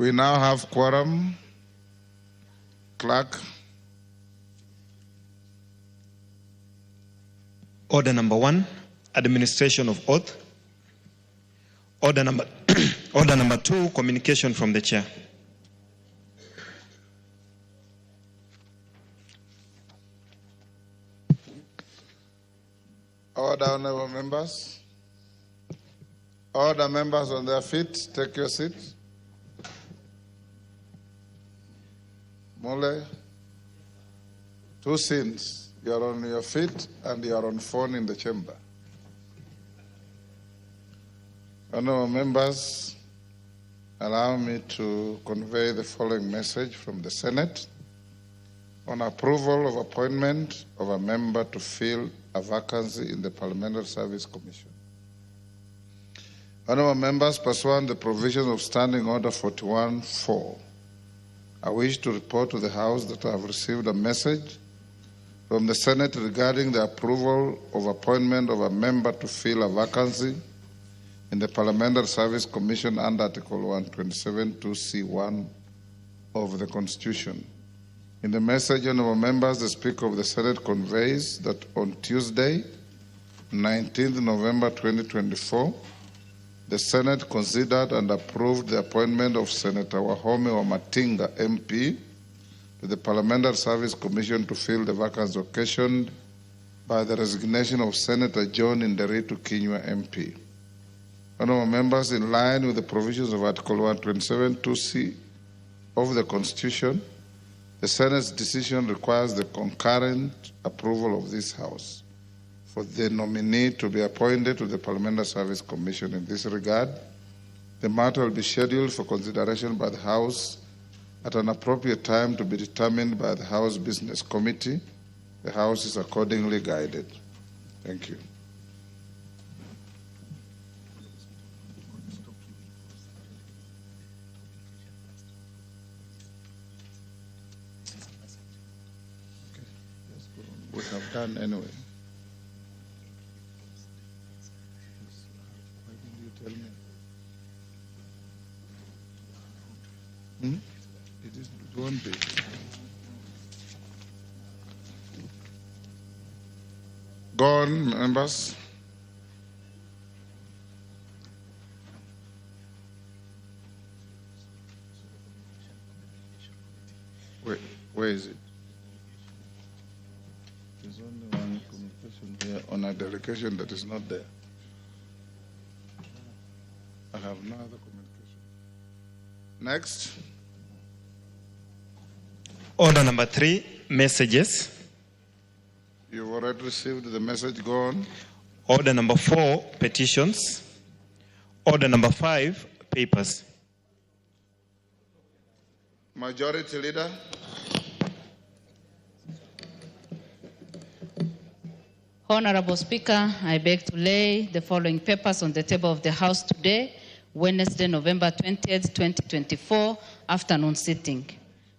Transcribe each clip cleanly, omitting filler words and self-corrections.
We now have quorum. Clerk. Order number 1, administration of oath. Order number 2, communication from the chair. Order, honorable members. Order, members on their feet. Take your seat. Mole, 2 sins. You are on your feet and you are on phone in the chamber. Honorable members, allow me to convey the following message from the Senate on approval of appointment of a member to fill a vacancy in the Parliamentary Service Commission. Honorable members, pursuant to the provisions of Standing Order 41-4, I wish to report to the House that I have received a message from the Senate regarding the approval of appointment of a member to fill a vacancy in the Parliamentary Service Commission under Article 127(2)(c)(1) of the Constitution. In the message, honorable members, the Speaker of the Senate conveys that on Tuesday, 19th November 2024, the Senate considered and approved the appointment of Senator Wahome Wamatinga, MP, to the Parliamentary Service Commission to fill the vacancy occasioned by the resignation of Senator John Inderitu Kinyua, MP. Honorable members, in line with the provisions of Article 127(2)(c) of the Constitution, the Senate's decision requires the concurrent approval of this House for the nominee to be appointed to the Parliamentary Service Commission. In this regard, the matter will be scheduled for consideration by the House at an appropriate time to be determined by the House Business Committee. The House is accordingly guided. Thank you. We have done anyway. Why didn't you tell me? It won't be. Go on, members. Where is it? There's only one communication here on a delegation that is not there. I have no other communication. Next. Order number 3, messages. You've already received the message. Go on. Order number 4, petitions. Order number 5, papers. Majority Leader. Honorable Speaker, I beg to lay the following papers on the table of the House today, Wednesday, November 20th, 2024, afternoon sitting.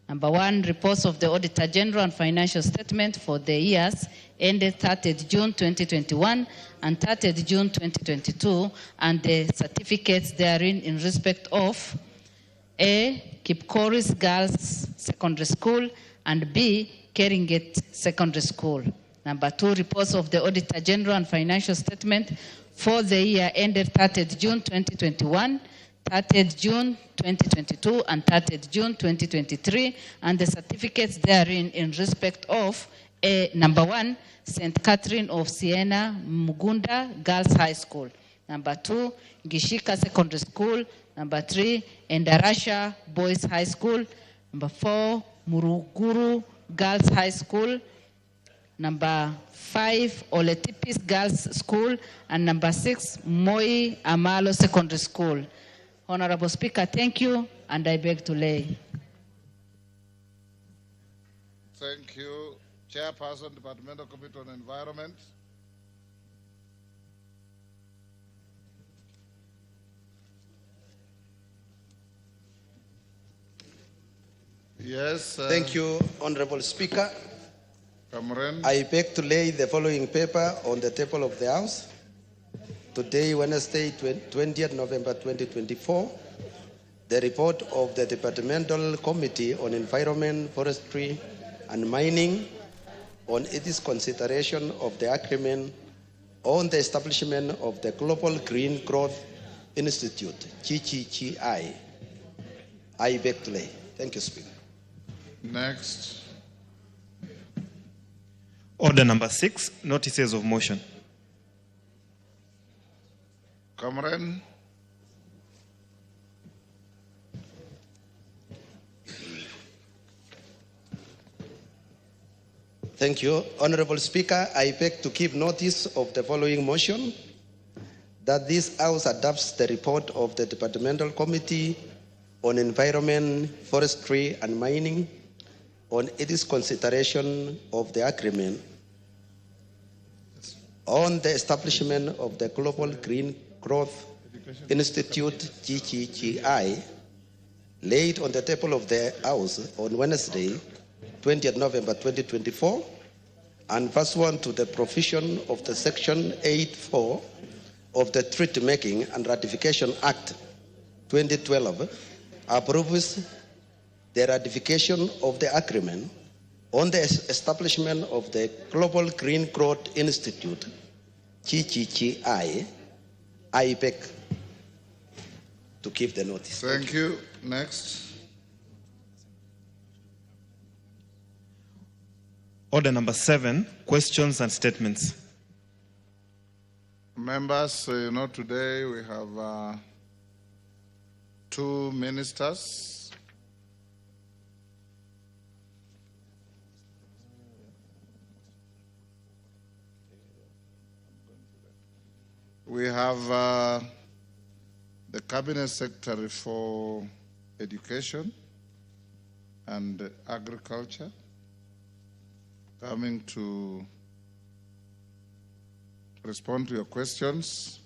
Number 1, reports of the Auditor General and financial statement for the years ended 30th June 2021 and 30th June 2022, and the certificates therein in respect of A, Kipkoris Girls Secondary School, and B, Keringet Secondary School. Number 2, reports of the Auditor General and financial statement for the year ended 30th June 2021, 30th June 2022, and 30th June 2023, and the certificates therein in respect of A, number 1, St. Catherine of Siena Mugunda Girls High School. Number 2, Gishika Secondary School. Number 3, Endarasha Boys High School. Number 4, Muruguru Girls High School. Number 5, Oletipis Girls School. And number 6, Moi Amalo Secondary School. Honorable Speaker, thank you, and I beg to lay. Thank you. Chairperson, Departmental Committee on Environment. Yes. Thank you, Honorable Speaker. Cameron. I beg to lay the following paper on the table of the House. Today, Wednesday, 20th November 2024, the report of the Departmental Committee on Environment, Forestry and Mining on its consideration of the agreement on the establishment of the Global Green Growth Institute, GGGI. I beg to lay. Thank you, Speaker. Next. Order number 6, notices of motion. Cameron. Thank you, Honorable Speaker. I beg to give notice of the following motion, that this House adopts the report of the Departmental Committee on Environment, Forestry and Mining on its consideration of the agreement on the establishment of the Global Green Growth Institute, GGGI, laid on the table of the House on Wednesday, 20th November 2024, and pursuant to the provision of the Section 8(4) of the Treaty Making and Ratification Act 2012, approves the ratification of the agreement on the establishment of the Global Green Growth Institute, GGGI. I beg to give the notice. Thank you. Next. Order number 7, questions and statements. Members, today we have 2 ministers. We have the Cabinet Secretary for Education and Agriculture coming to respond to your questions.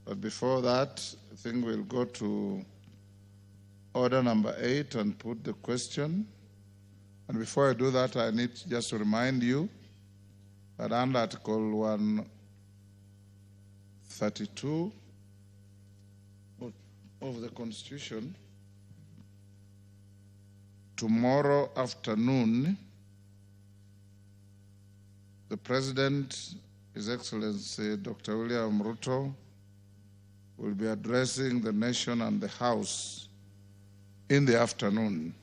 But before that, I think we'll go to order number 8 and put the question. And before I do that, I need just to remind you that under Article 132 of the Constitution, tomorrow afternoon, the President, His Excellency Dr. William Ruto, will be addressing the nation and the House in the afternoon.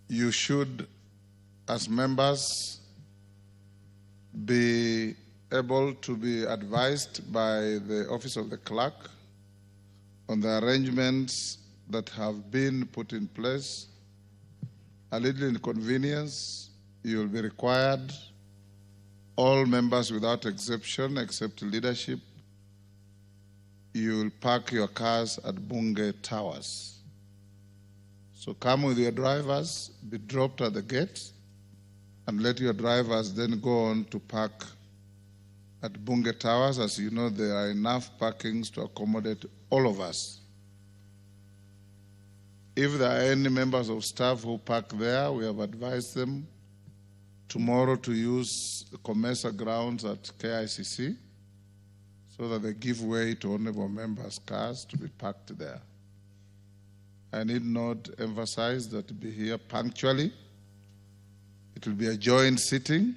You should, as members, be able to be advised by the Office of the Clerk on the arrangements that have been put in place. A little inconvenience, you will be required, all members without exception, except leadership, you will park your cars at Bunge Towers. So come with your drivers, be dropped at the gate, and let your drivers then go on to park at Bunge Towers. As you know, there are enough parkings to accommodate all of us. If there are any members of staff who park there, we have advised them tomorrow to use the Commercial grounds at KICC so that they give way to honorable members' cars to be parked there. I need not emphasize that to be here punctually. It will be a joint sitting,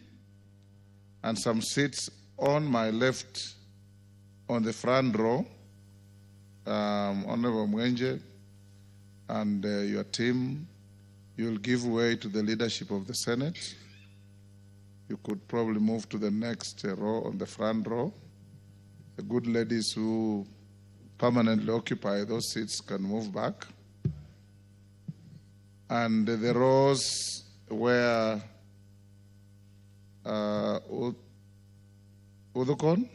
and some seats on my left on the front row, Honorable Mwenje and your team, you'll give way to the leadership of the Senate. You could probably move to the next row on the front row. The good ladies who permanently occupy those seats can move back. And the rows where Udukon,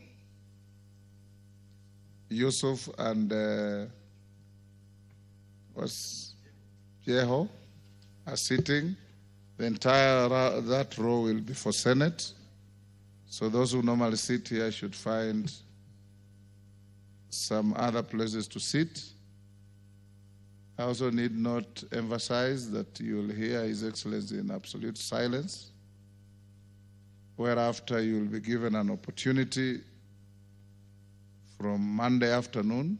Yusuf and Jeho are sitting. The entire that row will be for Senate. So those who normally sit here should find some other places to sit. I also need not emphasize that you will hear His Excellency in absolute silence, whereafter you will be given an opportunity from Monday afternoon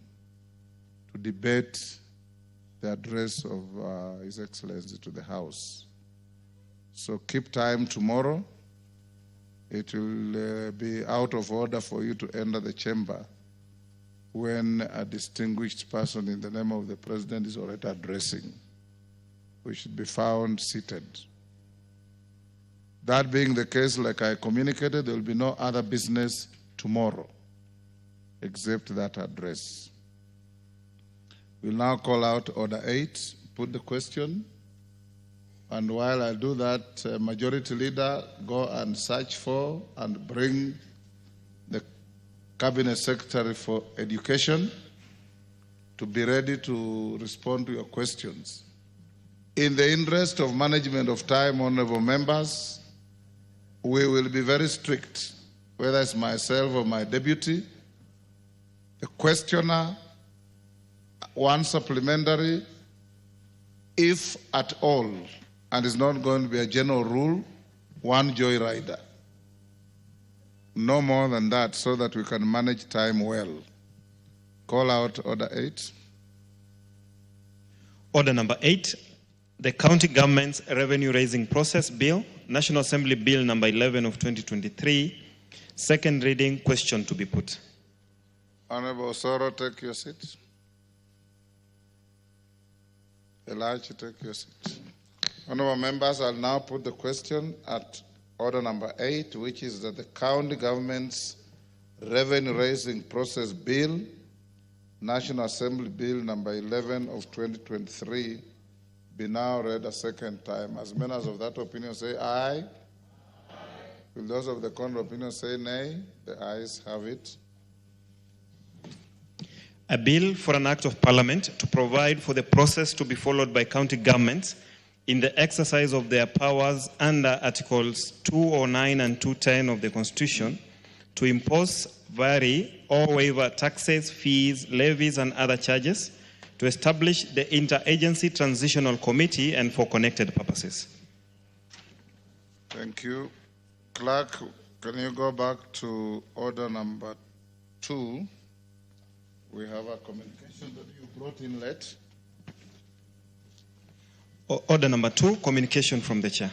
to debate the address of His Excellency to the House. So keep time tomorrow. It will be out of order for you to enter the chamber when a distinguished person in the name of the President is already addressing. We should be found seated. That being the case, like I communicated, there will be no other business tomorrow except that address. We'll now call out Order 8, put the question. And while I do that, Majority Leader, go and search for and bring the Cabinet Secretary for Education to be ready to respond to your questions. In the interest of management of time, honorable members, we will be very strict, whether it's myself or my deputy. The questioner, one supplementary, if at all, and it's not going to be a general rule, one joyrider. No more than that, so that we can manage time well. Call out Order 8. Order number 8, the County Government's Revenue Raising Process Bill, National Assembly Bill number 11 of 2023, second reading, question to be put. Honorable Osoro, take your seat. Elijah, take your seat. Honorable members, I'll now put the question at order number 8, which is that the County Government's Revenue Raising Process Bill, National Assembly Bill number 11 of 2023, be now read a second time. As members of that opinion say aye. Aye. Will those of the contrary opinion say nay? The ayes have it. A bill for an act of parliament to provide for the process to be followed by county governments in the exercise of their powers under Articles 209 and 210 of the Constitution to impose, vary, or waiver taxes, fees, levies, and other charges, to establish the Interagency Transitional Committee and for connected purposes. Thank you. Clerk, can you go back to order number 2? We have a communication that you brought in late. Order number 2, communication from the chair.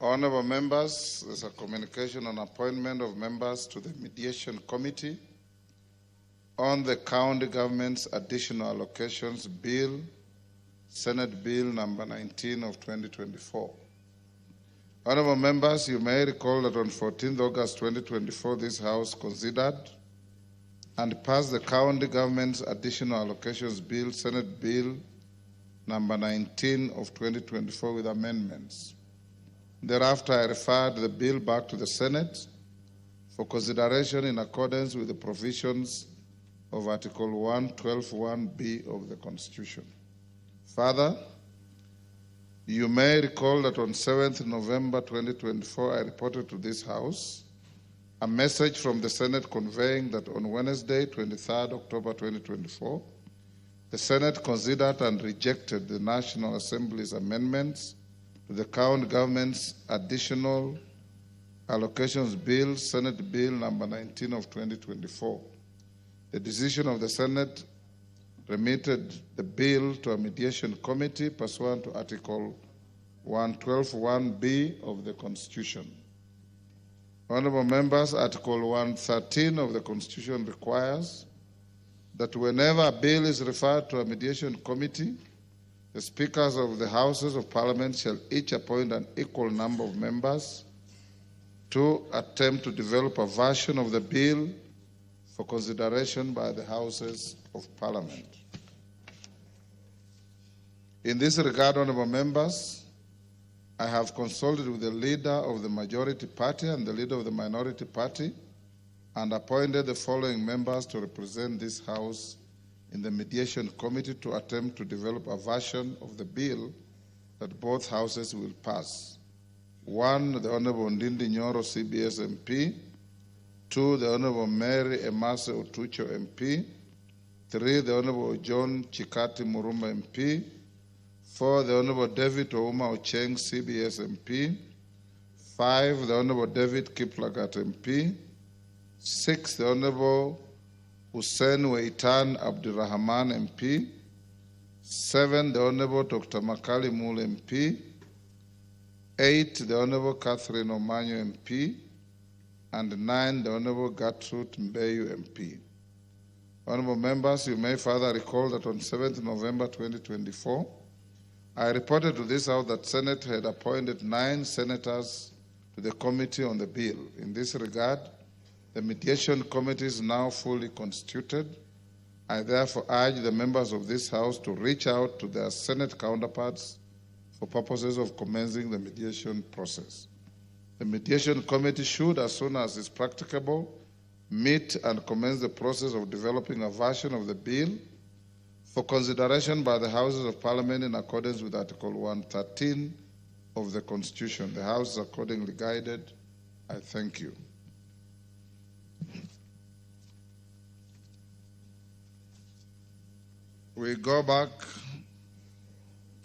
Honorable members, there's a communication on appointment of members to the Mediation Committee on the County Government's Additional Allocations Bill, Senate Bill number 19 of 2024. Honorable members, you may recall that on 14th August 2024, this House considered and passed the County Government's Additional Allocations Bill, Senate Bill number 19 of 2024 with amendments. Thereafter, I referred the bill back to the Senate for consideration in accordance with the provisions of Article 112(1)(b) of the Constitution. Further, you may recall that on 7th November 2024, I reported to this House a message from the Senate conveying that on Wednesday, 23rd October 2024, the Senate considered and rejected the National Assembly's amendments to the County Government's Additional Allocations Bill, Senate Bill number 19 of 2024. The decision of the Senate remitted the bill to a mediation committee pursuant to Article 112(1)(b) of the Constitution. Honorable members, Article 113 of the Constitution requires that whenever a bill is referred to a mediation committee, the speakers of the Houses of Parliament shall each appoint an equal number of members to attempt to develop a version of the bill for consideration by the Houses of Parliament. In this regard, honorable members, I have consulted with the leader of the majority party and the leader of the minority party and appointed the following members to represent this House in the Mediation Committee to attempt to develop a version of the bill that both Houses will pass. 1, the Honorable Ndindi Nyoro, CBS MP. 2, the Honorable Mary Emase Otucho MP. 3, the Honorable John Chikati Murumba MP. 4, the Honorable David Ouma Ocheng CBS MP. 5, the Honorable David Kiplagat MP. 6, the Honorable Hussein Weitan Abdurrahman MP. 7, the Honorable Dr. Makali Mul MP. 8, the Honorable Catherine Omanyo MP. And 9, the Honorable Gertrude Mbeyu MP. Honorable members, you may further recall that on 7th November 2024, I reported to this House that Senate had appointed 9 senators to the committee on the bill. In this regard, the mediation committee is now fully constituted. I therefore urge the members of this House to reach out to their Senate counterparts for purposes of commencing the mediation process. The mediation committee should, as soon as is practicable, meet and commence the process of developing a version of the bill for consideration by the Houses of Parliament in accordance with Article 113 of the Constitution. The House is accordingly guided. I thank you. We go back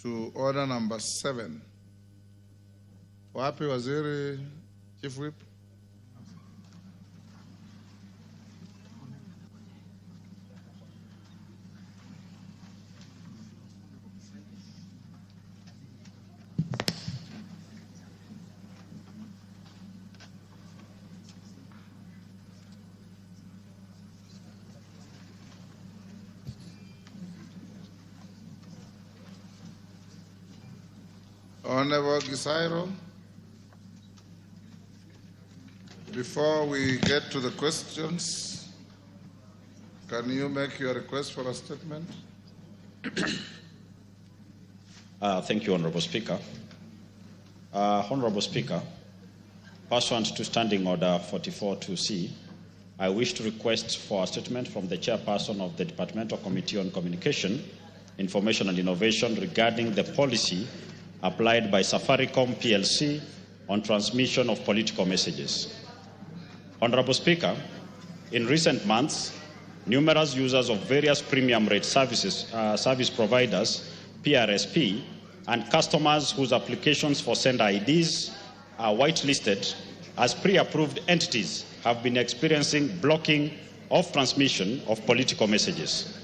to order number 7. Wapi Waziri, Chief Whip? Honorable Gisairo, before we get to the questions, can you make your request for a statement? Thank you, Honorable Speaker. Honorable Speaker, pursuant to Standing Order 44.2c, I wish to request for a statement from the Chairperson of the Departmental Committee on Communication, Information and Innovation regarding the policy applied by Safaricom PLC on transmission of political messages. Honorable Speaker, in recent months, numerous users of various premium rate service providers, PRSP, and customers whose applications for sender IDs are whitelisted as pre-approved entities have been experiencing blocking of transmission of political messages.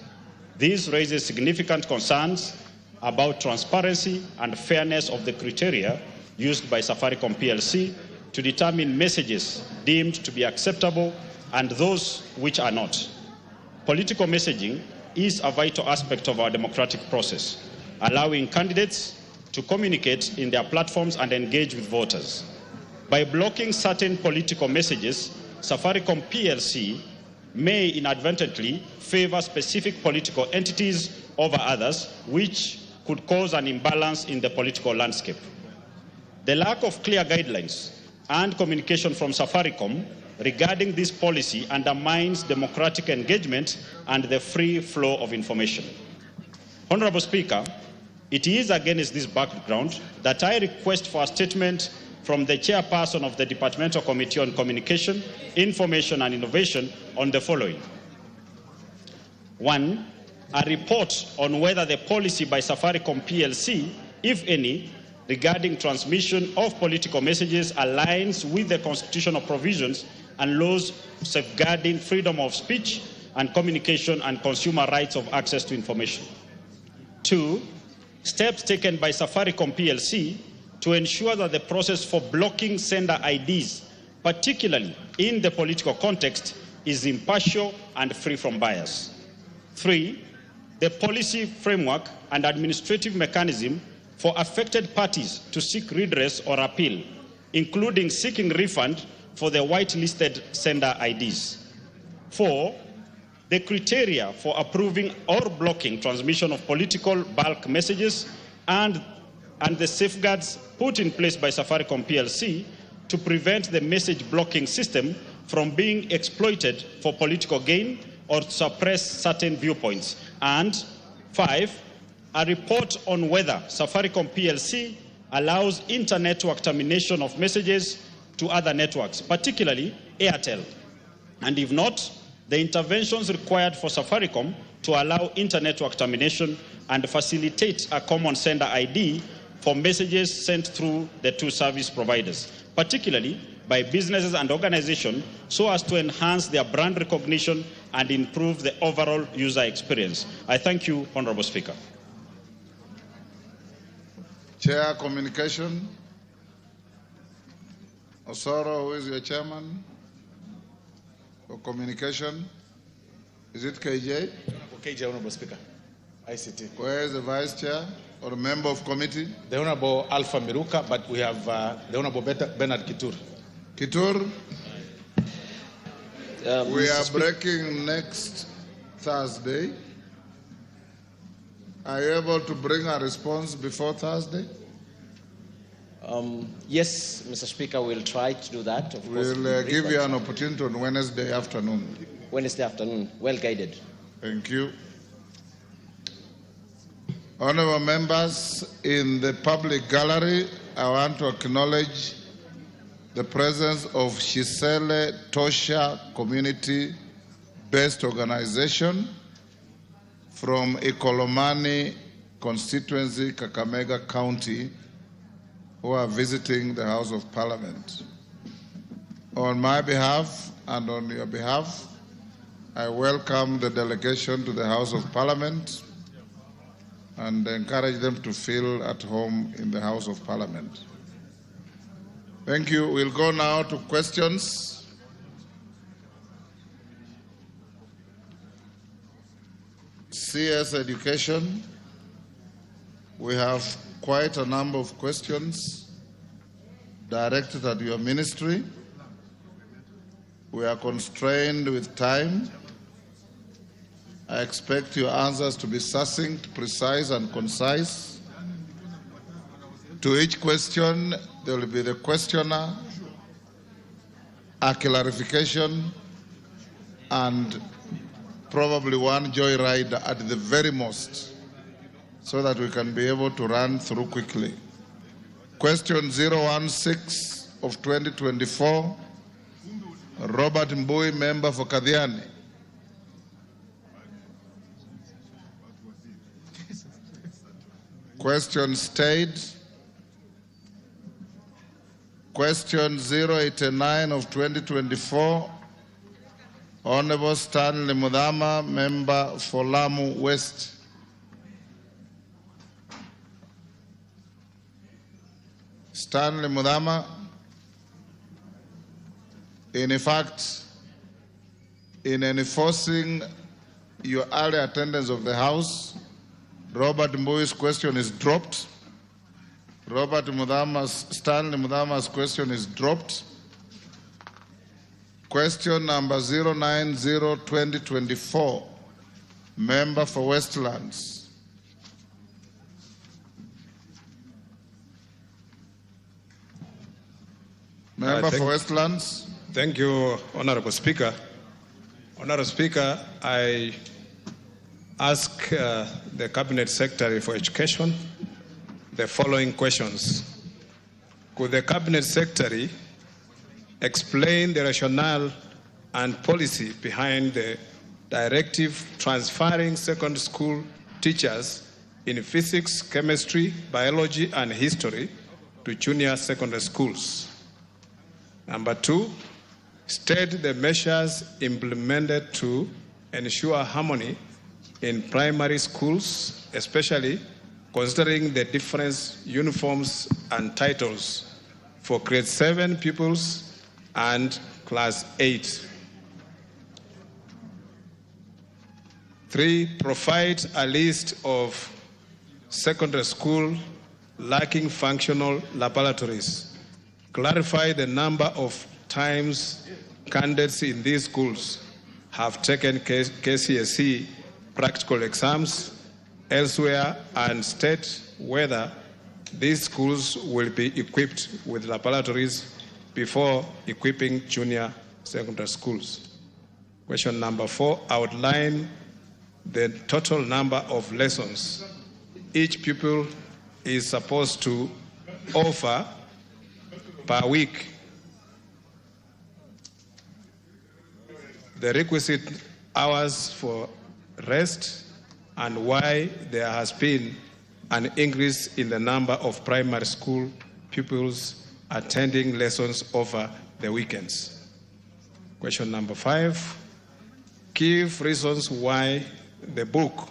This raises significant concerns about transparency and fairness of the criteria used by Safaricom PLC to determine messages deemed to be acceptable and those which are not. Political messaging is a vital aspect of our democratic process, allowing candidates to communicate in their platforms and engage with voters. By blocking certain political messages, Safaricom PLC may inadvertently favor specific political entities over others, which could cause an imbalance in the political landscape. The lack of clear guidelines and communication from Safaricom regarding this policy undermines democratic engagement and the free flow of information. Honorable Speaker, it is against this background that I request for a statement from the Chairperson of the Departmental Committee on Communication, Information and Innovation on the following. 1. A report on whether the policy by Safaricom PLC, if any, regarding transmission of political messages aligns with the constitutional provisions and laws safeguarding freedom of speech and communication and consumer rights of access to information. 2. Steps taken by Safaricom PLC to ensure that the process for blocking sender IDs, particularly in the political context, is impartial and free from bias. 3. The policy framework and administrative mechanism for affected parties to seek redress or appeal, including seeking refund for the whitelisted sender IDs. 4. The criteria for approving or blocking transmission of political bulk messages and the safeguards put in place by Safaricom PLC to prevent the message blocking system from being exploited for political gain or suppress certain viewpoints. And 5, a report on whether Safaricom PLC allows inter-network termination of messages to other networks, particularly Airtel, And if not, the interventions required for Safaricom to allow inter-network termination and facilitate a common sender ID for messages sent through the two service providers, particularly by businesses and organizations, so as to enhance their brand recognition and improve the overall user experience. I thank you, Honorable Speaker. Chair, Communication. Osoro, who is your chairman for Communication? Is it KJ? KJ, Honorable Speaker. ICT. Where is the Vice Chair or a member of committee? The Honorable Alpha Miruka, but we have the Honorable Bernard Kitur. Kitur? We are Speaker. breaking next Thursday. Are you able to bring a response before Thursday? Yes, Mr. Speaker, we'll try to do that. Of course, We'll give you an opportunity on Wednesday afternoon. Wednesday afternoon, well guided. Thank you. Honorable members, in the public gallery, I want to acknowledge the presence of Shisele Tosha Community-Based Organization from Ikolomani constituency, Kakamega County, who are visiting the House of Parliament. On my behalf and on your behalf, I welcome the delegation to the House of Parliament and encourage them to feel at home in the House of Parliament. Thank you. We'll go now to questions. CS Education. We have quite a number of questions directed at your ministry. We are constrained with time. I expect your answers to be succinct, precise, and concise. To each question, there will be the questioner, a clarification, and probably one joyride at the very most, so that we can be able to run through quickly. Question 016 of 2024, Robert Mbui, member for Kadhiani. Question stayed. Question 089 of 2024, Honorable Stanley Mudhama, member for Lamu West. Stanley Mudhama, in fact, in enforcing your early attendance of the House, Robert Mbui's question is dropped. Stanley Mudhama's question is dropped. Question number 090-2024, member for Westlands. Member for Westlands. Thank you, Honorable Speaker. Honorable Speaker, I ask the Cabinet Secretary for Education the following questions. Could the Cabinet Secretary explain the rationale and policy behind the directive transferring secondary school teachers in physics, chemistry, biology, and history to junior secondary schools? Number two, state the measures implemented to ensure harmony in primary schools, especially considering the different uniforms and titles for grade 7 pupils and class 8. 3, provide a list of secondary school lacking functional laboratories. Clarify the number of times candidates in these schools have taken KCSE practical exams elsewhere, and state whether these schools will be equipped with laboratories before equipping junior secondary schools. Question number 4, outline the total number of lessons each pupil is supposed to offer per week. the requisite hours for rest, and why there has been an increase in the number of primary school pupils attending lessons over the weekends. Question number 5, give reasons why the book,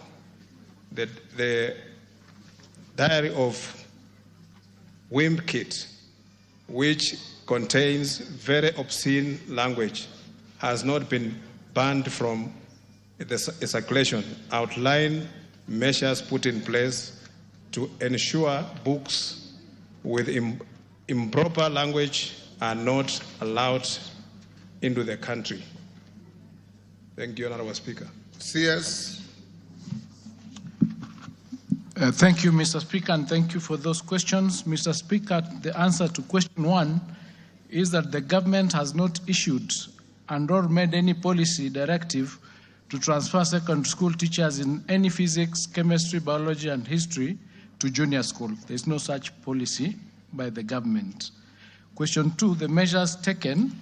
the Diary of Wimp Kit, which contains very obscene language, has not been banned from the circulation. Outline measures put in place to ensure books with improper language are not allowed into the country. Thank you, Honorable Speaker. CS. Thank you, Mr. Speaker, and thank you for those questions. Mr. Speaker, the answer to question 1 is that the government has not issued and or made any policy directive to transfer secondary school teachers in any physics, chemistry, biology, and history to junior school. There is no such policy by the government. Question 2, the measures taken.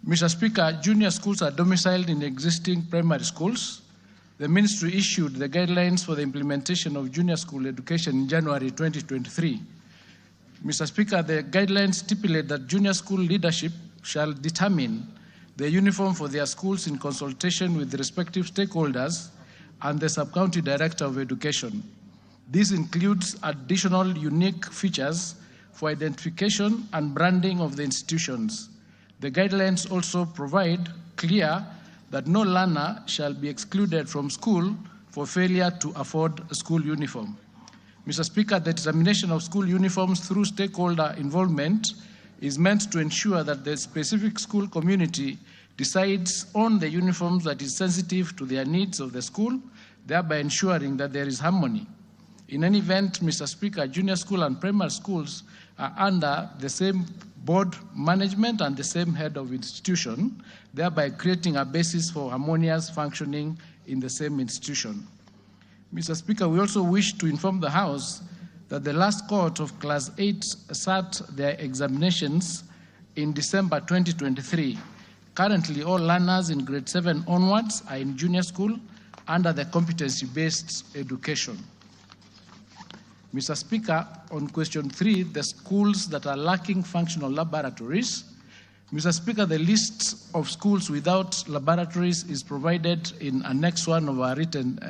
Mr. Speaker, junior schools are domiciled in existing primary schools. The ministry issued the guidelines for the implementation of junior school education in January 2023. Mr. Speaker, the guidelines stipulate that junior school leadership shall determine the uniform for their schools in consultation with the respective stakeholders and the sub-county director of education. This includes additional unique features for identification and branding of the institutions. The guidelines also provide clear that no learner shall be excluded from school for failure to afford a school uniform. Mr. Speaker, the determination of school uniforms through stakeholder involvement is meant to ensure that the specific school community decides on the uniforms that is sensitive to their needs of the school, thereby ensuring that there is harmony. In any event, Mr. Speaker, junior school and primary schools are under the same board management and the same head of institution, thereby creating a basis for harmonious functioning in the same institution. Mr. Speaker, we also wish to inform the House that the last cohort of Class 8 sat their examinations in December 2023. Currently, all learners in grade 7 onwards are in junior school under the competency-based education. Mr. Speaker, on question 3, the schools that are lacking functional laboratories. Mr. Speaker, the list of schools without laboratories is provided in Annex 1 of our written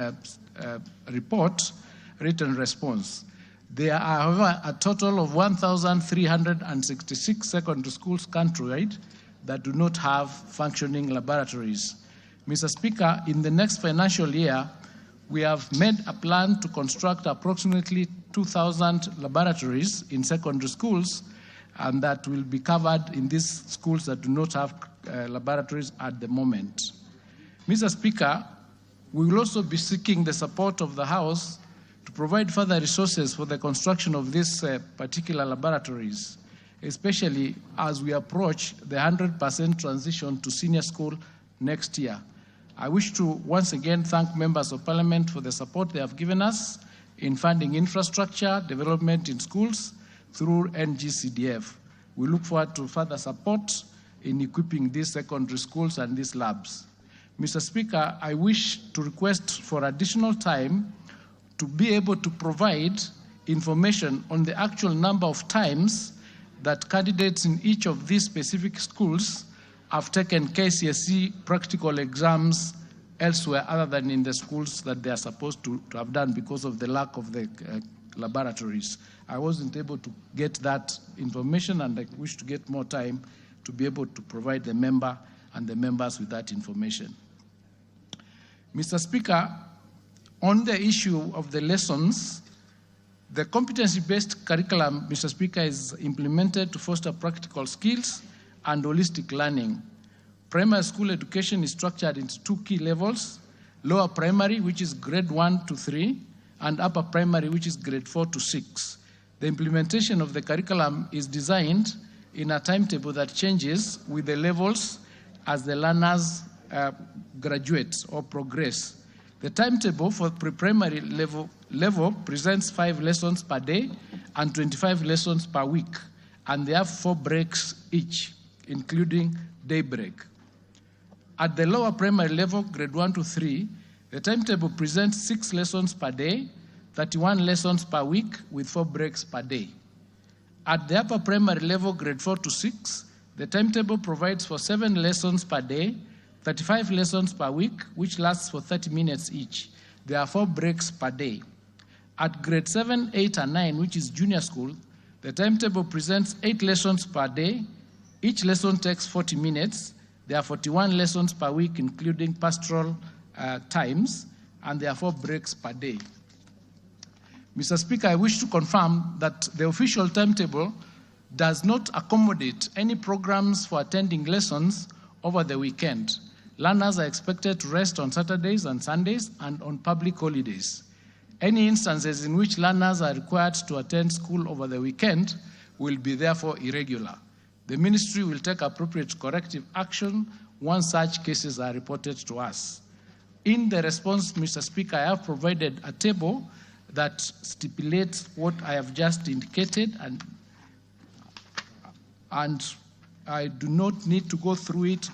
written response. There are, however, a total of 1,366 secondary schools countrywide that do not have functioning laboratories. Mr. Speaker, in the next financial year, we have made a plan to construct approximately 2,000 laboratories in secondary schools, and that will be covered in these schools that do not have laboratories at the moment. Mr. Speaker, we will also be seeking the support of the House to provide further resources for the construction of these particular laboratories, especially as we approach the 100% transition to senior school next year. I wish to once again thank members of Parliament for the support they have given us in funding infrastructure development in schools through NGCDF. We look forward to further support in equipping these secondary schools and these labs. Mr. Speaker, I wish to request for additional time to be able to provide information on the actual number of times that candidates in each of these specific schools have taken KCSE practical exams elsewhere other than in the schools that they are supposed to have done because of the lack of the laboratories. I wasn't able to get that information, and I wish to get more time to be able to provide the member and the members with that information. Mr. Speaker, on the issue of the lessons, the competency-based curriculum, Mr. Speaker, is implemented to foster practical skills and holistic learning. Primary school education is structured into 2 key levels: lower primary, which is grade 1 to 3, and upper primary, which is grade 4 to 6. The implementation of the curriculum is designed in a timetable that changes with the levels as the learners graduate or progress. The timetable for pre-primary level presents 5 lessons per day and 25 lessons per week, and they have 4 breaks each, including day break. At the lower primary level, grade 1 to 3, the timetable presents 6 lessons per day, 31 lessons per week with 4 breaks per day. At the upper primary level, grade 4 to 6, the timetable provides for 7 lessons per day, 35 lessons per week, which lasts for 30 minutes each. There are 4 breaks per day. At grade 7, 8, and 9, which is junior school, the timetable presents 8 lessons per day. Each lesson takes 40 minutes. There are 41 lessons per week, including pastoral times, and there are 4 breaks per day. Mr. Speaker, I wish to confirm that the official timetable does not accommodate any programs for attending lessons over the weekend. Learners are expected to rest on Saturdays and Sundays and on public holidays. Any instances in which learners are required to attend school over the weekend will be therefore irregular. The ministry will take appropriate corrective action once such cases are reported to us. In the response, Mr. Speaker, I have provided a table that stipulates what I have just indicated, and I do not need to go through it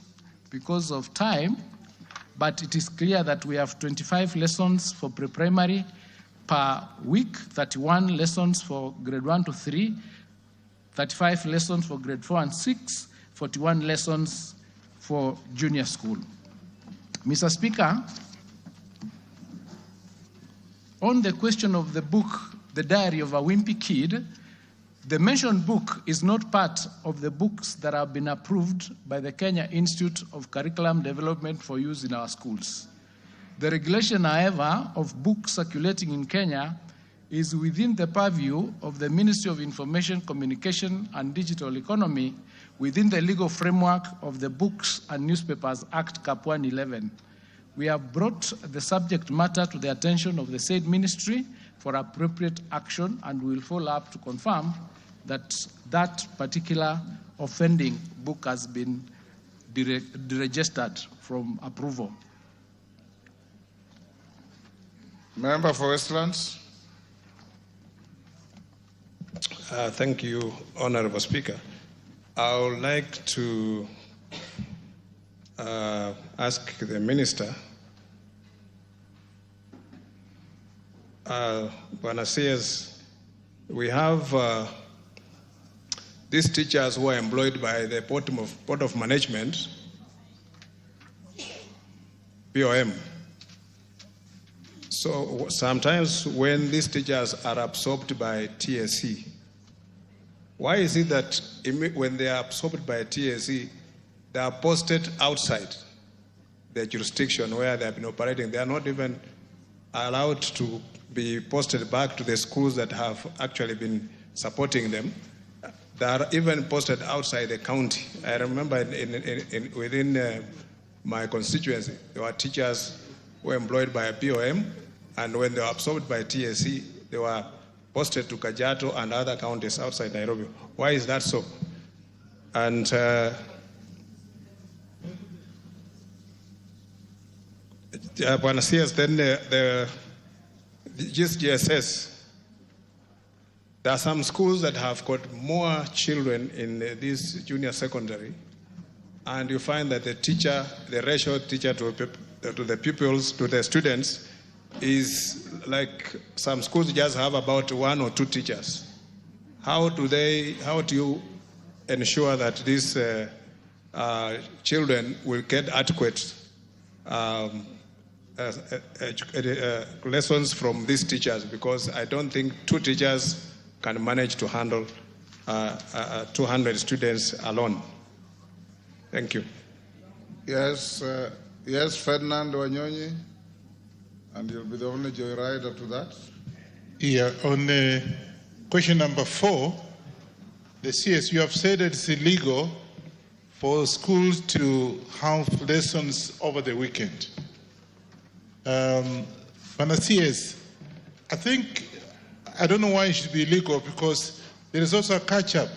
because of time, but it is clear that we have 25 lessons for pre-primary per week, 31 lessons for grade 1 to 3, 35 lessons for grade 4 and 6, 41 lessons for junior school. Mr. Speaker, on the question of the book, The Diary of a Wimpy Kid, the mentioned book is not part of the books that have been approved by the Kenya Institute of Curriculum Development for use in our schools. The regulation, however, of books circulating in Kenya is within the purview of the Ministry of Information, Communication and Digital Economy within the legal framework of the Books and Newspapers Act Cap 111. We have brought the subject matter to the attention of the said ministry for appropriate action, and we will follow up to confirm that that particular offending book has been deregistered from approval. Member for Westlands. Thank you, Honorable Speaker. I would like to ask the Minister, Bwana CS, we have these teachers who are employed by the Board of Management, BOM. So sometimes when these teachers are absorbed by TSC, why is it that when they are absorbed by TSC, they are posted outside their jurisdiction where they have been operating? They are not even allowed to be posted back to the schools that have actually been supporting them. They are even posted outside the county. I remember within my constituency, there were teachers who were employed by a BOM, and when they were absorbed by TSC, they were posted to Kajiado and other counties outside Nairobi. Why is that so? And Bwana CS, then the GSS, there are some schools that have got more children in this junior secondary, and you find that the teacher, the ratio teacher to the pupils, to the students, is like some schools just have about 1 or 2 teachers. How do you ensure that these children will get adequate lessons from these teachers? Because I don't think 2 teachers can manage to handle 200 students alone. Thank you. Yes, Ferdinand Wanyonyi, and you'll be the only joyrider to that. Yeah, on question number 4, the CS, you have said it's illegal for schools to have lessons over the weekend. Bwana CS, I don't know why it should be illegal, because there is also a catch-up.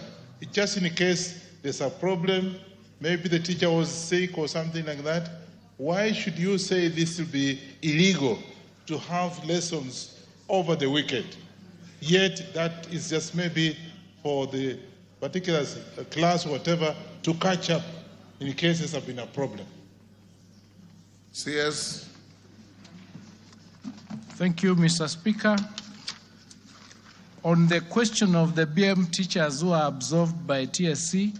Just in case there's a problem, maybe the teacher was sick or something like that, why should you say this will be illegal to have lessons over the weekend? Yet that is just maybe for the particular class or whatever to catch up in cases have been a problem. CS. Thank you, Mr. Speaker. On the question of the BM teachers who are absorbed by TSC,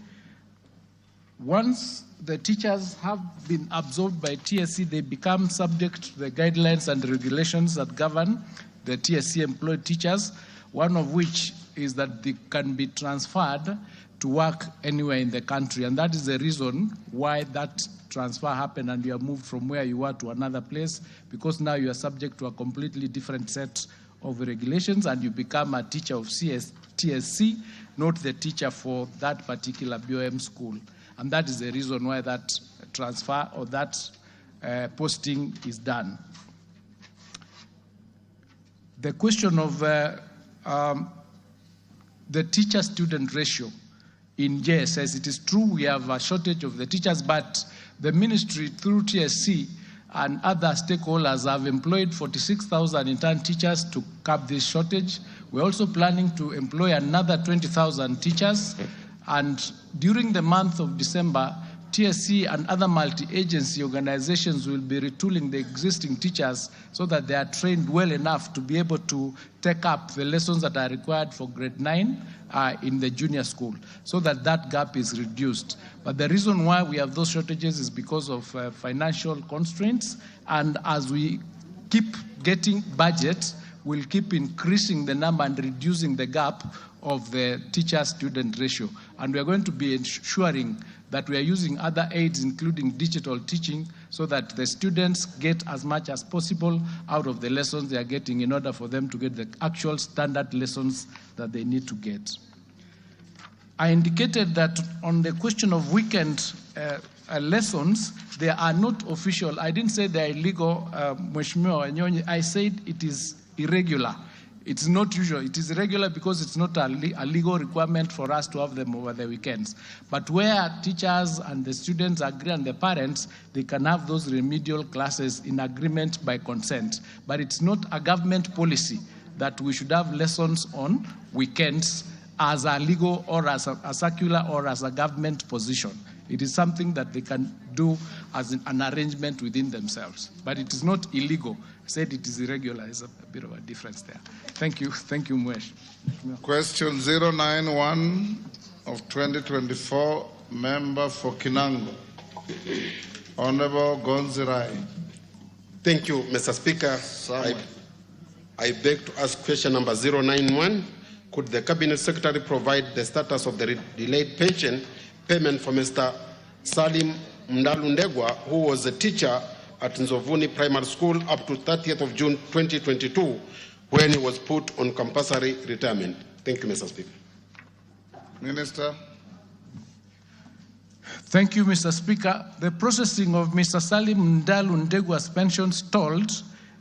once the teachers have been absorbed by TSC, they become subject to the guidelines and regulations that govern the TSC employed teachers, one of which is that they can be transferred to work anywhere in the country. And that is the reason why that transfer happened and you are moved from where you were to another place, because now you are subject to a completely different set of regulations and you become a teacher of TSC, not the teacher for that particular BOM school. And that is the reason why that transfer or that posting is done. The question of the teacher-student ratio in JSS, it is true we have a shortage of the teachers, but the ministry through TSC and other stakeholders have employed 46,000 intern teachers to curb this shortage. We're also planning to employ another 20,000 teachers. And during the month of December, TSC and other multi-agency organizations will be retooling the existing teachers so that they are trained well enough to be able to take up the lessons that are required for grade 9 in the junior school, so that that gap is reduced. But the reason why we have those shortages is because of financial constraints, and as we keep getting budget, we'll keep increasing the number and reducing the gap of the teacher-student ratio. And we are going to be ensuring that we are using other aids, including digital teaching, so that the students get as much as possible out of the lessons they are getting in order for them to get the actual standard lessons that they need to get. I indicated that on the question of weekend lessons, they are not official. I didn't say they are illegal, Mheshimiwa Wanyonyi. I said it is irregular. It's not usual. It is irregular because it's not a legal requirement for us to have them over the weekends. But where teachers and the students agree and the parents, they can have those remedial classes in agreement by consent. But it's not a government policy that we should have lessons on weekends as a legal or as a circular or as a government position. It is something that they can do as an arrangement within themselves. But it is not illegal. I said it is irregular. There's a bit of a difference there. Thank you. Thank you, Mwesh. Question 091 of 2024, member for Kinango. Honorable Gonzirai. Thank you, Mr. Speaker. I beg to ask question number 091. Could the Cabinet Secretary provide the status of the delayed pension payment for Mr. Salim Mdalundegwa, who was a teacher at Nzovuni Primary School up to 30th of June 2022, when he was put on compulsory retirement? Thank you, Mr. Speaker. Minister. Thank you, Mr. Speaker. The processing of Mr. Salim Mdalundegwa's pension stalled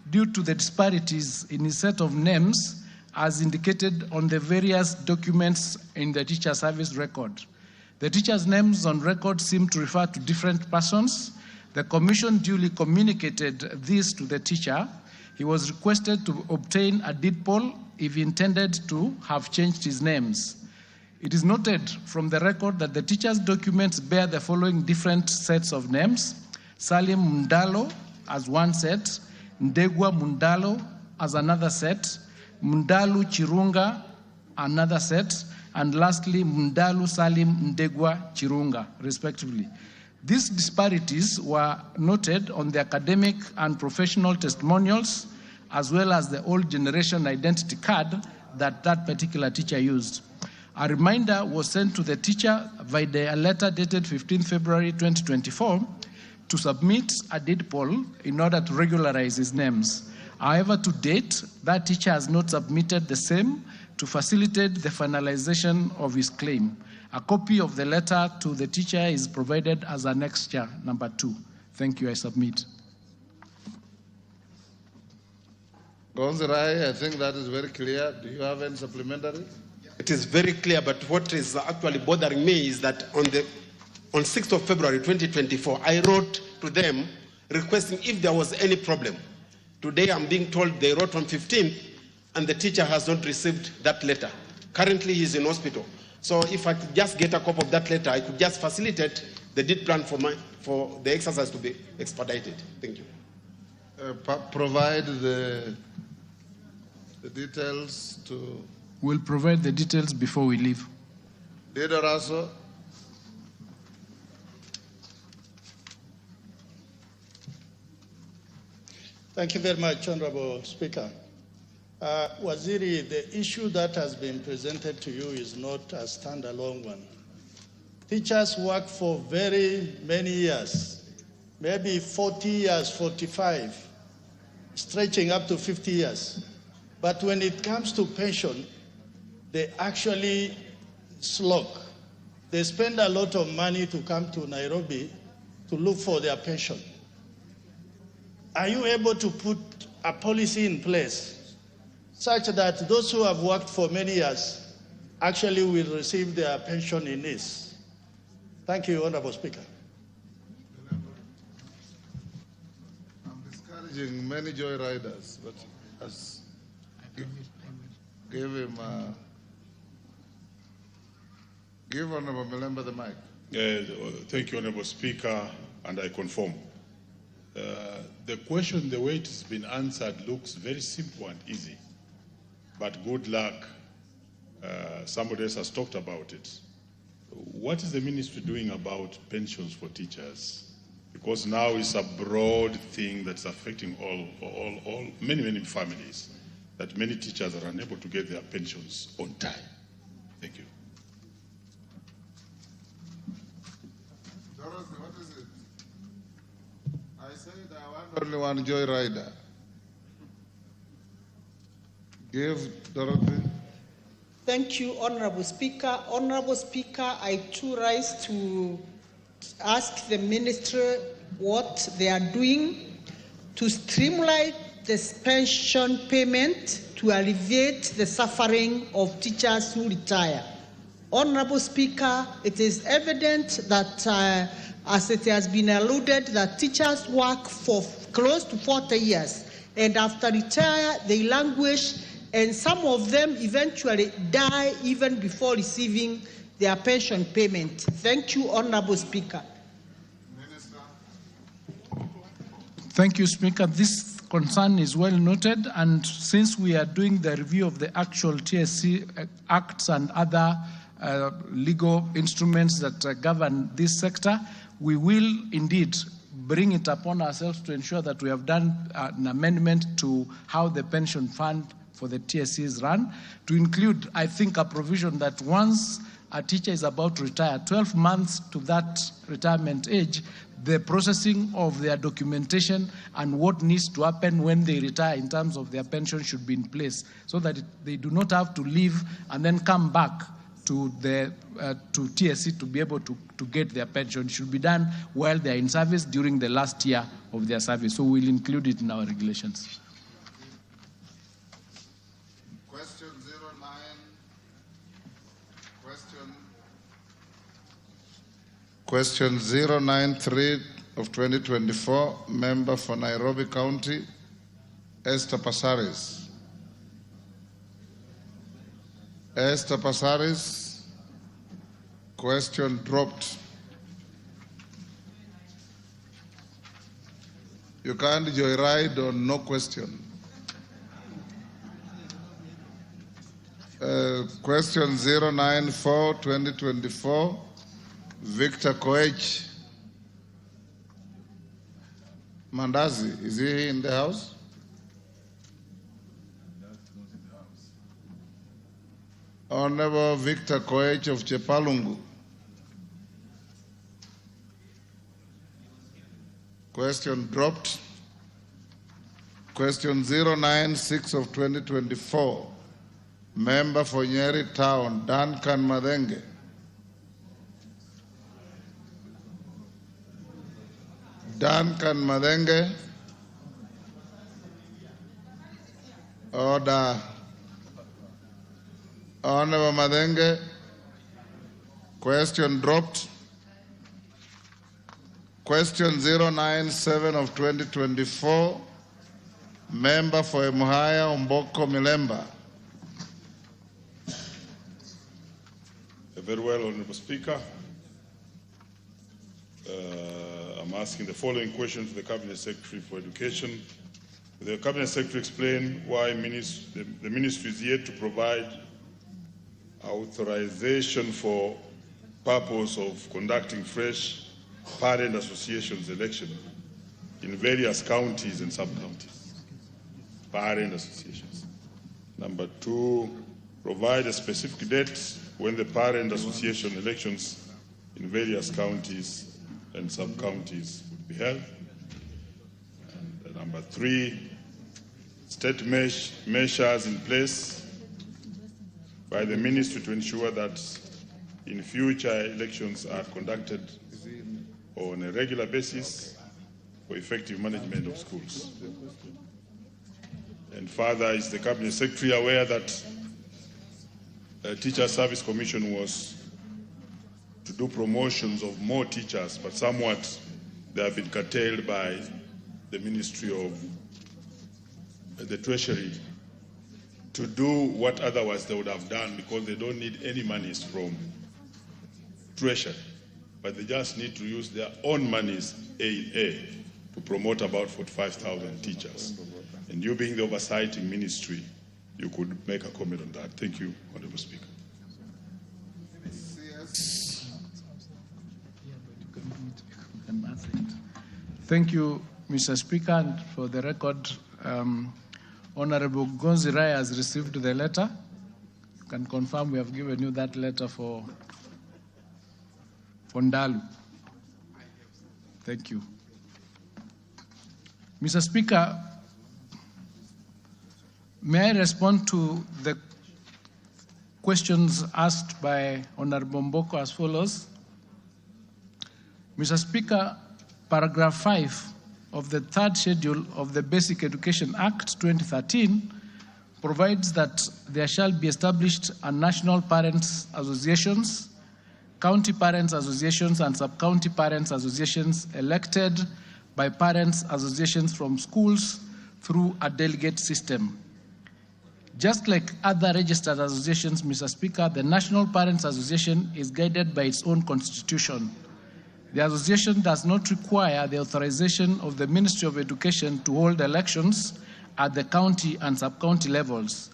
due to the disparities in his set of names as indicated on the various documents in the teacher service record. The teachers' names on record seem to refer to different persons. The Commission duly communicated this to the teacher. He was requested to obtain a deed poll if he intended to have changed his names. It is noted from the record that the teachers' documents bear the following different sets of names: Salim Mndalo as one set, Ndegwa Mundalo as another set, Mundalu Chirunga another set, and lastly, Mundalu Salim Ndegwa Chirunga, respectively. These disparities were noted on the academic and professional testimonials, as well as the old generation identity card that that particular teacher used. A reminder was sent to the teacher via a letter dated 15 February 2024 to submit a deed poll in order to regularize his names. However, to date, that teacher has not submitted the same to facilitate the finalization of his claim. A copy of the letter to the teacher is provided as annexure number 2. Thank you. I submit. Gonzirai, I think that is very clear. Do you have any supplementary? It is very clear, but what is actually bothering me is that on 6th of February 2024, I wrote to them requesting if there was any problem. Today I'm being told they wrote on 15th and the teacher has not received that letter. Currently he's in hospital. So if I could just get a copy of that letter, I could just facilitate the deed plan for for the exercise to be expedited. Thank you. Provide the details to... We'll provide the details before we leave. Leader also. Thank you very much, Honorable Speaker. Waziri, the issue that has been presented to you is not a standalone one. Teachers work for very many years, maybe 40 years, 45, stretching up to 50 years. But when it comes to pension, they actually slog. They spend a lot of money to come to Nairobi to look for their pension. Are you able to put a policy in place such that those who have worked for many years actually will receive their pension in ease? Thank you, Honorable Speaker. I'm discouraging many joyriders, but as give him give Honorable Melemba the mic. Thank you, Honorable Speaker, and I confirm. The question, the way it has been answered, looks very simple and easy. But good luck, somebody else has talked about it. What is the ministry doing about pensions for teachers? Because now it's a broad thing that's affecting many families, that many teachers are unable to get their pensions on time. Thank you. What is it? I said I want only one joyrider. Give Dorothy. Thank you, Honorable Speaker. Honorable Speaker, I too rise to ask the ministry what they are doing to streamline this pension payment to alleviate the suffering of teachers who retire. Honorable Speaker, it is evident that, as it has been alluded, that teachers work for close to 40 years, and after retire, they languish, and some of them eventually die even before receiving their pension payment. Thank you, Honorable Speaker. Minister. Thank you, Speaker. This concern is well noted, and since we are doing the review of the actual TSC acts and other legal instruments that govern this sector, we will indeed bring it upon ourselves to ensure that we have done an amendment to how the pension fund for the TSC is run, to include, I think, a provision that once a teacher is about to retire, 12 months to that retirement age, the processing of their documentation and what needs to happen when they retire in terms of their pension should be in place, so that they do not have to leave and then come back to TSC to be able to get their pension. It should be done while they are in service during the last year of their service. So we'll include it in our regulations. Question 093 of 2024, member for Nairobi County, Esther Passaris. Esther Passaris, question dropped. You can't joyride on no question. Question 094, 2024, Victor Koech. Mandazi, is he in the house? Honorable Victor Koech of Chepalungu. Question dropped. Question 096 of 2024, member for Nyeri Town, Duncan Madenge. Duncan Madenge. Order. Honorable Madenge. Question dropped. Question 097 of 2024, member for Emuhaya Umboko Milemba. Very well, Honorable Speaker. I'm asking the following question to the Cabinet Secretary for Education. Will the Cabinet Secretary explain why the Ministry is yet to provide authorization for purpose of conducting fresh parent associations election in various counties and sub-counties? Parent associations. Number 2, provide a specific date when the parent association elections in various counties and sub-counties would be held. And number 3, state measures in place by the ministry to ensure that in future elections are conducted on a regular basis for effective management of schools. And further, is the Cabinet Secretary aware that a Teacher Service Commission was to do promotions of more teachers, but somewhat they have been curtailed by the Ministry of the Treasury to do what otherwise they would have done, because they don't need any monies from Treasury, but they just need to use their own monies, AA, to promote about 45,000 teachers. And you being the oversighting ministry, you could make a comment on that. Thank you, Honorable Speaker. Thank you, Mr. Speaker. And for the record, Honorable Gonzirai has received the letter. You can confirm we have given you that letter for Ndalu. Thank you. Mr. Speaker, may I respond to the questions asked by Honorable Mboko as follows? Mr. Speaker, paragraph 5 of the 3rd schedule of the Basic Education Act 2013 provides that there shall be established a national parents associations, county parents associations, and sub-county parents associations elected by parents associations from schools through a delegate system. Just like other registered associations, Mr. Speaker, the National Parents Association is guided by its own constitution. The association does not require the authorization of the Ministry of Education to hold elections at the county and sub-county levels.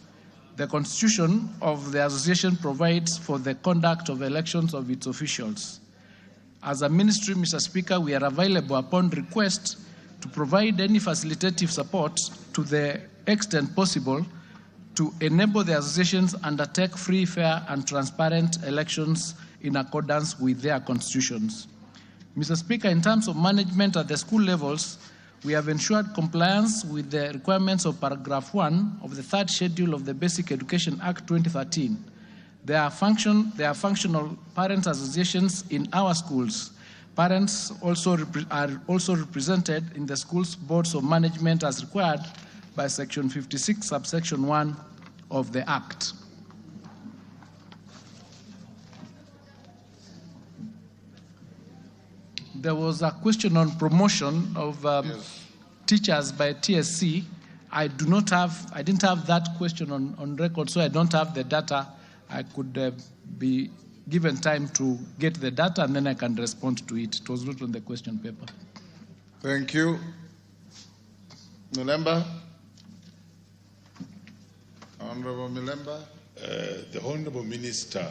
The constitution of the association provides for the conduct of elections of its officials. As a ministry, Mr. Speaker, we are available upon request to provide any facilitative support to the extent possible to enable the associations undertake free, fair, and transparent elections in accordance with their constitutions. Mr. Speaker, in terms of management at the school levels, we have ensured compliance with the requirements of paragraph 1 of the 3rd schedule of the Basic Education Act 2013. There are functional parents associations in our schools. Parents are also represented in the school's boards of management as required by Section 56, subsection 1 of the Act. There was a question on promotion of teachers by TSC. I didn't have that question on record, so I don't have the data. I could be given time to get the data, and then I can respond to it. It was not on the question paper. Thank you. Milemba. Honorable Milemba. The Honorable Minister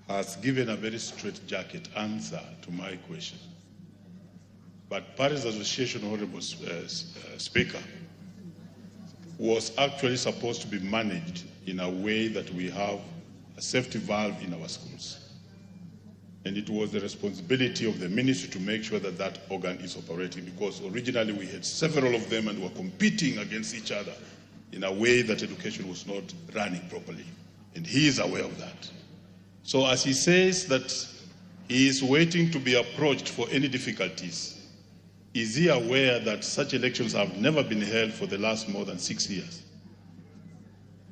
has given a very straightjacket answer to my question. But Parents Association, Honorable Speaker, was actually supposed to be managed in a way that we have a safety valve in our schools. And it was the responsibility of the ministry to make sure that that organ is operating, because originally we had several of them and were competing against each other in a way that education was not running properly. And he is aware of that. So as he says that he is waiting to be approached for any difficulties, is he aware that such elections have never been held for the last more than 6 years?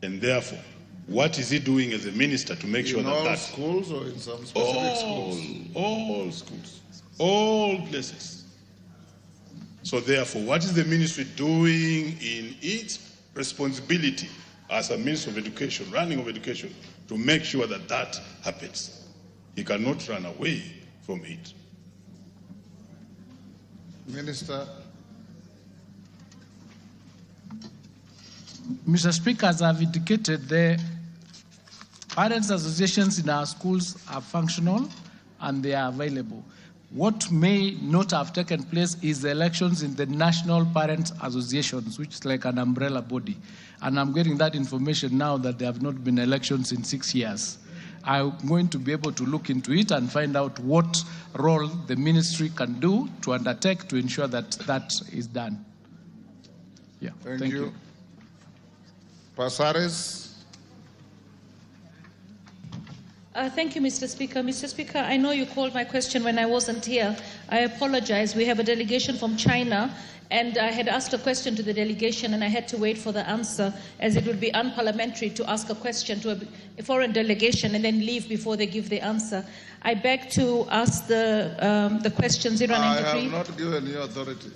And therefore, what is he doing as a minister to make sure that in all schools or in some specific schools? All schools, all places. So therefore, what is the ministry doing in its responsibility as a Minister of Education, running of education, to make sure that that happens? He cannot run away from it. Minister. Mr. Speaker, as I've indicated, the parents' associations in our schools are functional and they are available. What may not have taken place is the elections in the National Parents Associations, which is like an umbrella body. And I'm getting that information now that there have not been elections in 6 years. I'm going to be able to look into it and find out what role the ministry can do to undertake to ensure that that is done. Yeah, thank you. Pasares. Thank you, Mr. Speaker. Mr. Speaker, I know you called my question when I wasn't here. I apologize. We have a delegation from China, and I had asked a question to the delegation, and I had to wait for the answer, as it would be unparliamentary to ask a question to a foreign delegation and then leave before they give the answer. I beg to ask the question 093. I have not given you authority.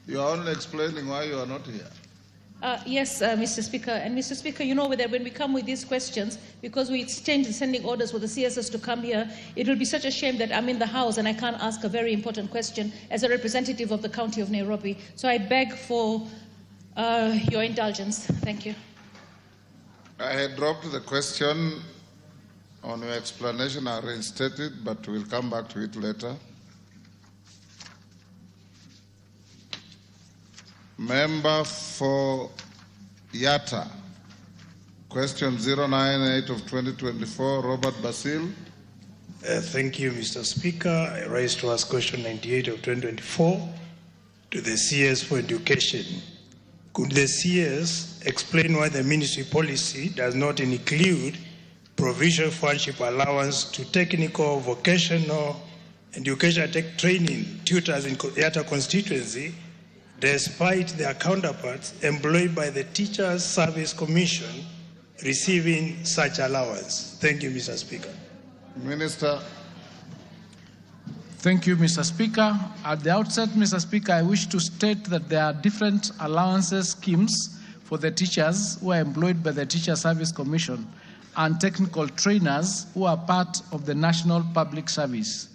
You are only explaining why you are not here. Yes, Mr. Speaker. And Mr. Speaker, you know that when we come with these questions, because we exchange sending orders for the CSS to come here, it will be such a shame that I'm in the House and I can't ask a very important question as a representative of the County of Nairobi. So I beg for your indulgence. Thank you. I had dropped the question on your explanation. I reinstated, but we'll come back to it later. Member for Yatta, question 098 of 2024, Robert Basil. Thank you, Mr. Speaker. I rise to ask question 98 of 2024 to the CS for Education. Could the CS explain why the ministry policy does not include provision for hardship allowance to technical, vocational, education tech training tutors in Yatta constituency, despite their counterparts employed by the Teachers Service Commission receiving such allowance? Thank you, Mr. Speaker. Minister. Thank you, Mr. Speaker. At the outset, Mr. Speaker, I wish to state that there are different allowances schemes for the teachers who are employed by the Teacher Service Commission and technical trainers who are part of the National Public Service.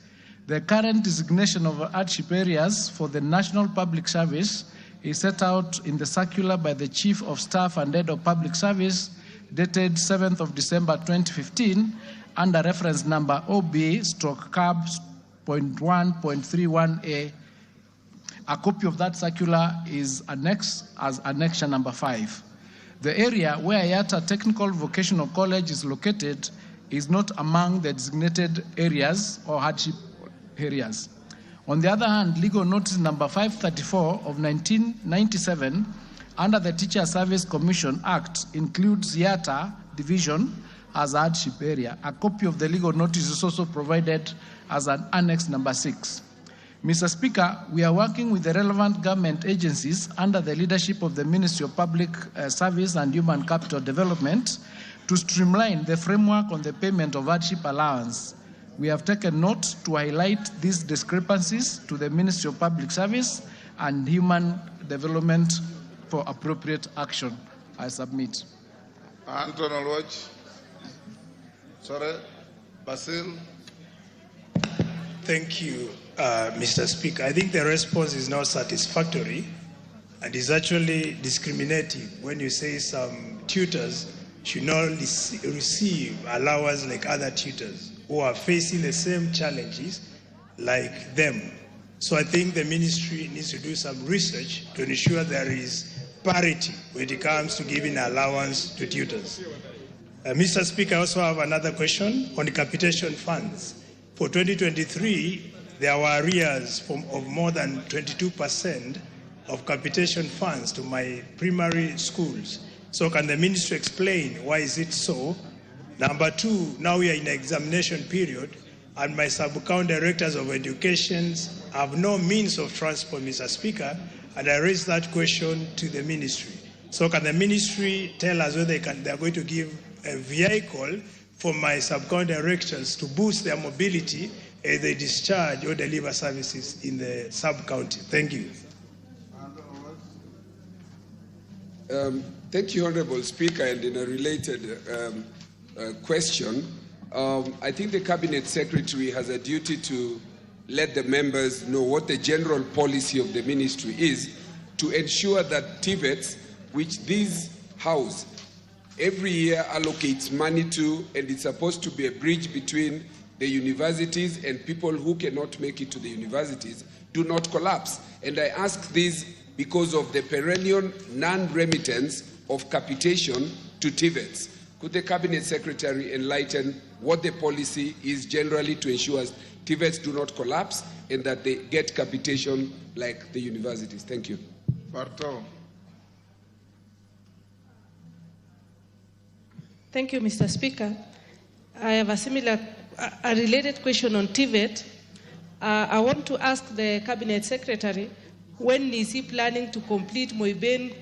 The current designation of hardship areas for the National Public Service is set out in the circular by the Chief of Staff and Head of Public Service dated 7th of December 2015 under reference number OB/CAB.1.31A. A copy of that circular is annexed as annexure number 5. The area where Yatta Technical Vocational College is located is not among the designated areas or hardship areas. On the other hand, legal notice number 534 of 1997 under the Teacher Service Commission Act includes Yatta Division as a hardship area. A copy of the legal notice is also provided as an annex number 6. Mr. Speaker, we are working with the relevant government agencies under the leadership of the Ministry of Public Service and Human Capital Development to streamline the framework on the payment of hardship allowance. We have taken note to highlight these discrepancies to the Ministry of Public Service and Human Development for appropriate action. I submit. Anton Olwach. Sorry, Basil. Thank you, Mr. Speaker. I think the response is not satisfactory and is actually discriminating when you say some tutors should not receive allowance like other tutors who are facing the same challenges like them. So I think the ministry needs to do some research to ensure there is parity when it comes to giving allowance to tutors. Mr. Speaker, I also have another question on the capitation funds. For 2023, there were arrears of more than 22% of capitation funds to my primary schools. So can the ministry explain why is it so? Number two, now we are in examination period and my sub-account directors of education have no means of transport, Mr. Speaker, and I raised that question to the ministry. So can the ministry tell us whether they are going to give a vehicle for my sub-account directors to boost their mobility as they discharge or deliver services in the sub-county? Thank you. Thank you, Honorable Speaker, and in a related question, I think the Cabinet Secretary has a duty to let the members know what the general policy of the ministry is to ensure that TVETs, which this house every year allocates money to, and it's supposed to be a bridge between the universities and people who cannot make it to the universities, do not collapse. And I ask this because of the perennial non-remittance of capitation to TVETs. Could the Cabinet Secretary enlighten what the policy is generally to ensure TVETs do not collapse and that they get capitation like the universities? Thank you. Barto. Thank you, Mr. Speaker. I have a related question on TVET. I want to ask the Cabinet Secretary, when is he planning to complete Moiben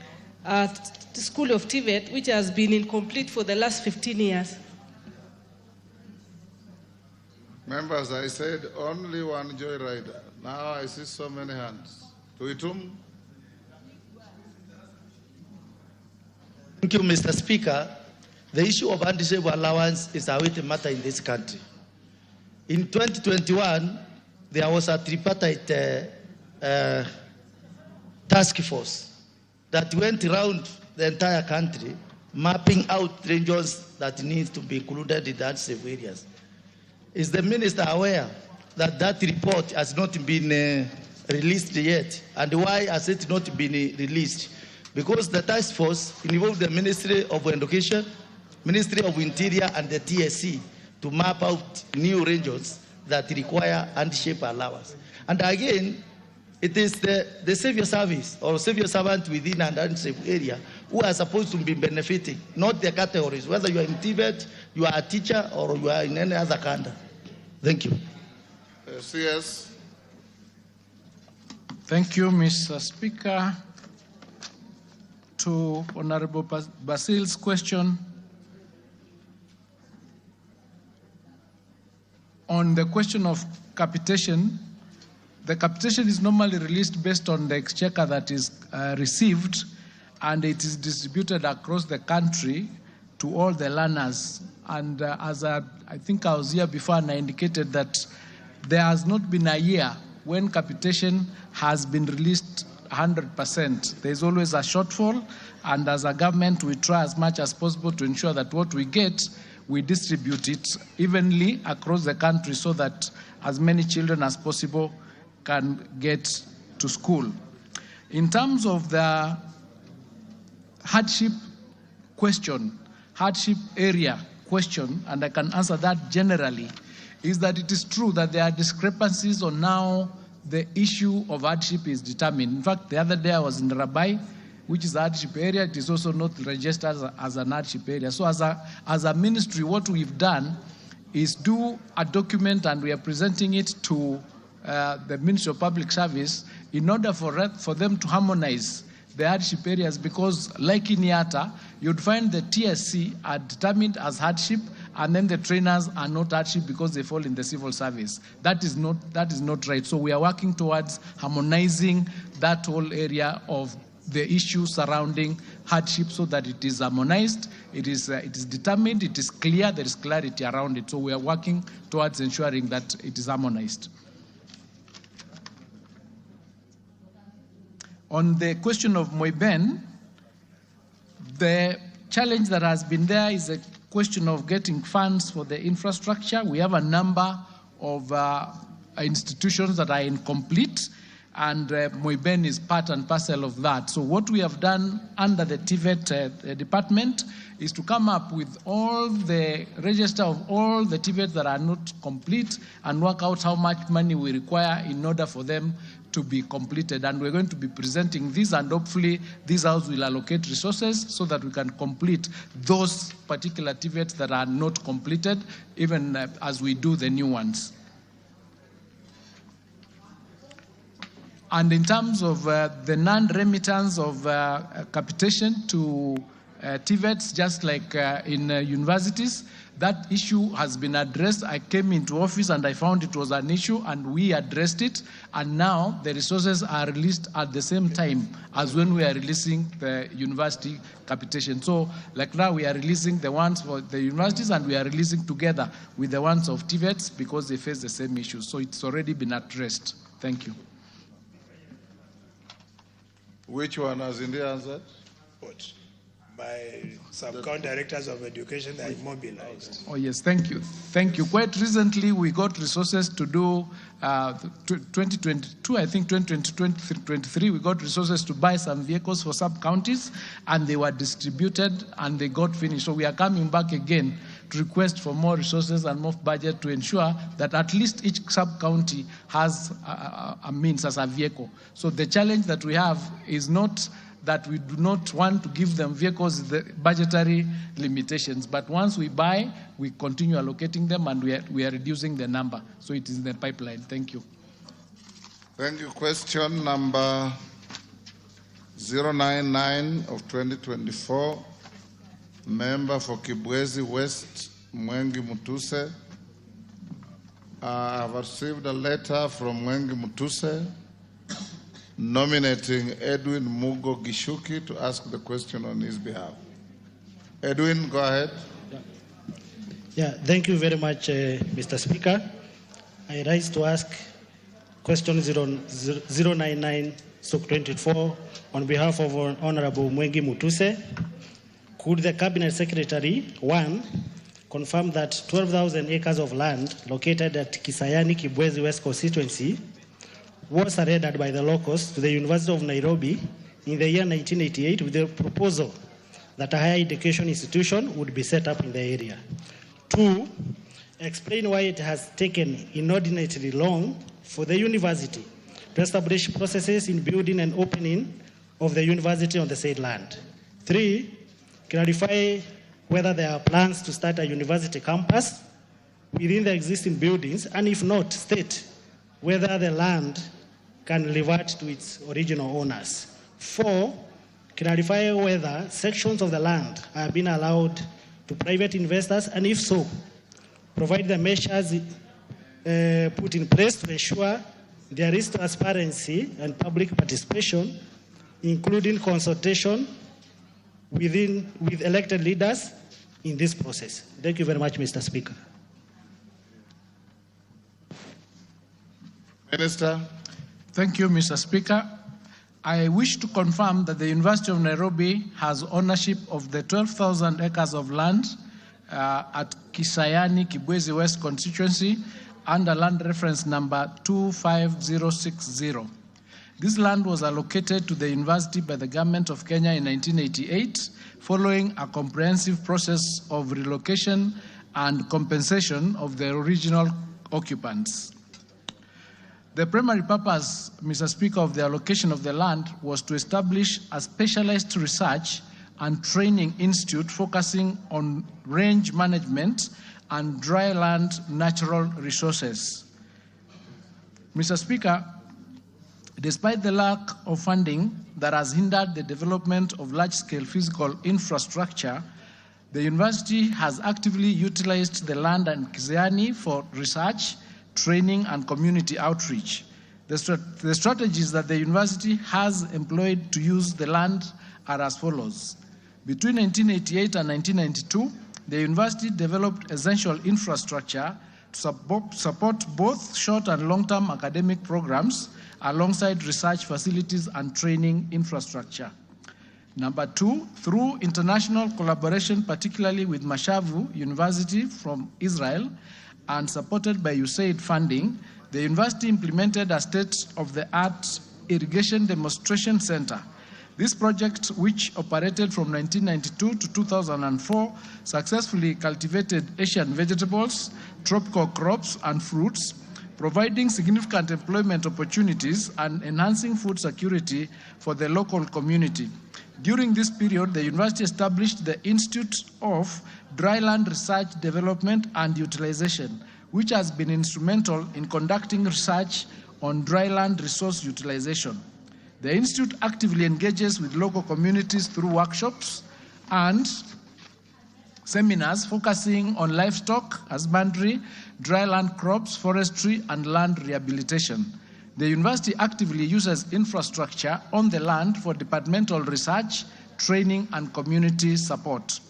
School of TVET, which has been incomplete for the last 15 years? Members, I said only one joyrider. Now I see so many hands. Tuitum. Thank you, Mr. Speaker. The issue of undisabled allowance is a weighty matter in this country. In 2021, there was a tripartite task force that went around the entire country, mapping out regions that need to be included in the unsafe areas. Is the minister aware that that report has not been released yet? And why has it not been released? Because the task force involved the Ministry of Education, Ministry of Interior, and the TSC to map out new regions that require hardship allowance. And again, it is the civil service or civil servant within an unsafe area who are supposed to be benefiting, not the categories, whether you are in TVET, you are a teacher, or you are in any other country. Thank you. CS. Thank you, Mr. Speaker. To Honorable Basil's question, on the question of capitation, the capitation is normally released based on the exchequer that is received, and it is distributed across the country to all the learners. And as I think I was here before and I indicated that there has not been a year when capitation has been released 100%. There's always a shortfall, and as a government, we try as much as possible to ensure that what we get, we distribute it evenly across the country so that as many children as possible can get to school. In terms of the hardship question, hardship area question, and I can answer that generally, is that it is true that there are discrepancies on how the issue of hardship is determined. In fact, the other day I was in Rabai, which is a hardship area. It is also not registered as an hardship area. So as a ministry, what we've done is do a document, and we are presenting it to the Ministry of Public Service in order for them to harmonize the hardship areas, because like in Yata, you'd find the TSC are determined as hardship, and then the trainers are not hardship because they fall in the civil service. That is not right. So we are working towards harmonizing that whole area of the issue surrounding hardship so that it is harmonized, it is determined, it is clear, there is clarity around it. So we are working towards ensuring that it is harmonized. On the question of Moiben, the challenge that has been there is a question of getting funds for the infrastructure. We have a number of institutions that are incomplete, and Moiben is part and parcel of that. So what we have done under the TVET department is to come up with all the register of all the TVETs that are not complete and work out how much money we require in order for them to be completed. And we're going to be presenting this, and hopefully this house will allocate resources so that we can complete those particular TVETs that are not completed, even as we do the new ones. And in terms of the non-remittance of capitation to TVETs, just like in universities. That issue has been addressed. I came into office and I found it was an issue, and we addressed it. And now the resources are released at the same time as when we are releasing the university capitation. So, like now, we are releasing the ones for the universities, and we are releasing together with the ones of TVETs because they face the same issues. So it's already been addressed. Thank you. Which one has India answered? What? By sub-county directors of education that are mobilized. Oh, yes, thank you. Thank you. Quite recently, we got resources to do 2022, I think 2023, we got resources to buy some vehicles for sub-counties, and they were distributed and they got finished. So we are coming back again to request for more resources and more budget to ensure that at least each sub-county has a means as a vehicle. So the challenge that we have is not that we do not want to give them vehicles, the budgetary limitations. But once we buy, we continue allocating them, and we are reducing the number. So it is in the pipeline. Thank you. Thank you. Question number 099 of 2024. Member for Kibwezi West, Mwengi Mutuse. I have received a letter from Mwengi Mutuse nominating Edwin Mugo Gishuki to ask the question on his behalf. Edwin, go ahead. Yeah, thank you very much, Mr. Speaker. I rise to ask question 099/24 on behalf of Honorable Mwengi Mutuse. Could the Cabinet Secretary, one, confirm that 12,000 acres of land located at Kisayani Kibwezi West constituency was surrendered by the locals to the University of Nairobi in the year 1988 with the proposal that a higher education institution would be set up in the area. Two, explain why it has taken inordinately long for the university to establish processes in building and opening of the university on the said land. Three, clarify whether there are plans to start a university campus within the existing buildings, and if not, state whether the land can revert to its original owners. Four, clarify whether sections of the land are being allowed to private investors, and if so, provide the measures put in place to ensure there is transparency and public participation, including consultation with elected leaders in this process. Thank you very much, Mr. Speaker. Minister. Thank you, Mr. Speaker. I wish to confirm that the University of Nairobi has ownership of the 12,000 acres of land at Kisayani, Kibwezi West constituency under land reference number 25060. This land was allocated to the university by the government of Kenya in 1988, following a comprehensive process of relocation and compensation of the original occupants. The primary purpose, Mr. Speaker, of the allocation of the land was to establish a specialized research and training institute focusing on range management and dry land natural resources. Mr. Speaker, despite the lack of funding that has hindered the development of large-scale physical infrastructure, the university has actively utilized the land and Kisayani for research, training, and community outreach. The strategies that the university has employed to use the land are as follows. Between 1988 and 1992, the university developed essential infrastructure to support both short and long-term academic programs alongside research facilities and training infrastructure. Number two, through international collaboration, particularly with Mashavu University from Israel, and supported by USAID funding, the university implemented a state-of-the-art irrigation demonstration center. This project, which operated from 1992 to 2004, successfully cultivated Asian vegetables, tropical crops, and fruits, providing significant employment opportunities and enhancing food security for the local community. During this period, the university established the Institute of Dryland Research Development and Utilization, which has been instrumental in conducting research on dryland resource utilization. The Institute actively engages with local communities through workshops and seminars focusing on livestock, husbandry, dryland crops, forestry, and land rehabilitation. The university actively uses infrastructure on the land for departmental research, training, and community support.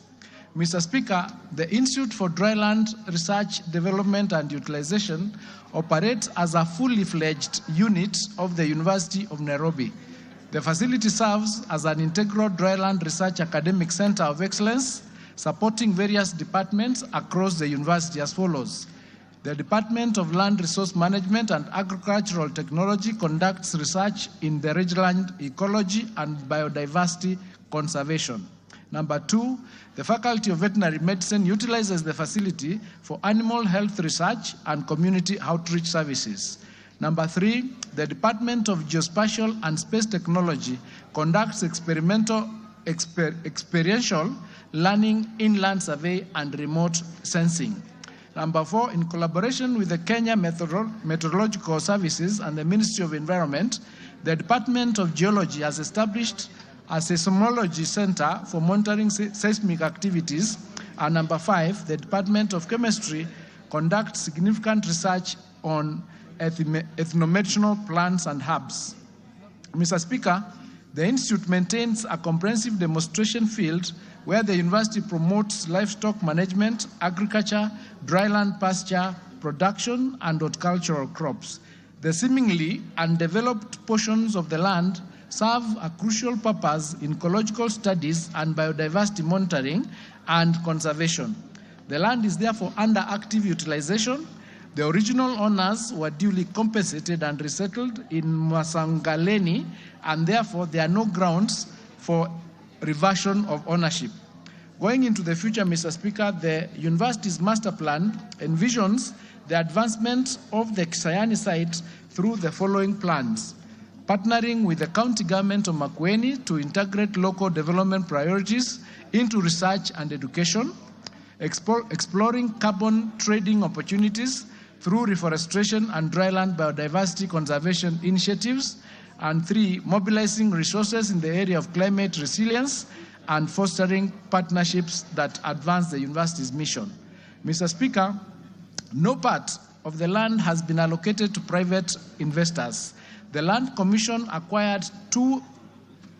Mr. Speaker, the Institute for Dryland Research, Development and Utilization operates as a fully fledged unit of the University of Nairobi. The facility serves as an integral dryland research academic center of excellence, supporting various departments across the university as follows. The Department of Land Resource Management and Agricultural Technology conducts research in the rangeland ecology and biodiversity conservation. Number 2, the Faculty of Veterinary Medicine utilizes the facility for animal health research and community outreach services. Number 3, the Department of Geospatial and Space Technology conducts experiential learning, inland survey, and remote sensing. Number 4, in collaboration with the Kenya Meteorological Services and the Ministry of Environment, the Department of Geology has established a seismology center for monitoring seismic activities. And number 5, the Department of Chemistry conducts significant research on ethnomedicinal plants and herbs. Mr. Speaker, the Institute maintains a comprehensive demonstration field where the university promotes livestock management, agriculture, dryland pasture, production, and horticultural crops. The seemingly undeveloped portions of the land serve a crucial purpose in ecological studies and biodiversity monitoring and conservation. The land is therefore under active utilization. The original owners were duly compensated and resettled in Masangaleni, and therefore there are no grounds for reversion of ownership. Going into the future, Mr. Speaker, the university's master plan envisions the advancement of the Kisayani site through the following plans: partnering with the county government of Makueni to integrate local development priorities into research and education, exploring carbon trading opportunities through reforestation and dryland biodiversity conservation initiatives, and 3, mobilizing resources in the area of climate resilience and fostering partnerships that advance the university's mission. Mr. Speaker, no part of the land has been allocated to private investors. The Land Commission acquired 2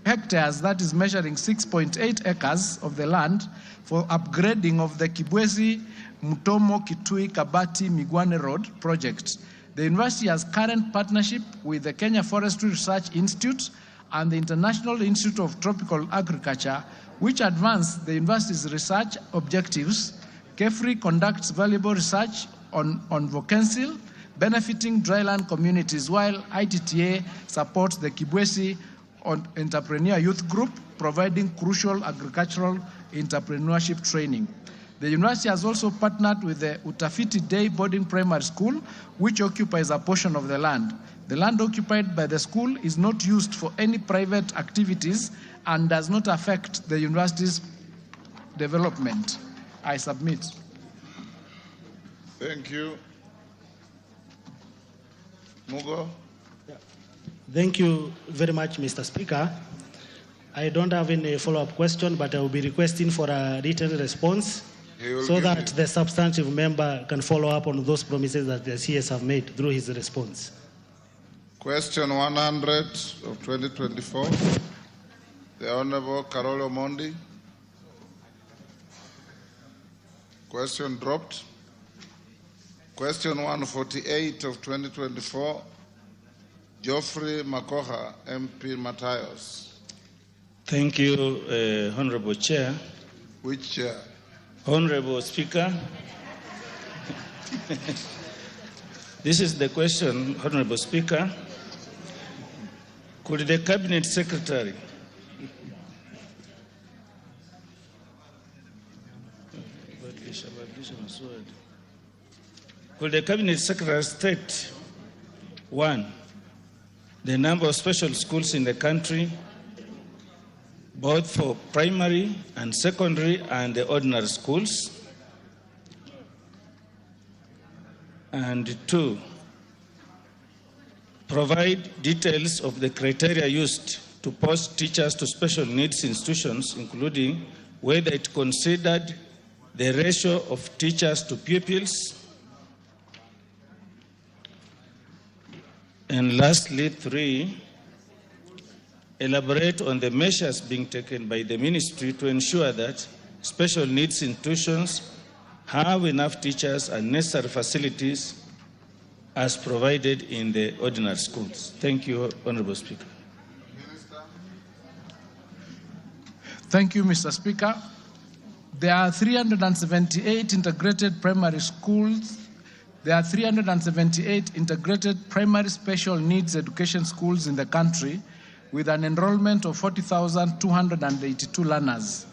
hectares, that is measuring 6.8 acres of the land, for upgrading of the Kibwezi, Mutomo, Kitui, Kabati, Migwane Road project. The university has current partnership with the Kenya Forestry Research Institute and the International Institute of Tropical Agriculture, which advance the university's research objectives. KEFRI conducts valuable research on Vokensil, benefiting dryland communities, while ITTA supports the Kibwezi Entrepreneur Youth Group, providing crucial agricultural entrepreneurship training. The university has also partnered with the Utafiti Day Boarding Primary School, which occupies a portion of the land. The land occupied by the school is not used for any private activities and does not affect the university's development. I submit. Thank you. Mugo. Thank you very much, Mr. Speaker. I don't have any follow-up question, but I will be requesting for a written response so that the substantive member can follow up on those promises that the CS have made through his response. Question 100 of 2024. The Honorable Carolo Mondi. Question dropped. Question 148 of 2024. Geoffrey Makoha, MP Matthias. Thank you, Honorable Chair. Which chair? Honorable Speaker. This is the question, Honorable Speaker. Could the Cabinet Secretary state, 1, the number of special schools in the country, both for primary and secondary and the ordinary schools? And 2, provide details of the criteria used to post teachers to special needs institutions, including whether it considered the ratio of teachers to pupils. And lastly, 3, elaborate on the measures being taken by the ministry to ensure that special needs institutions have enough teachers and necessary facilities as provided in the ordinary schools. Thank you, Honorable Speaker. Thank you, Mr. Speaker. There are 378 integrated primary schools. There are 378 integrated primary special needs education schools in the country with an enrollment of 40,282 learners.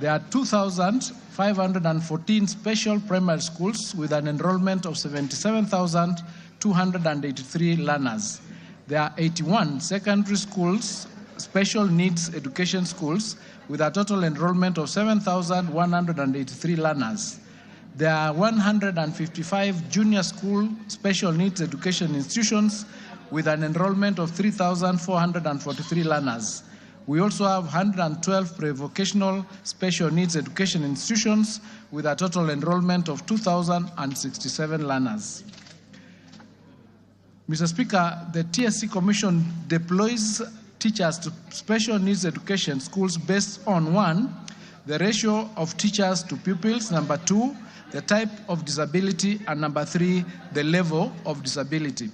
There are 2,514 special primary schools with an enrollment of 77,283 learners. There are 81 secondary schools, special needs education schools with a total enrollment of 7,183 learners. There are 155 junior school special needs education institutions with an enrollment of 3,443 learners. We also have 112 pre-vocational special needs education institutions with a total enrollment of 2,067 learners. Mr. Speaker, the TSC Commission deploys teachers to special needs education schools based on 1, the ratio of teachers to pupils, number 2, the type of disability, and number 3, the level of disability.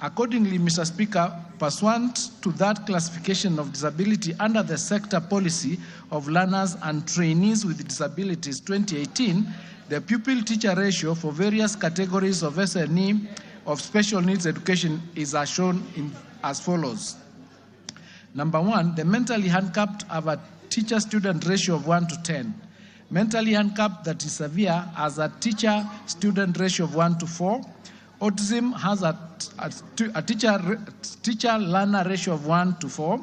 Accordingly, Mr. Speaker, pursuant to that classification of disability under the sector policy of learners and trainees with disabilities 2018, the pupil-teacher ratio for various categories of SNE of special needs education is as shown as follows. Number 1, the mentally handicapped have a teacher-student ratio of 1 to 10. Mentally handicapped that is severe has a teacher-student ratio of 1 to 4. Autism has a teacher-learner ratio of 1 to 4.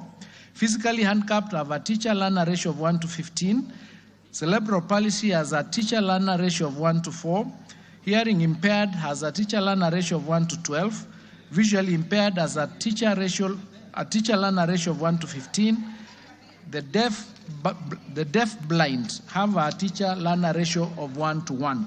Physically handicapped have a teacher-learner ratio of 1 to 15. Cerebral palsy has a teacher-learner ratio of 1 to 4. Hearing impaired has a teacher-learner ratio of 1 to 12. Visually impaired has a teacher-learner ratio of 1 to 15. The deaf-blind have a teacher-learner ratio of 1 to 1.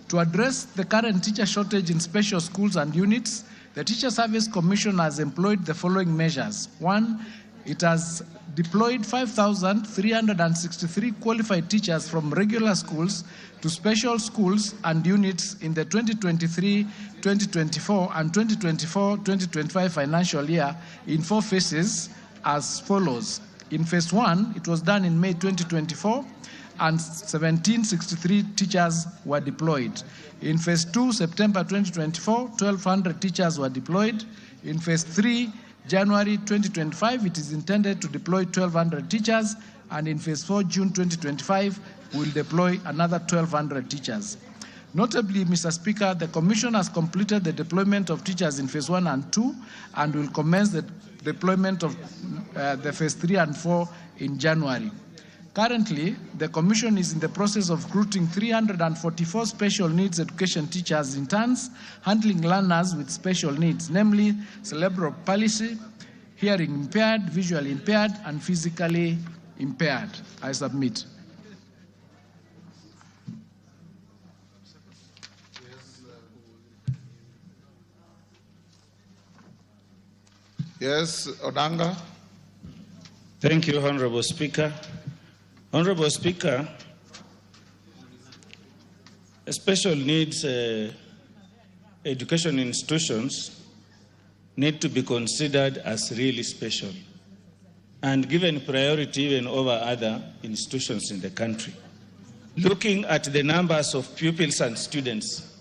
To address the current teacher shortage in special schools and units, the Teacher Service Commission has employed the following measures. 1, it has deployed 5,363 qualified teachers from regular schools to special schools and units in the 2023-2024 and 2024-2025 financial year in 4 phases as follows. In phase 1, it was done in May 2024, and 1,763 teachers were deployed. In phase 2, September 2024, 1,200 teachers were deployed. In phase 3, January 2025, it is intended to deploy 1,200 teachers, and in phase 4, June 2025, we'll deploy another 1,200 teachers. Notably, Mr. Speaker, the Commission has completed the deployment of teachers in phase 1 and 2 and will commence the deployment of the phase 3 and 4 in January. Currently, the Commission is in the process of recruiting 344 special needs education teachers interns handling learners with special needs, namely cerebral palsy, hearing impaired, visually impaired, and physically impaired. I submit. Yes, Odanga. Thank you, Honorable Speaker. Honorable Speaker, special needs education institutions need to be considered as really special and given priority even over other institutions in the country. Looking at the numbers of pupils and students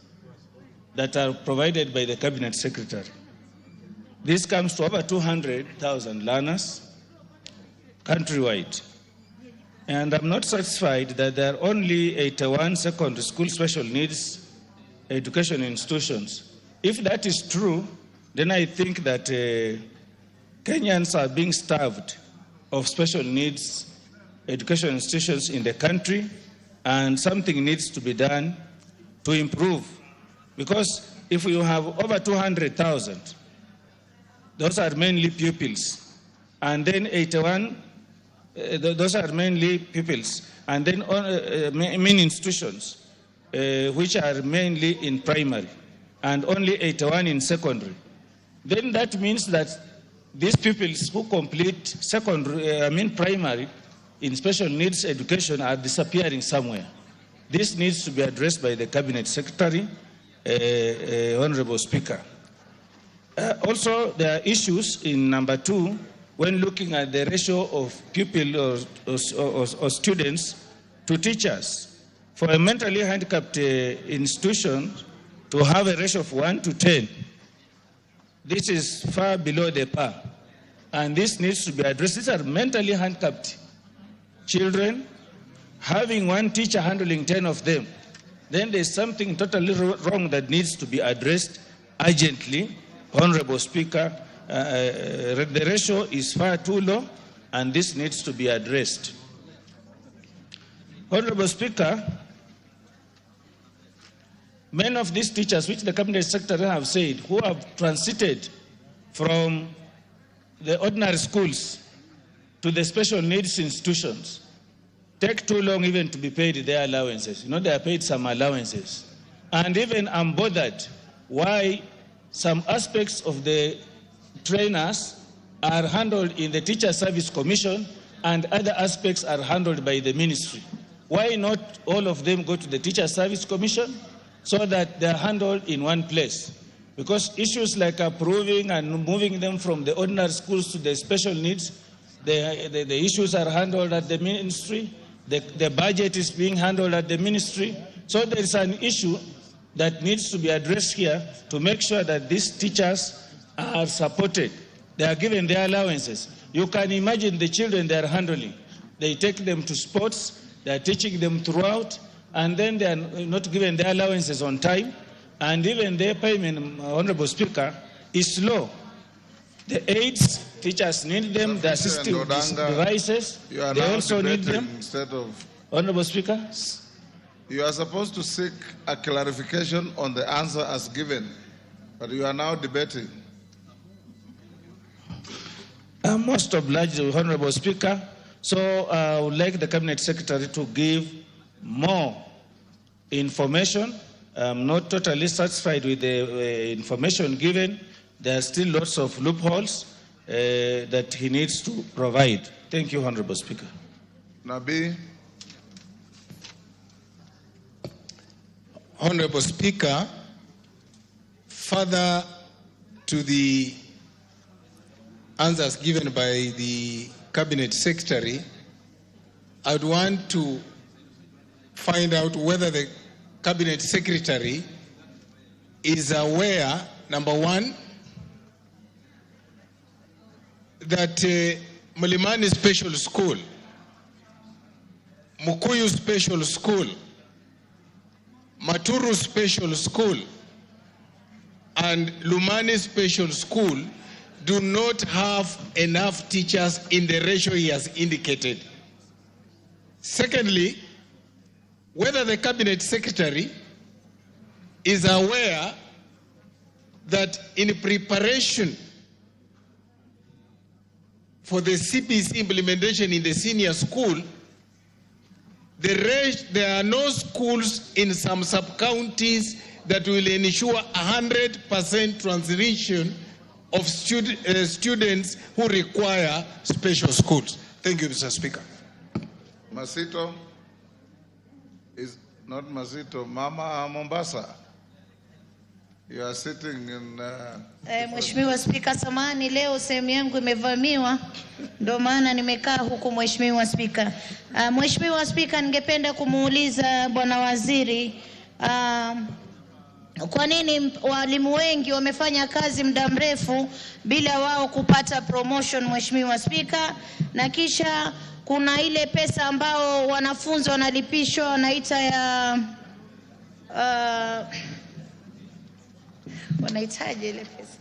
that are provided by the Cabinet Secretary, this comes to over 200,000 learners countrywide. And I'm not satisfied that there are only 81 secondary school special needs education institutions. If that is true, then I think that Kenyans are being starved of special needs education institutions in the country, and something needs to be done to improve. Because if you have over 200,000, those are mainly pupils, and then 81 those are mainly pupils. And then main institutions, which are mainly in primary, and only 81 in secondary. Then that means that these pupils who complete primary in special needs education are disappearing somewhere. This needs to be addressed by the Cabinet Secretary, Honorable Speaker. Also, there are issues in number 2 when looking at the ratio of pupil or students to teachers. For a mentally handicapped institution to have a ratio of 1 to 10, this is far below the par, and this needs to be addressed. These are mentally handicapped children, having one teacher handling 10 of them. Then there's something totally wrong that needs to be addressed urgently. Honorable Speaker, the ratio is far too low, and this needs to be addressed. Honorable Speaker, many of these teachers, which the Cabinet Secretary have said, who have transited from the ordinary schools to the special needs institutions, take too long even to be paid their allowances. You know, they are paid some allowances. And even I'm bothered why some aspects of the trainers are handled in the Teacher Service Commission and other aspects are handled by the ministry. Why not all of them go to the Teacher Service Commission so that they're handled in one place? Because issues like approving and moving them from the ordinary schools to the special needs, the issues are handled at the ministry. The budget is being handled at the ministry. So there is an issue that needs to be addressed here to make sure that these teachers are supported. They are given their allowances. You can imagine the children they are handling. They take them to sports, they are teaching them throughout, and then they are not given their allowances on time, and even their payment, Honorable Speaker, is low. The aids, teachers need them, the assistive devices, they also need them. Instead of, Honorable Speaker, you are supposed to seek a clarification on the answer as given, but you are now debating. I'm most obliged, Honorable Speaker. So I would like the Cabinet Secretary to give more information. I'm not totally satisfied with the information given. There are still lots of loopholes that he needs to provide. Thank you, Honorable Speaker. Nabi. Honorable Speaker, further to the answers given by the Cabinet Secretary, I would want to find out whether the Cabinet Secretary is aware, number one, that Mlimani Special School, Mukuyu Special School, Maturu Special School, and Lumani Special School do not have enough teachers in the ratio he has indicated. Secondly, whether the Cabinet Secretary is aware that in preparation for the CBC implementation in the senior school, there are no schools in some sub-counties that will ensure 100% transition of students who require special schools. Thank you, Mr. Speaker. Masito is not Masito, Mama Mombasa. You are sitting in... Mheshimiwa Spika, samahani leo sehemu yangu imevamiwa, ndio maana nimekaa huku Mheshimiwa Spika. Mheshimiwa Spika, ningependa kumuuliza Bwana Waziri, kwa nini walimu wengi wamefanya kazi muda mrefu bila wao kupata promotion, Mheshimiwa Spika, na kisha kuna ile pesa ambao wanafunzi wanalipishwa wanaita ya wanahitaji ile pesa,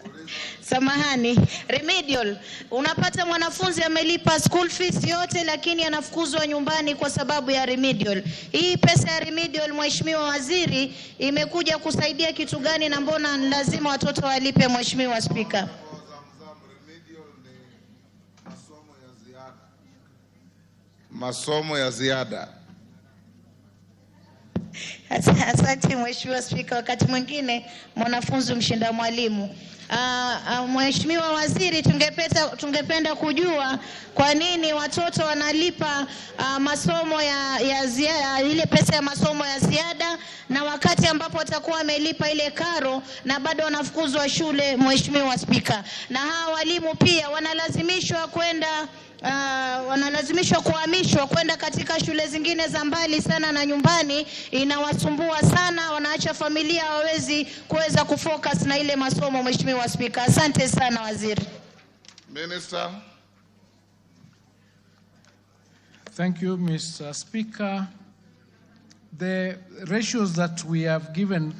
samahani, remedial. Unapata mwanafunzi amelipa school fees yote lakini anafukuzwa nyumbani kwa sababu ya remedial. Hii pesa ya remedial, Mheshimiwa Waziri, imekuja kusaidia kitu gani na mbona lazima watoto walipe, Mheshimiwa Spika? masomo ya ziada. Asante Mheshimiwa Spika. Wakati mwingine mwanafunzi mshinda mwalimu. Mheshimiwa Waziri, tungependa kujua kwa nini watoto wanalipa masomo ya ziada, ile pesa ya masomo ya ziada, na wakati ambapo watakuwa wamelipa ile karo na bado wanafukuzwa shule, Mheshimiwa Spika. Na hawa walimu pia wanalazimishwa kuhamishwa kwenda katika shule zingine za mbali sana, na nyumbani inawasumbua sana, wanaacha familia hawawezi kuweza kufocus na ile masomo, Mheshimiwa Spika. Asante sana Waziri. Minister. Thank you, Mr. Speaker. The ratios that we have given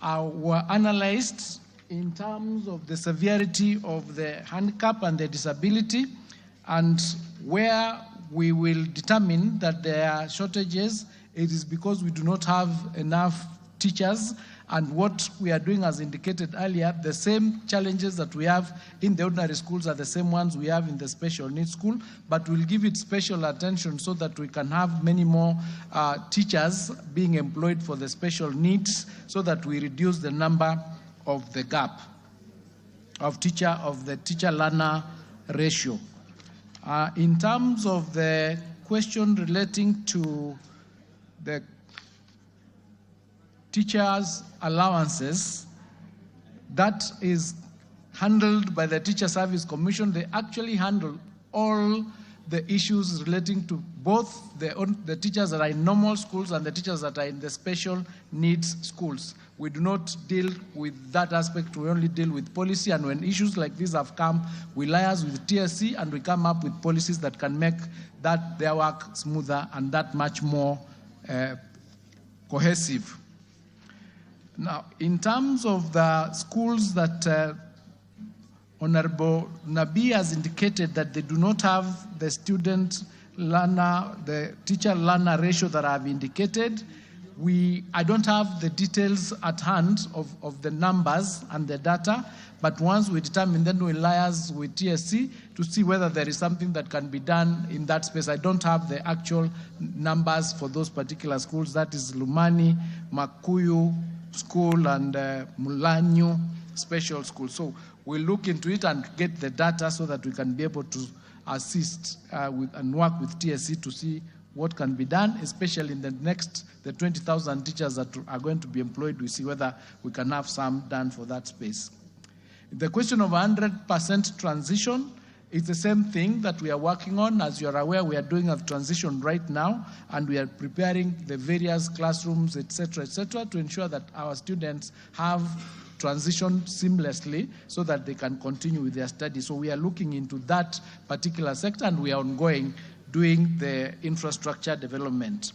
were analyzed in terms of the severity of the handicap and the disability, and where we will determine that there are shortages, it is because we do not have enough teachers. And what we are doing, as indicated earlier, the same challenges that we have in the ordinary schools are the same ones we have in the special needs school, but we'll give it special attention so that we can have many more teachers being employed for the special needs, so that we reduce the number of the gap of the teacher-learner ratio. In terms of the question relating to the teachers' allowances, that is handled by the Teacher Service Commission. They actually handle all the issues relating to both the teachers that are in normal schools and the teachers that are in the special needs schools. We do not deal with that aspect, we only deal with policy, and when issues like these have come, we liaise with TSC and we come up with policies that can make their work smoother and that much more cohesive. Now, in terms of the schools that Honorable Nabi has indicated that they do not have the the teacher-learner ratio that I have indicated, I don't have the details at hand of the numbers and the data, but once we determine, then we'll liaise with TSC to see whether there is something that can be done in that space. I don't have the actual numbers for those particular schools. That is Lumani, Makuyu School, and Mulanyu Special School. So we'll look into it and get the data so that we can be able to assist and work with TSC to see what can be done, especially in the 20,000 teachers that are going to be employed. We see whether we can have some done for that space. The question of 100% transition is the same thing that we are working on. As you are aware, we are doing a transition right now, and we are preparing the various classrooms, etc., to ensure that our students have transition seamlessly so that they can continue with their studies. So we are looking into that particular sector, and we are ongoing doing the infrastructure development.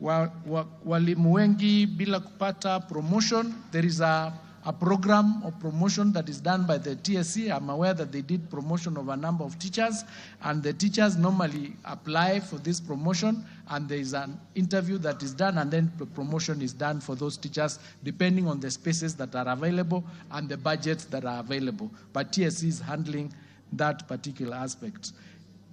Walimu wengi bila kupata promotion, there is a program of promotion that is done by the TSC. I'm aware that they did promotion of a number of teachers, and the teachers normally apply for this promotion, and there is an interview that is done, and then the promotion is done for those teachers depending on the spaces that are available and the budgets that are available. But TSC is handling that particular aspect.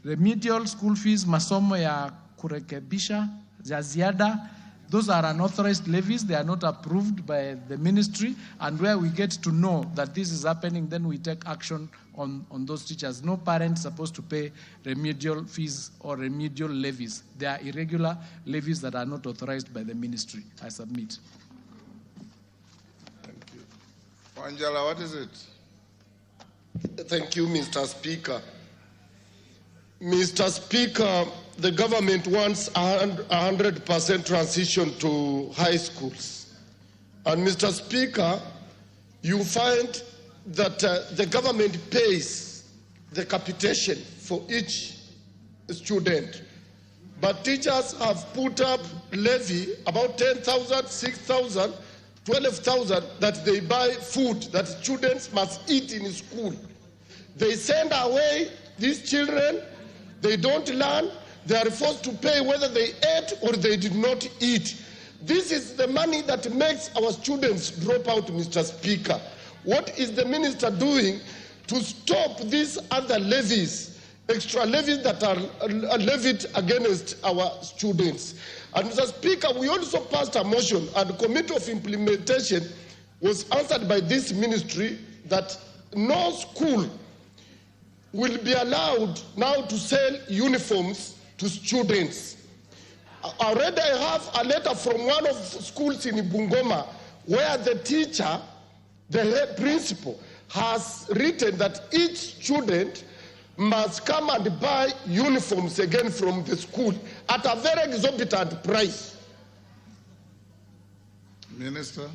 Remedial school fees, masomo ya kurekebisha, ya ziada, those are unauthorized levies. They are not approved by the ministry, and where we get to know that this is happening, then we take action on those teachers. No parent is supposed to pay remedial fees or remedial levies. They are irregular levies that are not authorized by the ministry. I submit. Thank you. Wanjala, what is it? Thank you, Mr. Speaker. Mr. Speaker, the government wants 100% transition to high schools. And Mr. Speaker, you find that the government pays the capitation for each student. But teachers have put up levy about 10,000, 6,000, 12,000 that they buy food that students must eat in school. They send away these children. They don't learn. They are forced to pay whether they ate or they did not eat. This is the money that makes our students drop out, Mr. Speaker. What is the minister doing to stop these other levies extra levies that are levied against our students. And Mr. Speaker, we also passed a motion, and the Committee of Implementation was answered by this ministry that no school will be allowed now to sell uniforms to students. Already I have a letter from one of the schools in Bungoma where the teacher, the head principal, has written that each student must come and buy uniforms again from the school at a very exorbitant price. Minister.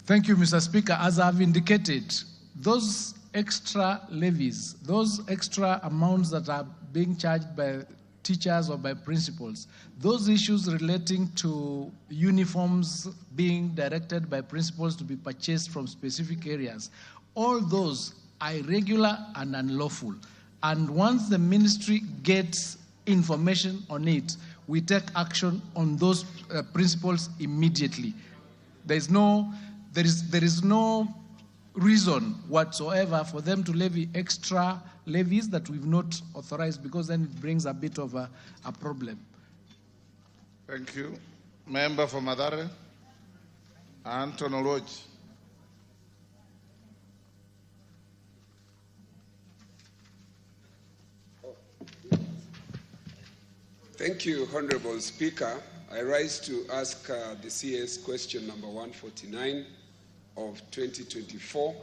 Thank you, Mr. Speaker. As I've indicated, those extra levies, those extra amounts that are being charged by teachers or by principals, those issues relating to uniforms being directed by principals to be purchased from specific areas, all those are irregular and unlawful. And once the ministry gets information on it, we take action on those principals immediately. There is no reason whatsoever for them to levy extra levies that we've not authorized, because then it brings a bit of a problem. Thank you. Member for Madare, Anton Oloji. Thank you, Honorable Speaker. I rise to ask the CS question number 149 of 2024.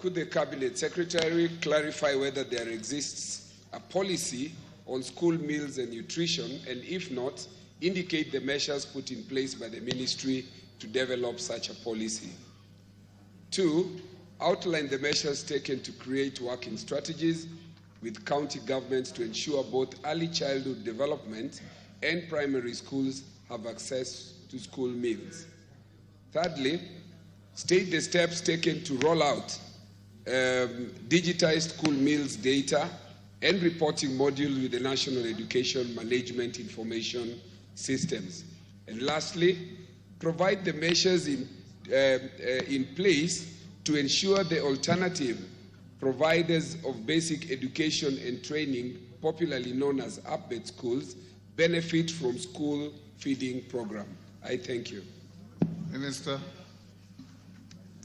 Could the Cabinet Secretary clarify whether there exists a policy on school meals and nutrition, and if not, indicate the measures put in place by the Ministry to develop such a policy? 2, outline the measures taken to create working strategies with county governments to ensure both early childhood development and primary schools have access to school meals. Thirdly, state the steps taken to roll out digitized school meals data and reporting modules with the National Education Management Information Systems. And lastly, provide the measures in place to ensure the alternative providers of basic education and training, popularly known as ABET schools, benefit from school feeding program. I thank you. Minister.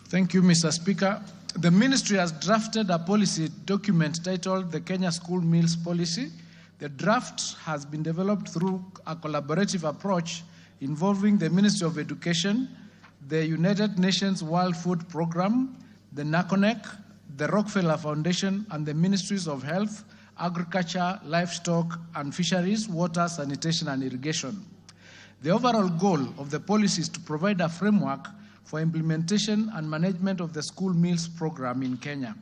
Thank you, Mr. Speaker. The ministry has drafted a policy document titled the Kenya School Meals Policy. The draft has been developed through a collaborative approach involving the Ministry of Education, the United Nations World Food Programme, the NACONEC, the Rockefeller Foundation, and the Ministries of Health, Agriculture, Livestock and Fisheries, Water, Sanitation and Irrigation. The overall goal of the policy is to provide a framework for implementation and management of the school meals program in Kenya.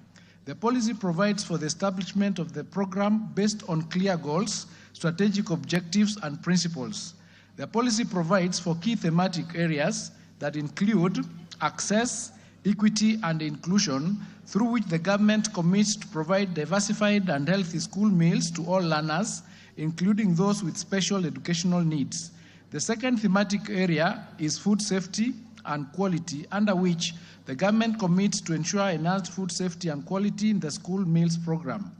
The policy provides for the establishment of the program based on clear goals, strategic objectives, and principles. The policy provides for key thematic areas that include access, equity, and inclusion, through which the government commits to provide diversified and healthy school meals to all learners, including those with special educational needs. The second thematic area is food safety and quality, under which the government commits to ensure enhanced food safety and quality in the school meals program.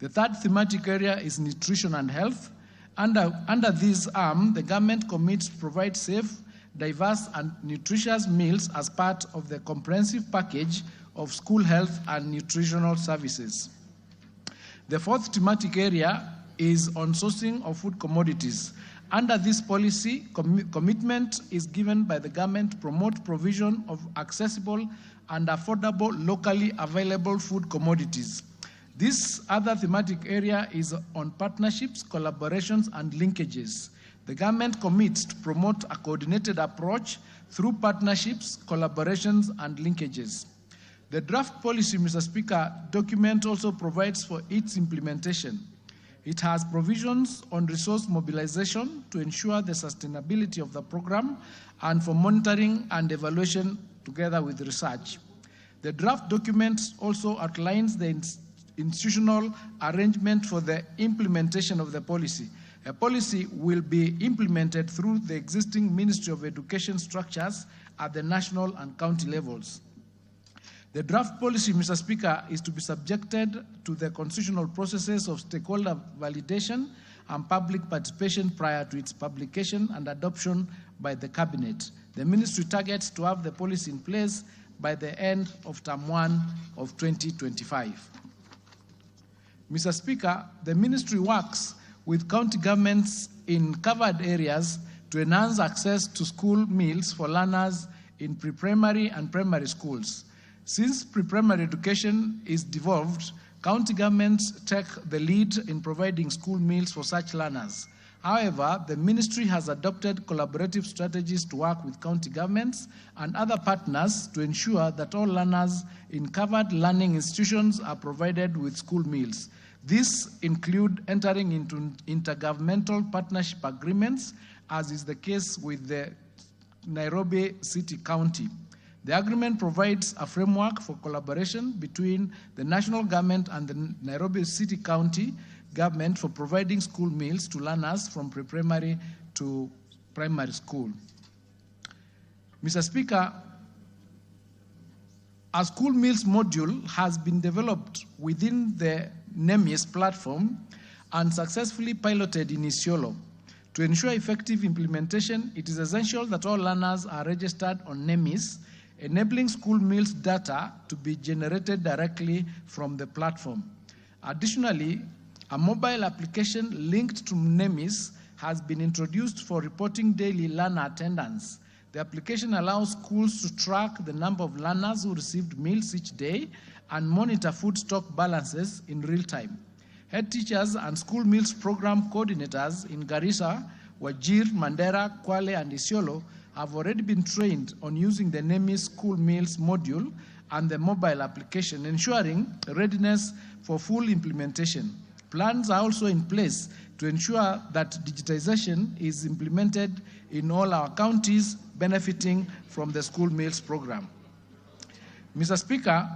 The third thematic area is nutrition and health. Under this arm, the government commits to provide safe, diverse and nutritious meals as part of the comprehensive package of school health and nutritional services. The fourth thematic area is on sourcing of food commodities. Under this policy, commitment is given by the government to promote provision of accessible and affordable locally available food commodities. This other thematic area is on partnerships, collaborations, and linkages. The government commits to promote a coordinated approach through partnerships, collaborations, and linkages. The draft policy, Mr. Speaker, document also provides for its implementation. It has provisions on resource mobilization to ensure the sustainability of the program and for monitoring and evaluation together with research. The draft document also outlines the institutional arrangement for the implementation of the policy. A policy will be implemented through the existing Ministry of Education structures at the national and county levels. The draft policy, Mr. Speaker, is to be subjected to the constitutional processes of stakeholder validation and public participation prior to its publication and adoption by the Cabinet. The Ministry targets to have the policy in place by the end of Term 1 of 2025. Mr. Speaker, the Ministry works with county governments in covered areas to enhance access to school meals for learners in pre-primary and primary schools. Since pre-primary education is devolved, county governments take the lead in providing school meals for such learners. However, the Ministry has adopted collaborative strategies to work with county governments and other partners to ensure that all learners in covered learning institutions are provided with school meals. These include entering into intergovernmental partnership agreements, as is the case with the Nairobi City County. The agreement provides a framework for collaboration between the national government and the Nairobi City County government for providing school meals to learners from pre-primary to primary school. Mr. Speaker, a school meals module has been developed within the NEMIS platform and successfully piloted in Isiolo. To ensure effective implementation, it is essential that all learners are registered on NEMIS, enabling school meals data to be generated directly from the platform. Additionally, a mobile application linked to NEMIS has been introduced for reporting daily learner attendance. The application allows schools to track the number of learners who received meals each day and monitor food stock balances in real time. Head teachers and school meals program coordinators in Garissa, Wajir, Mandera, Kwale, and Isiolo have already been trained on using the NEMIS school meals module and the mobile application, ensuring readiness for full implementation. Plans are also in place to ensure that digitization is implemented in all our counties benefiting from the school meals program. Mr. Speaker,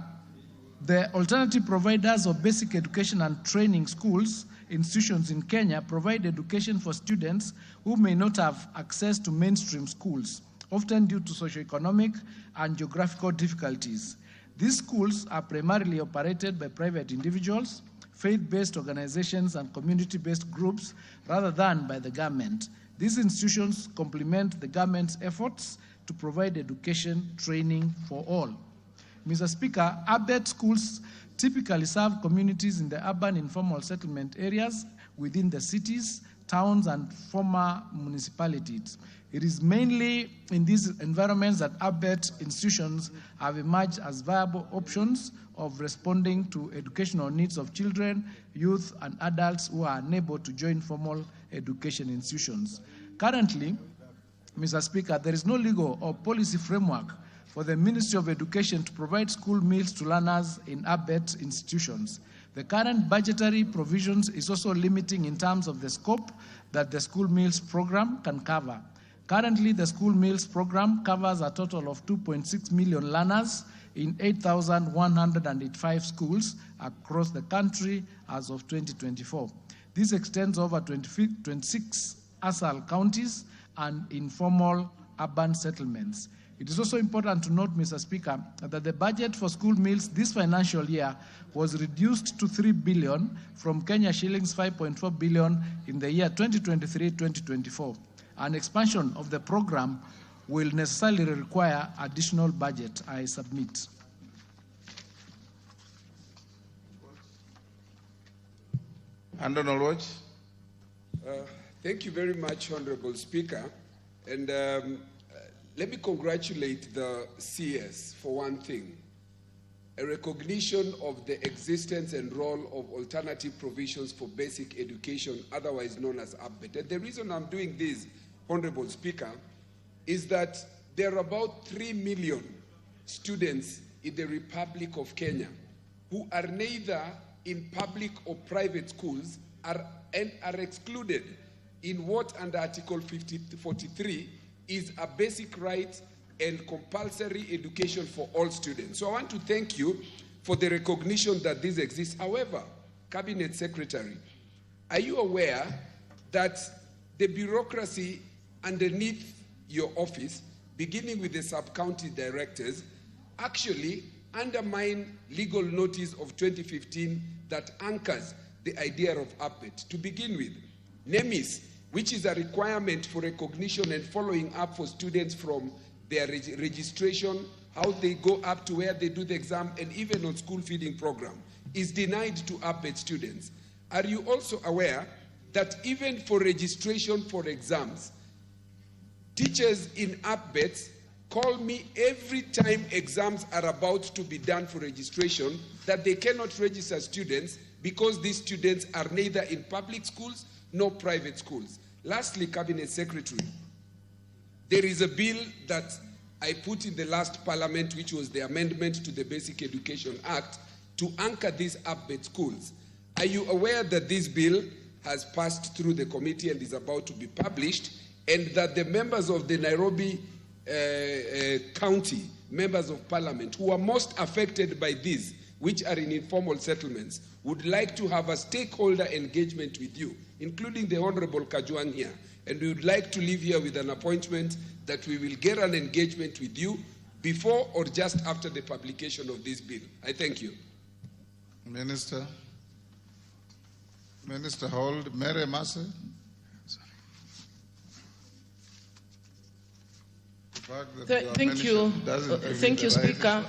the alternative providers of basic education and training schools institutions in Kenya provide education for students who may not have access to mainstream schools, often due to socioeconomic and geographical difficulties. These schools are primarily operated by private individuals, faith-based organizations, and community-based groups rather than by the government. These institutions complement the government's efforts to provide education training for all. Mr. Speaker, ABET schools typically serve communities in the urban informal settlement areas within the cities, towns, and former municipalities. It is mainly in these environments that ABET institutions have emerged as viable options of responding to educational needs of children, youth, and adults who are unable to join formal education institutions. Currently, Mr. Speaker, there is no legal or policy framework for the Ministry of Education to provide school meals to learners in ABET institutions. The current budgetary provisions is also limiting in terms of the scope that the school meals program can cover. Currently, the school meals program covers a total of 2.6 million learners in 8,185 schools across the country as of 2024. This extends over 26 ASAL counties and informal urban settlements. It is also important to note, Mr. Speaker, that the budget for school meals this financial year was reduced to 3 billion from Kenya shillings 5.4 billion in the year 2023-2024. An expansion of the program will necessarily require additional budget. I submit. Honorable Watch. Thank you very much, Honorable Speaker. And let me congratulate the CS for one thing, a recognition of the existence and role of alternative provisions for basic education, otherwise known as ABET. And the reason I'm doing this, Honorable Speaker, is that there are about 3 million students in the Republic of Kenya who are neither in public or private schools and are excluded in what under Article 43 is a basic right and compulsory education for all students. So I want to thank you for the recognition that this exists. However, Cabinet Secretary, are you aware that the bureaucracy underneath your office, beginning with the sub-county directors, actually undermine legal notice of 2015 that anchors the idea of ABET. To begin with, NEMIS, which is a requirement for recognition and following up for students from their registration, how they go up to where they do the exam, and even on school feeding program, is denied to ABET students. Are you also aware that even for registration for exams, teachers in ABET call me every time exams are about to be done for registration that they cannot register students because these students are neither in public schools nor private schools? Lastly, Cabinet Secretary, there is a bill that I put in the last parliament, which was the amendment to the Basic Education Act, to anchor these ABET schools. Are you aware that this bill has passed through the committee and is about to be published, and that the members of the Nairobi County, members of parliament, who are most affected by these, which are in informal settlements, would like to have a stakeholder engagement with you, including the Honorable Kajwang here, and we would like to leave here with an appointment that we will get an engagement with you before or just after the publication of this bill. I thank you. Minister. Minister Hold. Mary Massey. Thank you, Speaker.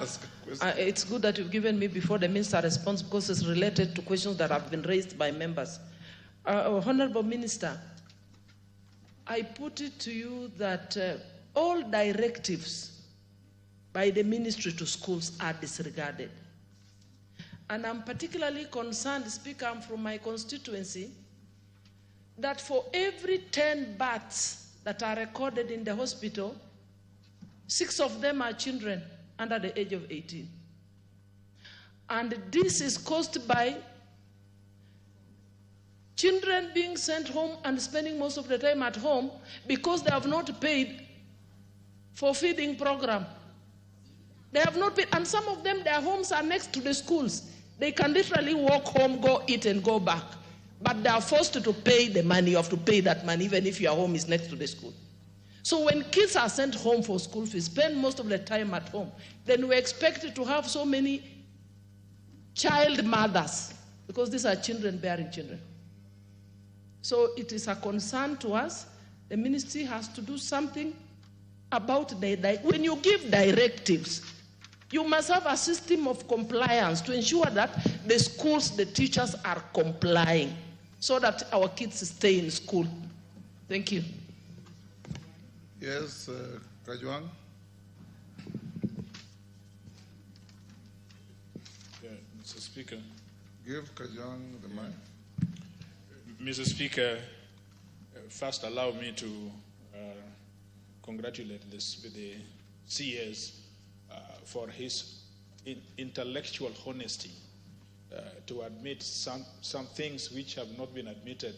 It's good that you've given me before the minister a response because it's related to questions that have been raised by members. Honorable Minister, I put it to you that all directives by the ministry to schools are disregarded. And I'm particularly concerned, Speaker, I'm from my constituency, that for every 10 births that are recorded in the hospital, 6 of them are children under the age of 18. And this is caused by children being sent home and spending most of the time at home because they have not paid for feeding program. They have not paid, and some of them, their homes are next to the schools. They can literally walk home, go eat, and go back. But they are forced to pay the money. You have to pay that money even if your home is next to the school. So when kids are sent home for school fees, spend most of the time at home, then we expect to have so many child mothers because these are children bearing children. So it is a concern to us. The ministry has to do something about when you give directives, you must have a system of compliance to ensure that the schools, the teachers are complying so that our kids stay in school. Thank you. Yes, Kajwang. Yeah, Mr. Speaker. Give Kajwang the mic. Mr. Speaker, first allow me to congratulate the CS for his intellectual honesty to admit some things which have not been admitted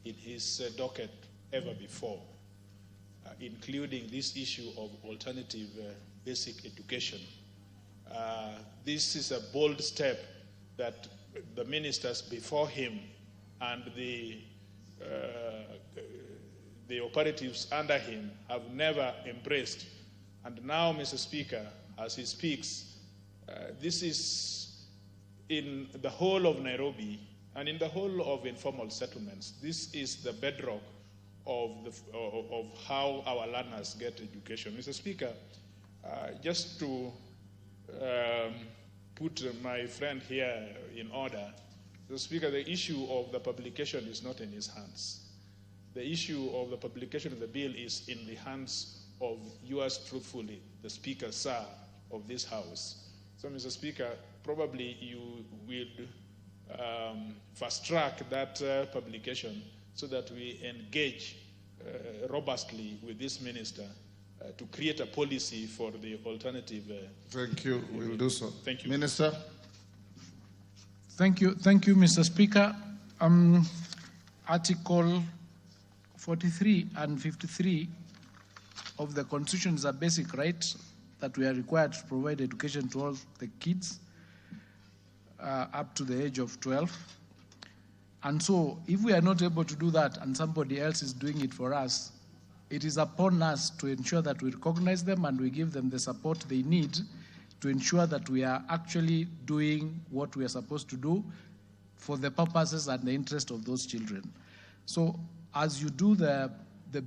in his docket ever before, including this issue of alternative basic education. This is a bold step that the ministers before him and the operatives under him have never embraced. And now, Mr. Speaker, as he speaks, this is in the whole of Nairobi and in the whole of informal settlements. This is the bedrock of how our learners get education. Mr. Speaker, just to put my friend here in order, Mr. Speaker, the issue of the publication is not in his hands. The issue of the publication of the bill is in the hands of yours truthfully, the Speaker, sir, of this House. So, Mr. Speaker, probably you will fast-track that publication so that we engage robustly with this minister to create a policy for the alternative. Thank you. We'll do so. Thank you. Minister. Thank you, Mr. Speaker. Article 43 and 53 of the Constitution is a basic right that we are required to provide education to all the kids up to the age of 12. And so if we are not able to do that and somebody else is doing it for us, it is upon us to ensure that we recognize them and we give them the support they need to ensure that we are actually doing what we are supposed to do for the purposes and the interest of those children. So as you do the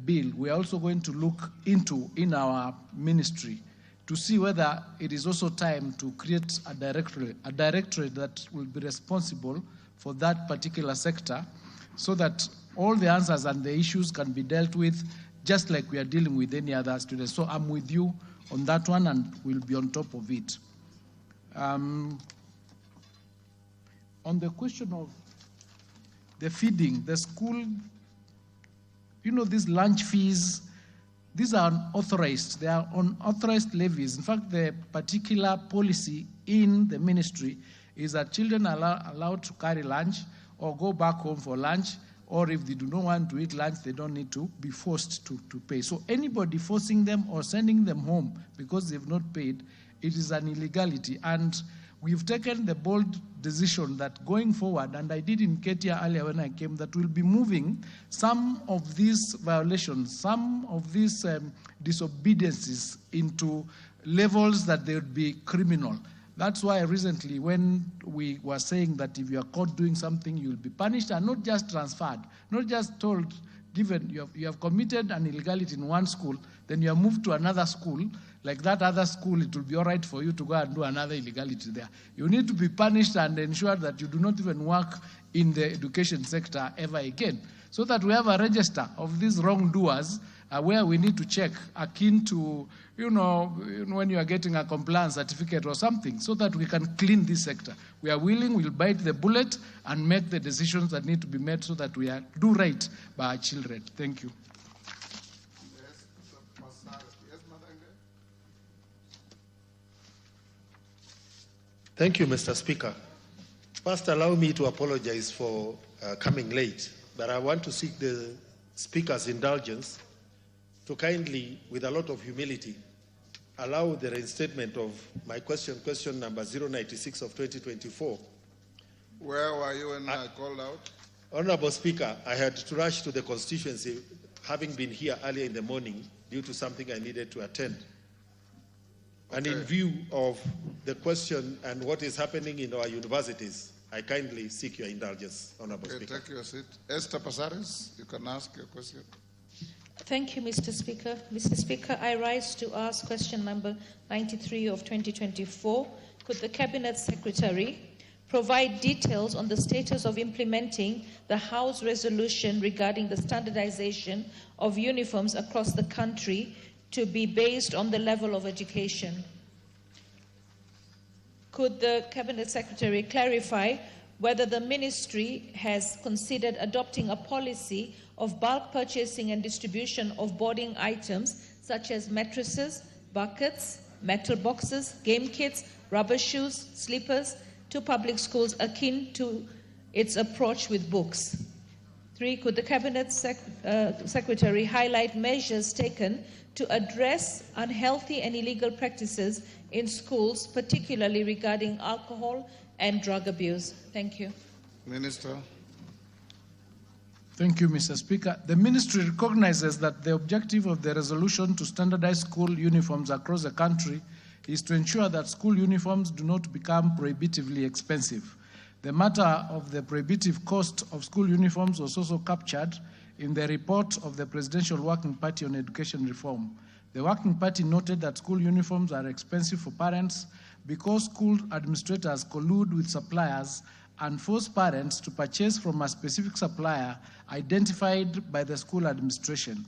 bill, we are also going to look into in our ministry to see whether it is also time to create a directorate that will be responsible for that particular sector, so that all the answers and the issues can be dealt with just like we are dealing with any other students. So I'm with you on that one, and we'll be on top of it. On the question of the feeding, the school, these lunch fees, these are unauthorized. They are unauthorized levies. In fact, the particular policy in the ministry is that children are allowed to carry lunch or go back home for lunch, or if they do not want to eat lunch, they don't need to be forced to pay. So anybody forcing them or sending them home because they've not paid, it is an illegality. And we've taken the bold decision that going forward, and I did indicate here earlier when I came, that we'll be moving some of these violations, some of these disobediences into levels that they would be criminal. That's why recently when we were saying that if you are caught doing something, you'll be punished and not just transferred, not just told, given you have committed an illegality in one school, then you are moved to another school. Like that other school, it will be all right for you to go and do another illegality there. You need to be punished and ensure that you do not even work in the education sector ever again, so that we have a register of these wrongdoers where we need to check, akin to, when you are getting a compliance certificate or something, so that we can clean this sector. We are willing, we'll bite the bullet and make the decisions that need to be made so that we do right by our children. Thank you. Thank you, Mr. Speaker. First, allow me to apologize for coming late, but I want to seek the Speaker's indulgence to kindly, with a lot of humility, allow the reinstatement of my question number 096 of 2024. Where were you when I called out? Honorable Speaker, I had to rush to the constituency, having been here earlier in the morning due to something I needed to attend. And in view of the question and what is happening in our universities, I kindly seek your indulgence, Honorable Speaker. Take your seat. Esther Pasares, you can ask your question. Thank you, Mr. Speaker. Mr. Speaker, I rise to ask question number 93 of 2024. Could the Cabinet Secretary provide details on the status of implementing the House resolution regarding the standardization of uniforms across the country to be based on the level of education? Could the Cabinet Secretary clarify whether the Ministry has considered adopting a policy of bulk purchasing and distribution of boarding items such as mattresses, buckets, metal boxes, game kits, rubber shoes, slippers to public schools akin to its approach with books? 3, could the Cabinet Secretary highlight measures taken to address unhealthy and illegal practices in schools, particularly regarding alcohol and drug abuse? Thank you. Minister. Thank you, Mr. Speaker. The Ministry recognizes that the objective of the resolution to standardize school uniforms across the country is to ensure that school uniforms do not become prohibitively expensive. The matter of the prohibitive cost of school uniforms was also captured in the report of the Presidential Working Party on Education Reform. The Working Party noted that school uniforms are expensive for parents because school administrators collude with suppliers and force parents to purchase from a specific supplier identified by the school administration.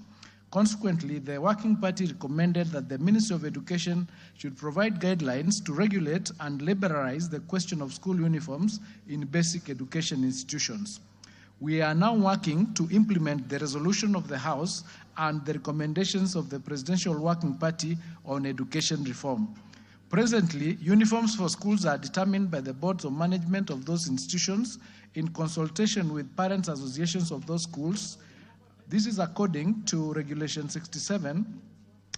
Consequently, the Working Party recommended that the Ministry of Education should provide guidelines to regulate and liberalize the question of school uniforms in basic education institutions. We are now working to implement the resolution of the House and the recommendations of the Presidential Working Party on Education Reform. Presently, uniforms for schools are determined by the boards of management of those institutions in consultation with parents' associations of those schools. This is according to Regulation 67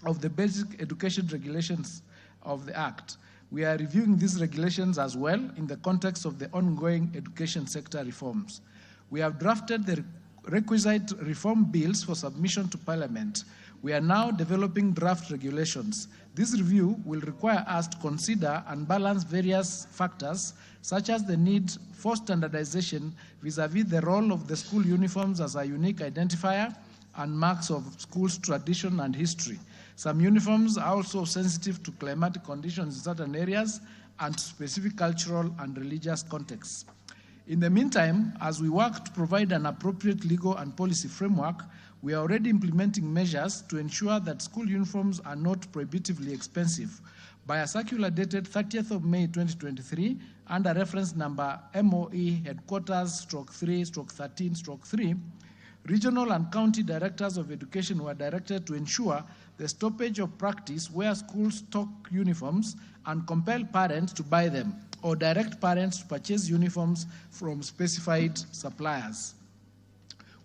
of the Basic Education Regulations of the Act. We are reviewing these regulations as well in the context of the ongoing education sector reforms. We have drafted the requisite reform bills for submission to Parliament. We are now developing draft regulations. This review will require us to consider and balance various factors, such as the need for standardization vis-à-vis the role of the school uniforms as a unique identifier and marks of school's tradition and history. Some uniforms are also sensitive to climatic conditions in certain areas and specific cultural and religious contexts. In the meantime, as we work to provide an appropriate legal and policy framework, we are already implementing measures to ensure that school uniforms are not prohibitively expensive. By a circular dated 30th of May 2023, under reference number MOE headquarters /3/13/3, regional and county directors of education were directed to ensure the stoppage of practice where schools stock uniforms and compel parents to buy them, or direct parents to purchase uniforms from specified suppliers.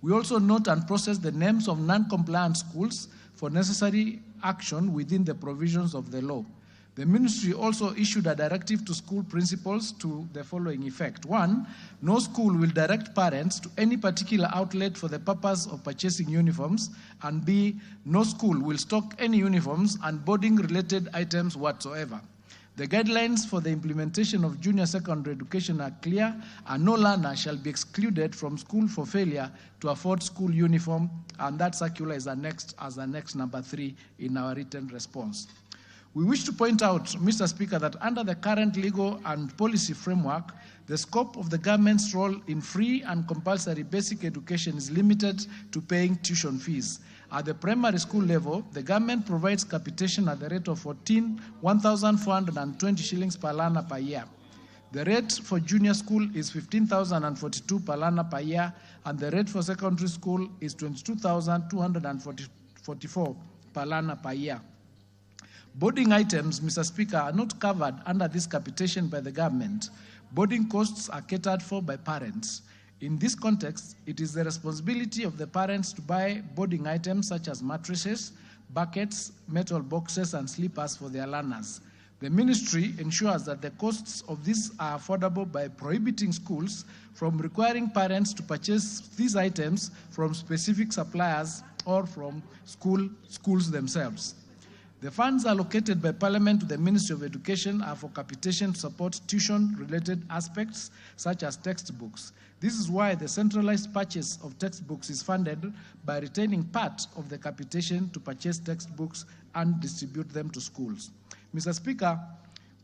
We also note and process the names of non-compliant schools for necessary action within the provisions of the law. The ministry also issued a directive to school principals to the following effect. 1, no school will direct parents to any particular outlet for the purpose of purchasing uniforms, and B, no school will stock any uniforms and boarding-related items whatsoever. The guidelines for the implementation of junior secondary education are clear, and no learner shall be excluded from school for failure to afford school uniform, and that circular is annexed as annex number 3 in our written response. We wish to point out, Mr. Speaker, that under the current legal and policy framework, the scope of the government's role in free and compulsory basic education is limited to paying tuition fees. At the primary school level, the government provides capitation at the rate of 1,420 shillings per learner per year. The rate for junior school is 15,042 per learner per year, and the rate for secondary school is 22,244 per learner per year. Boarding items, Mr. Speaker, are not covered under this capitation by the government. Boarding costs are catered for by parents. In this context, it is the responsibility of the parents to buy boarding items such as mattresses, buckets, metal boxes, and sleepers for their learners. The ministry ensures that the costs of these are affordable by prohibiting schools from requiring parents to purchase these items from specific suppliers or from schools themselves. The funds allocated by Parliament to the Ministry of Education are for capitation to support tuition-related aspects such as textbooks. This is why the centralized purchase of textbooks is funded by retaining part of the capitation to purchase textbooks and distribute them to schools. Mr. Speaker,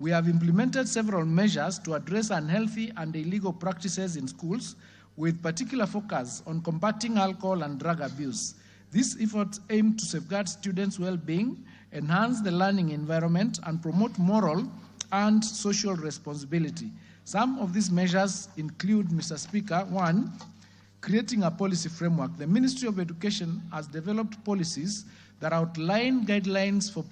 we have implemented several measures to address unhealthy and illegal practices in schools, with particular focus on combating alcohol and drug abuse. These efforts aim to safeguard students' well-being, enhance the learning environment, and promote moral and social responsibility. Some of these measures include, Mr. Speaker, 1, creating a policy framework. The Ministry of Education has developed policies that outline guidelines for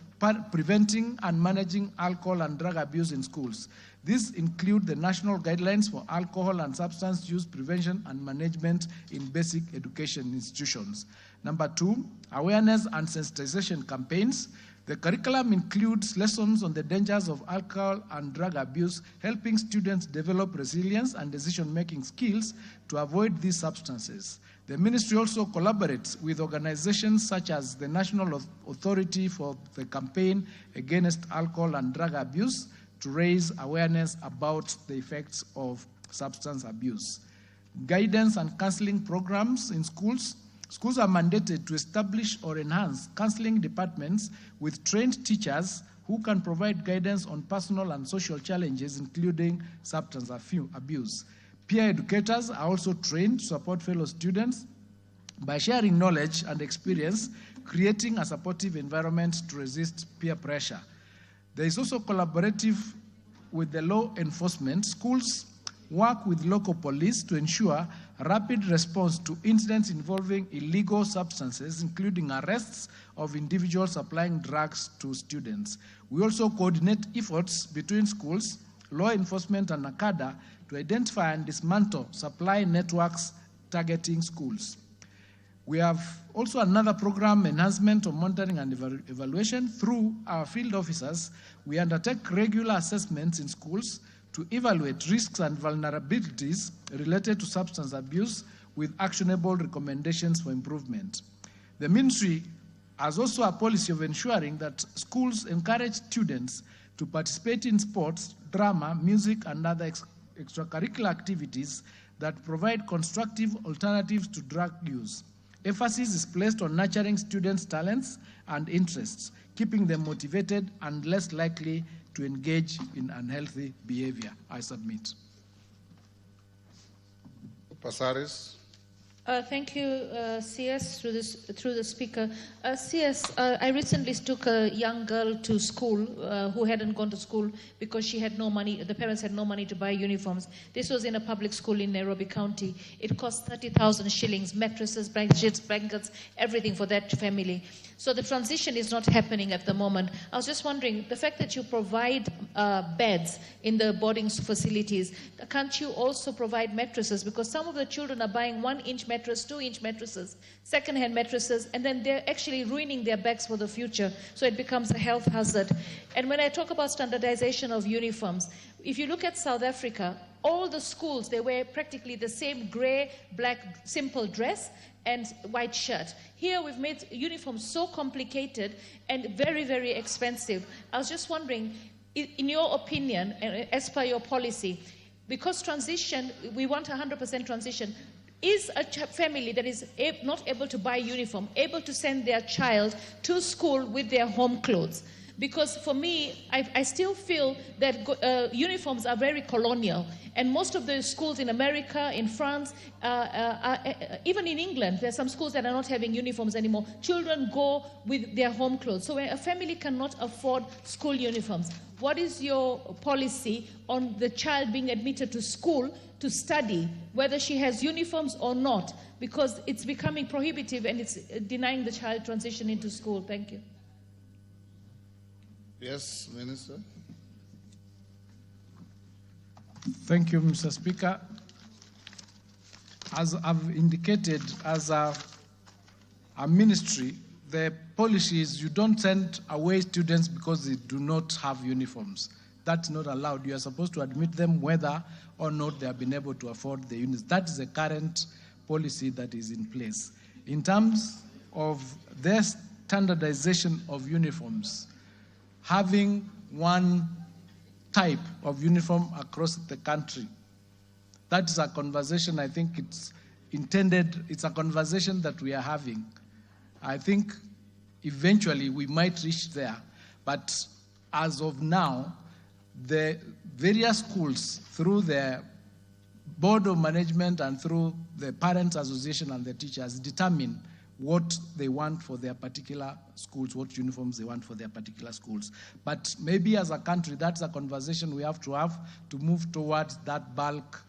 preventing and managing alcohol and drug abuse in schools. These include the National Guidelines for Alcohol and Substance Use Prevention and Management in Basic Education Institutions. Number 2, awareness and sensitization campaigns. The curriculum includes lessons on the dangers of alcohol and drug abuse, helping students develop resilience and decision-making skills to avoid these substances. The ministry also collaborates with organizations such as the National Authority for the Campaign Against Alcohol and Drug Abuse to raise awareness about the effects of substance abuse. Guidance and counseling programs in schools. Schools are mandated to establish or enhance counseling departments with trained teachers who can provide guidance on personal and social challenges, including substance abuse. Peer educators are also trained to support fellow students by sharing knowledge and experience, creating a supportive environment to resist peer pressure. There is also collaborative with the law enforcement. Schools work with local police to ensure rapid response to incidents involving illegal substances, including arrests of individuals supplying drugs to students. We also coordinate efforts between schools, law enforcement, and NACADA to identify and dismantle supply networks targeting schools. We have also another program, enhancement of monitoring and evaluation. Through our field officers, we undertake regular assessments in schools to evaluate risks and vulnerabilities related to substance abuse with actionable recommendations for improvement. The ministry as also a policy of ensuring that schools encourage students to participate in sports, drama, music, and other extracurricular activities that provide constructive alternatives to drug use. Emphasis is placed on nurturing students' talents and interests, keeping them motivated and less likely to engage in unhealthy behavior. I submit. Pasaris. Thank you, CS, through the speaker. CS, I recently took a young girl to school who hadn't gone to school because she had no money. The parents had no money to buy uniforms. This was in a public school in Nairobi County. It cost 30,000 shillings, mattresses, blankets, everything for that family. So the transition is not happening at the moment. I was just wondering, the fact that you provide beds in the boarding facilities, can't you also provide mattresses? Because some of the children are buying 1-inch mattress, 2-inch mattresses, second-hand mattresses, and then they're actually ruining their backs for the future. So it becomes a health hazard. And when I talk about standardization of uniforms, if you look at South Africa, all the schools, they wear practically the same gray, black, simple dress and white shirt. Here we've made uniforms so complicated and very, very expensive. I was just wondering, in your opinion, as per your policy, because transition, we want 100% transition, is a family that is not able to buy uniform able to send their child to school with their home clothes? Because for me, I still feel that uniforms are very colonial. And most of the schools in America, in France, even in England, there are some schools that are not having uniforms anymore. Children go with their home clothes. So when a family cannot afford school uniforms, what is your policy on the child being admitted to school to study, whether she has uniforms or not? Because it's becoming prohibitive and it's denying the child transition into school. Thank you. Yes, Minister. Thank you, Mr. Speaker. As I've indicated, as a ministry, the policy is you don't send away students because they do not have uniforms. That's not allowed. You are supposed to admit them whether or not they have been able to afford the units. That is the current policy that is in place. In terms of their standardization of uniforms, having one type of uniform across the country, that is a conversation, I think it's intended, it's a conversation that we are having. I think eventually we might reach there, but as of now, the various schools, through the board of management and through the parents association and the teachers, determine what they want for their particular schools, what uniforms they want for their particular schools. But maybe as a country, that's a conversation we have to move towards that bulk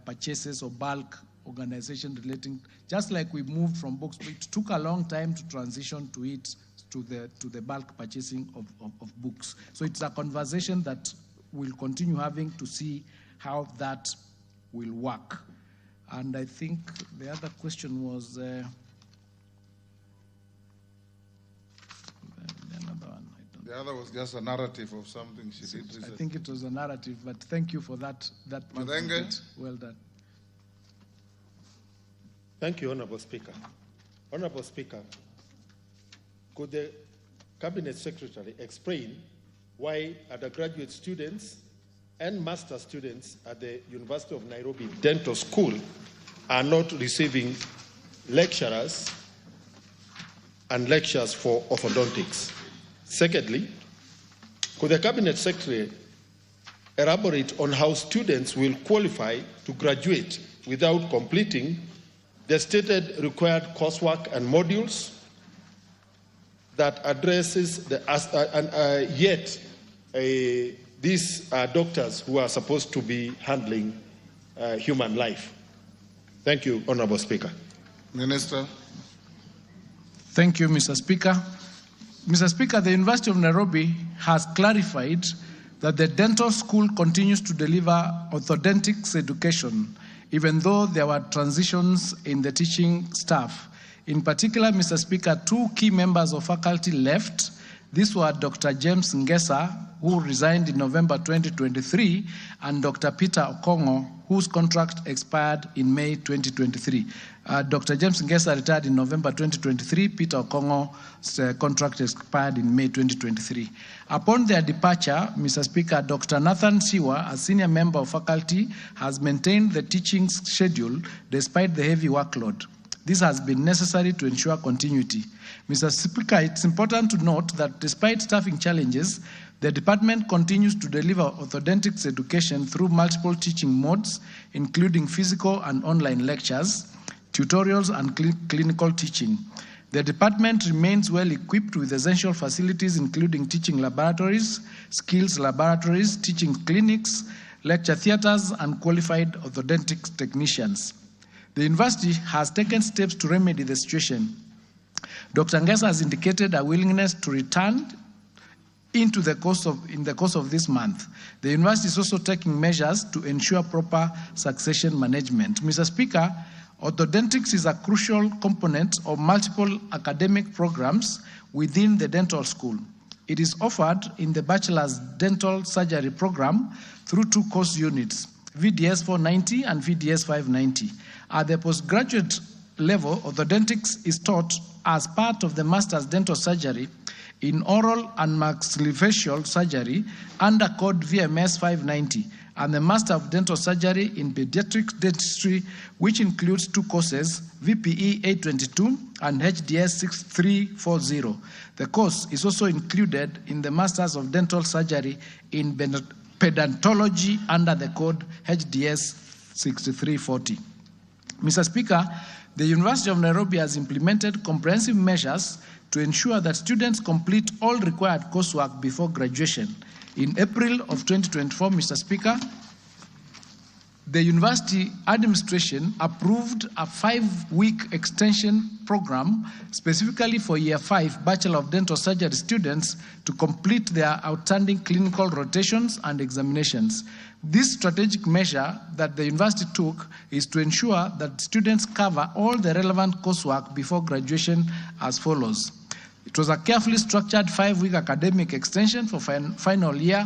purchases or bulk organization relating, just like we moved from books. It took a long time to transition to it, to the bulk purchasing of books. So it's a conversation that we'll continue having to see how that will work. And I think the other question was, the other was just a narrative of something she did recently. I think it was a narrative, but thank you for that. Madenge. Well done. Thank you, Honorable Speaker. Honorable Speaker, could the Cabinet Secretary explain why undergraduate students and master students at the University of Nairobi Dental School are not receiving lecturers and lectures for orthodontics? Secondly, could the Cabinet Secretary elaborate on how students will qualify to graduate without completing the stated required coursework and modules that addresses yet these are doctors who are supposed to be handling human life? Thank you, Honorable Speaker. Minister. Thank you, Mr. Speaker. Mr. Speaker, the University of Nairobi has clarified that the dental school continues to deliver orthodontics education, even though there were transitions in the teaching staff. In particular, Mr. Speaker, 2 key members of faculty left. These were Dr. James Ngesa, who resigned in November 2023, and Dr. Peter Okongo, whose contract expired in May 2023. Dr. James Ngesa retired in November 2023. Peter Okongo's contract expired in May 2023. Upon their departure, Mr. Speaker, Dr. Nathan Siwa, a senior member of faculty, has maintained the teaching schedule despite the heavy workload. This has been necessary to ensure continuity. Mr. Speaker, it's important to note that despite staffing challenges, the department continues to deliver orthodontics education through multiple teaching modes, including physical and online lectures, tutorials, and clinical teaching. The department remains well equipped with essential facilities, including teaching laboratories, skills laboratories, teaching clinics, lecture theaters, and qualified orthodontics technicians. The university has taken steps to remedy the situation. Dr. Ngesa has indicated a willingness to return in the course of this month. The university is also taking measures to ensure proper succession management. Mr. Speaker, orthodontics is a crucial component of multiple academic programs within the dental school. It is offered in the Bachelor's Dental Surgery program through 2 course units, VDS 490 and VDS 590. At the postgraduate level, orthodontics is taught as part of the Master's Dental Surgery in Oral and Maxillofacial Surgery under code VMS 590, and the Master of Dental Surgery in Pediatric Dentistry, which includes 2 courses, VPE 822 and HDS 6340. The course is also included in the Masters of Dental Surgery in Pedantology under the code HDS 6340. Mr. Speaker, the University of Nairobi has implemented comprehensive measures to ensure that students complete all required coursework before graduation. In April of 2024, Mr. Speaker, the university administration approved a 5-week extension program specifically for Year 5 Bachelor of Dental Surgery students to complete their outstanding clinical rotations and examinations. This strategic measure that the university took is to ensure that students cover all the relevant coursework before graduation as follows. It was a carefully structured 5-week academic extension for final year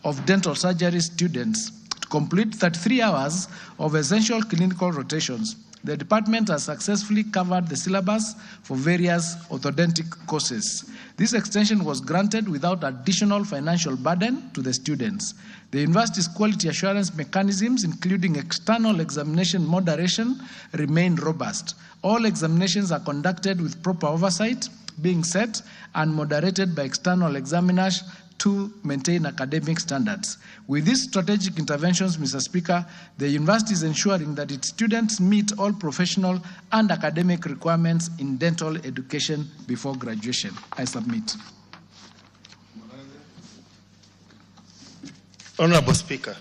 of dental surgery students to complete 33 hours of essential clinical rotations. The department has successfully covered the syllabus for various orthodontic courses. This extension was granted without additional financial burden to the students. The university's quality assurance mechanisms, including external examination moderation, remain robust. All examinations are conducted with proper oversight, being set and moderated by external examiners to maintain academic standards. With these strategic interventions, Mr. Speaker, the university is ensuring that its students meet all professional and academic requirements in dental education before graduation. I submit. Honorable Speaker,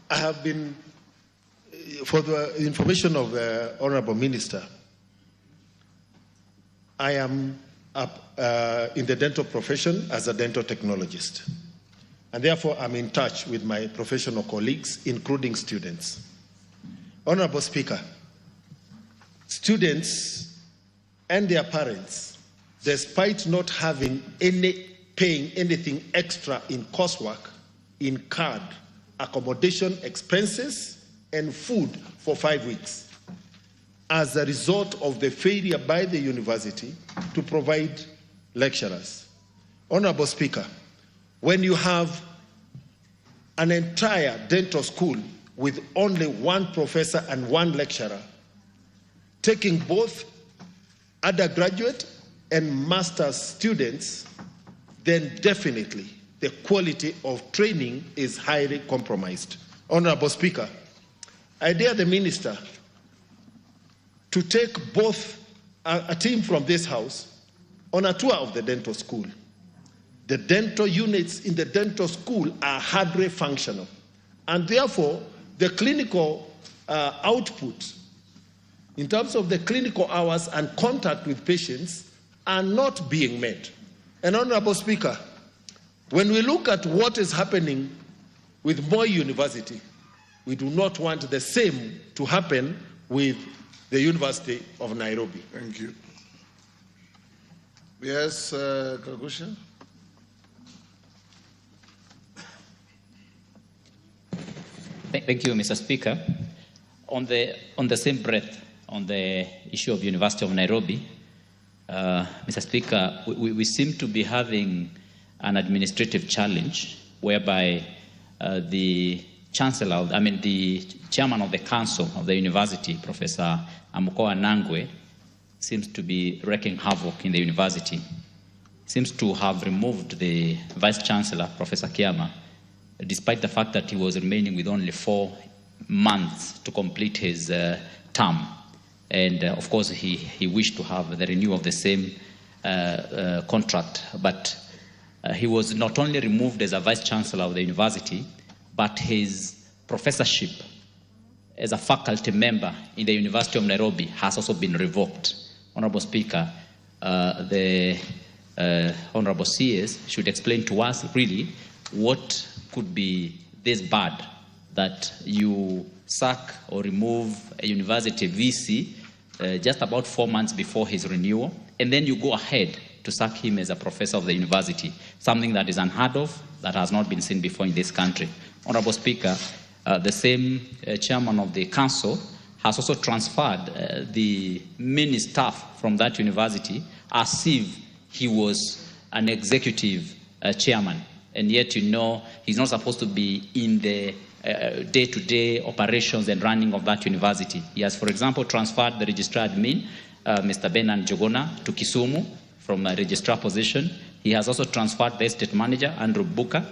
I have been, for the information of the Honorable Minister, I am in the dental profession as a dental technologist, and therefore I'm in touch with my professional colleagues, including students. Honorable Speaker, students and their parents, despite not having paying anything extra in coursework, incurred accommodation expenses and food for 5 weeks as a result of the failure by the university to provide lecturers. Honorable Speaker, when you have an entire dental school with only 1 professor and 1 lecturer, taking both undergraduate and master's students, then definitely the quality of training is highly compromised. Honorable Speaker, I dare the Minister to take both a team from this House on a tour of the dental school. The dental units in the dental school are hardly functional, and therefore the clinical output in terms of the clinical hours and contact with patients are not being met. And Honorable Speaker, when we look at what is happening with Moi University, we do not want the same to happen with the University of Nairobi. Thank you. Yes, Kagusha. Thank you, Mr. Speaker. On the same breath, on the issue of University of Nairobi, Mr. Speaker, we seem to be having an administrative challenge whereby the chancellor, the chairman of the council of the university, Professor Amukoa Nangwe, seems to be wreaking havoc in the university. Seems to have removed the vice chancellor, Professor Kiama, despite the fact that he was remaining with only 4 months to complete his term. And of course, he wished to have the renewal of the same contract. But he was not only removed as a vice chancellor of the university, but his professorship as a faculty member in the University of Nairobi has also been revoked. Honorable Speaker, the Honorable CS should explain to us really what could be this bad that you sack or remove a university VC just about 4 months before his renewal, and then you go ahead to sack him as a professor of the university, something that is unheard of, that has not been seen before in this country. Honorable Speaker, the same chairman of the council has also transferred the many staff from that university as if he was an executive chairman. And yet, you know, he's not supposed to be in the day-to-day operations and running of that university. He has, for example, transferred the registrar admin, Mr. Benan Jogona, to Kisumu from a registrar position. He has also transferred the estate manager, Andrew Buka.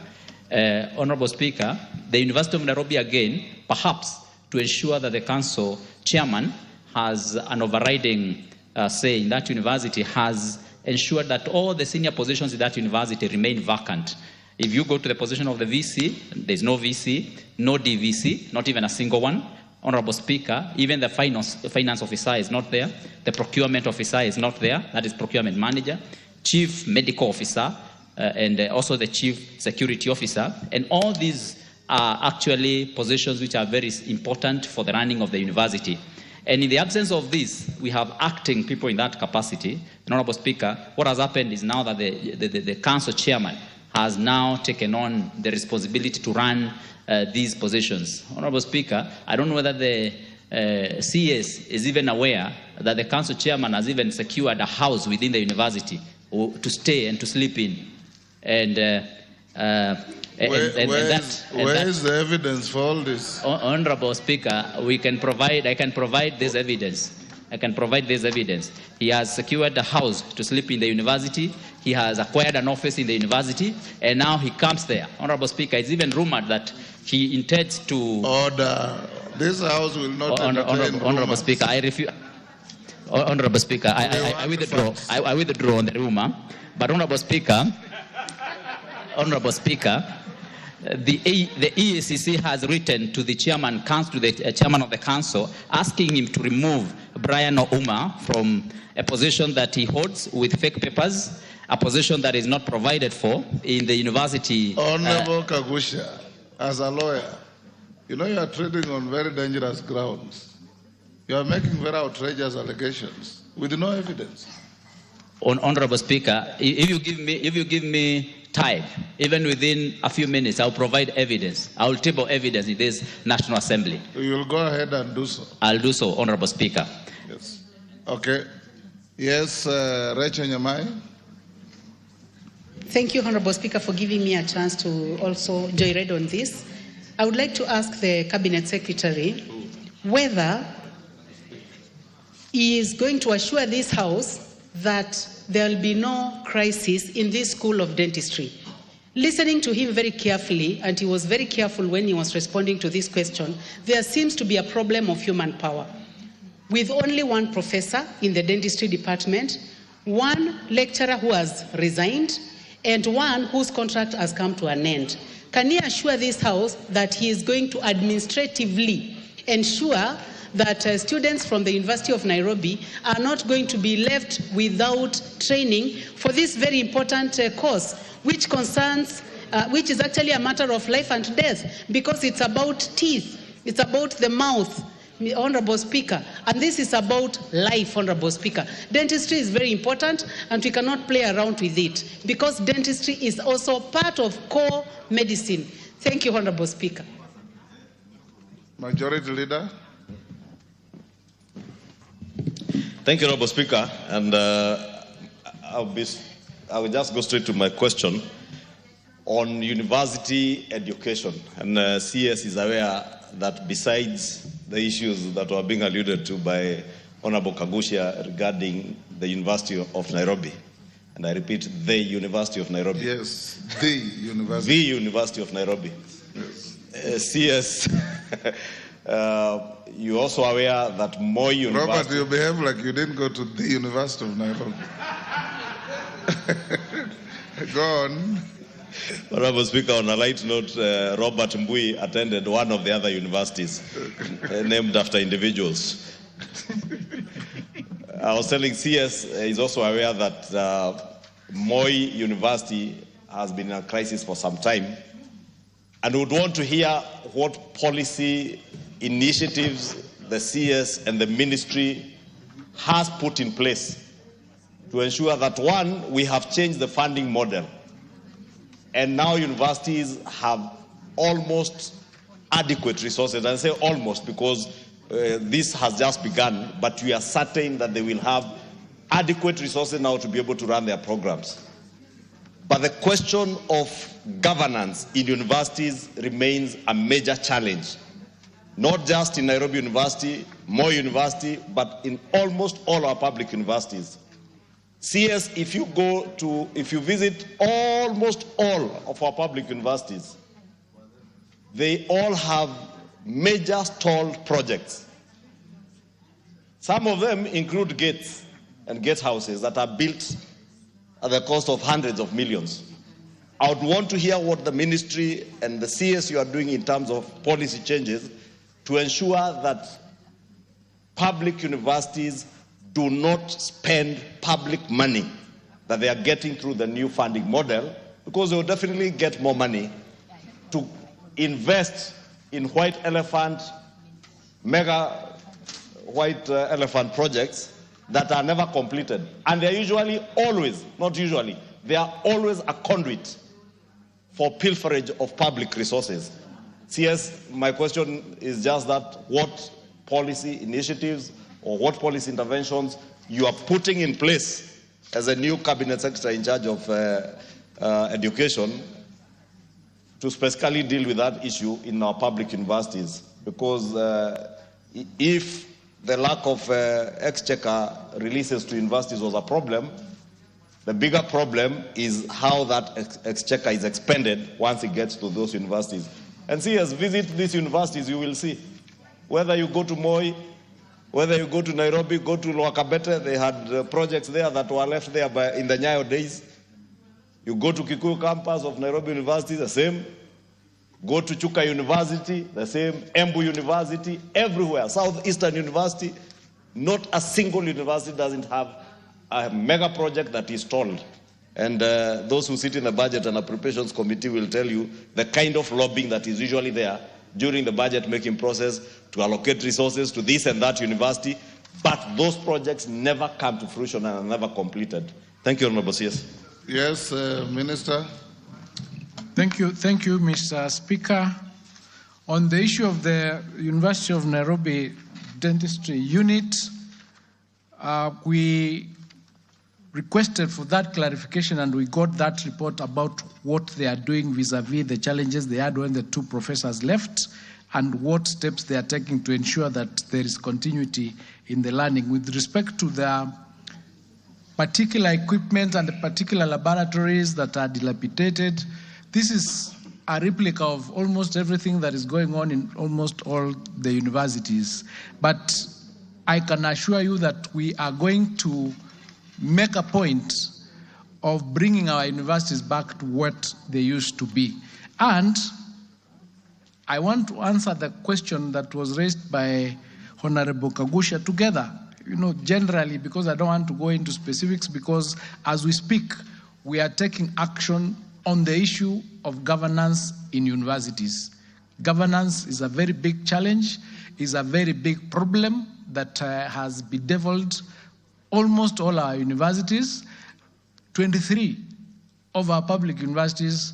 Honorable Speaker, the University of Nairobi, again, perhaps to ensure that the council chairman has an overriding say in that university, has ensured that all the senior positions in that university remain vacant. If you go to the position of the VC, there's no VC, no DVC, not even a single one. Honorable Speaker, even the finance officer is not there. The procurement officer is not there. That is procurement manager, chief medical officer, and also the chief security officer. And all these are actually positions which are very important for the running of the university. And in the absence of this, we have acting people in that capacity. And Honorable Speaker, what has happened is now that the council chairman has now taken on the responsibility to run these positions. Honorable Speaker, I don't know whether the CS is even aware that the council chairman has even secured a house within the university to stay and to sleep in. And where is the evidence for all this? Honorable Speaker, I can provide this evidence. I can provide this evidence. He has secured a house to sleep in the university. He has acquired an office in the university, and now he comes there. Honorable Speaker, it's even rumored that he intends to... Order. This house will not entertain Honorable Speaker, I refuse... Honorable Speaker, I withdraw. I withdraw on the rumor. But Honorable Speaker, the EACC has written to the chairman of the council, asking him to remove Brian Ouma from a position that he holds with fake papers, a position that is not provided for in the university. Honorable Kagusha, as a lawyer, you know you are treading on very dangerous grounds. You are making very outrageous allegations with no evidence. Honorable Speaker, if you give me time, even within a few minutes, I'll provide evidence. I'll table evidence in this National Assembly. You will go ahead and do so. I'll do so, Honorable Speaker. Yes. Okay. Yes, Rachel Nyamai. Thank you, Honorable Speaker, for giving me a chance to also joyride on this. I would like to ask the Cabinet Secretary whether he is going to assure this House that there will be no crisis in this school of dentistry. Listening to him very carefully, and he was very careful when he was responding to this question, there seems to be a problem of human power. With only one professor in the dentistry department, one lecturer who has resigned, and one whose contract has come to an end. Can he assure this House that he is going to administratively ensure that students from the University of Nairobi are not going to be left without training for this very important course, which concerns, which is actually a matter of life and death, because it's about teeth, it's about the mouth, Honorable Speaker, and this is about life, Honorable Speaker. Dentistry is very important, and we cannot play around with it, because dentistry is also part of core medicine. Thank you, Honorable Speaker. Majority Leader. Thank you, Honorable Speaker. And I will just go straight to my question on university education. And CS is aware that besides the issues that were being alluded to by Honorable Kagusha regarding the University of Nairobi, and I repeat, the University of Nairobi. Yes, the University. The University of Nairobi. Yes. CS, you're also aware that more universities... Robert, you behave like you didn't go to the University of Nairobi. Go on. Honorable Speaker, on a light note, Robert Mbui attended one of the other universities named after individuals. I was telling CS is also aware that Moi University has been in a crisis for some time, and would want to hear what policy initiatives the CS and the ministry has put in place to ensure that, one, we have changed the funding model, and now universities have almost adequate resources. I say almost because this has just begun, but we are certain that they will have adequate resources now to be able to run their programs. But the question of governance in universities remains a major challenge, not just in Nairobi University, Moi University, but in almost all our public universities. CS, if you visit almost all of our public universities, they all have major stalled projects. Some of them include gates and gatehouses that are built at the cost of hundreds of millions. I would want to hear what the ministry and the CS you are doing in terms of policy changes to ensure that public universities do not spend public money that they are getting through the new funding model, because they will definitely get more money to invest in white elephant, mega white elephant projects that are never completed. And they're usually always, not usually, they are always a conduit for pilferage of public resources. CS, my question is just that, what policy initiatives or what policy interventions you are putting in place as a new cabinet secretary in charge of education to specifically deal with that issue in our public universities? Because if the lack of exchequer releases to universities was a problem, the bigger problem is how that exchequer is expended once it gets to those universities. And see, as visit these universities, you will see, whether you go to Moi, whether you go to Nairobi, go to Lwakabete, they had projects there that were left there in the Nyayo days. You go to Kikuyu campus of Nairobi University, the same. Go to Chuka University, the same. Embu University, everywhere. Southeastern University, not a single university doesn't have a mega project that is stalled. And those who sit in the Budget and Appropriations Committee will tell you the kind of lobbying that is usually there during the budget making process to allocate resources to this and that university, but those projects never come to fruition and are never completed. Thank you, Honorable CS. Yes, Minister. Thank you, Mr. Speaker. On the issue of the University of Nairobi Dentistry Unit, we requested for that clarification and we got that report about what they are doing vis-a-vis the challenges they had when the two professors left and what steps they are taking to ensure that there is continuity in the learning. With respect to the particular equipment and the particular laboratories that are dilapidated, this is a replica of almost everything that is going on in almost all the universities. But I can assure you that we are going to make a point of bringing our universities back to what they used to be. And I want to answer the question that was raised by Honorable Kagusha together, generally, because I don't want to go into specifics, because as we speak, we are taking action on the issue of governance in universities. Governance is a very big challenge, is a very big problem that has bedeviled almost all our universities. 23 of our public universities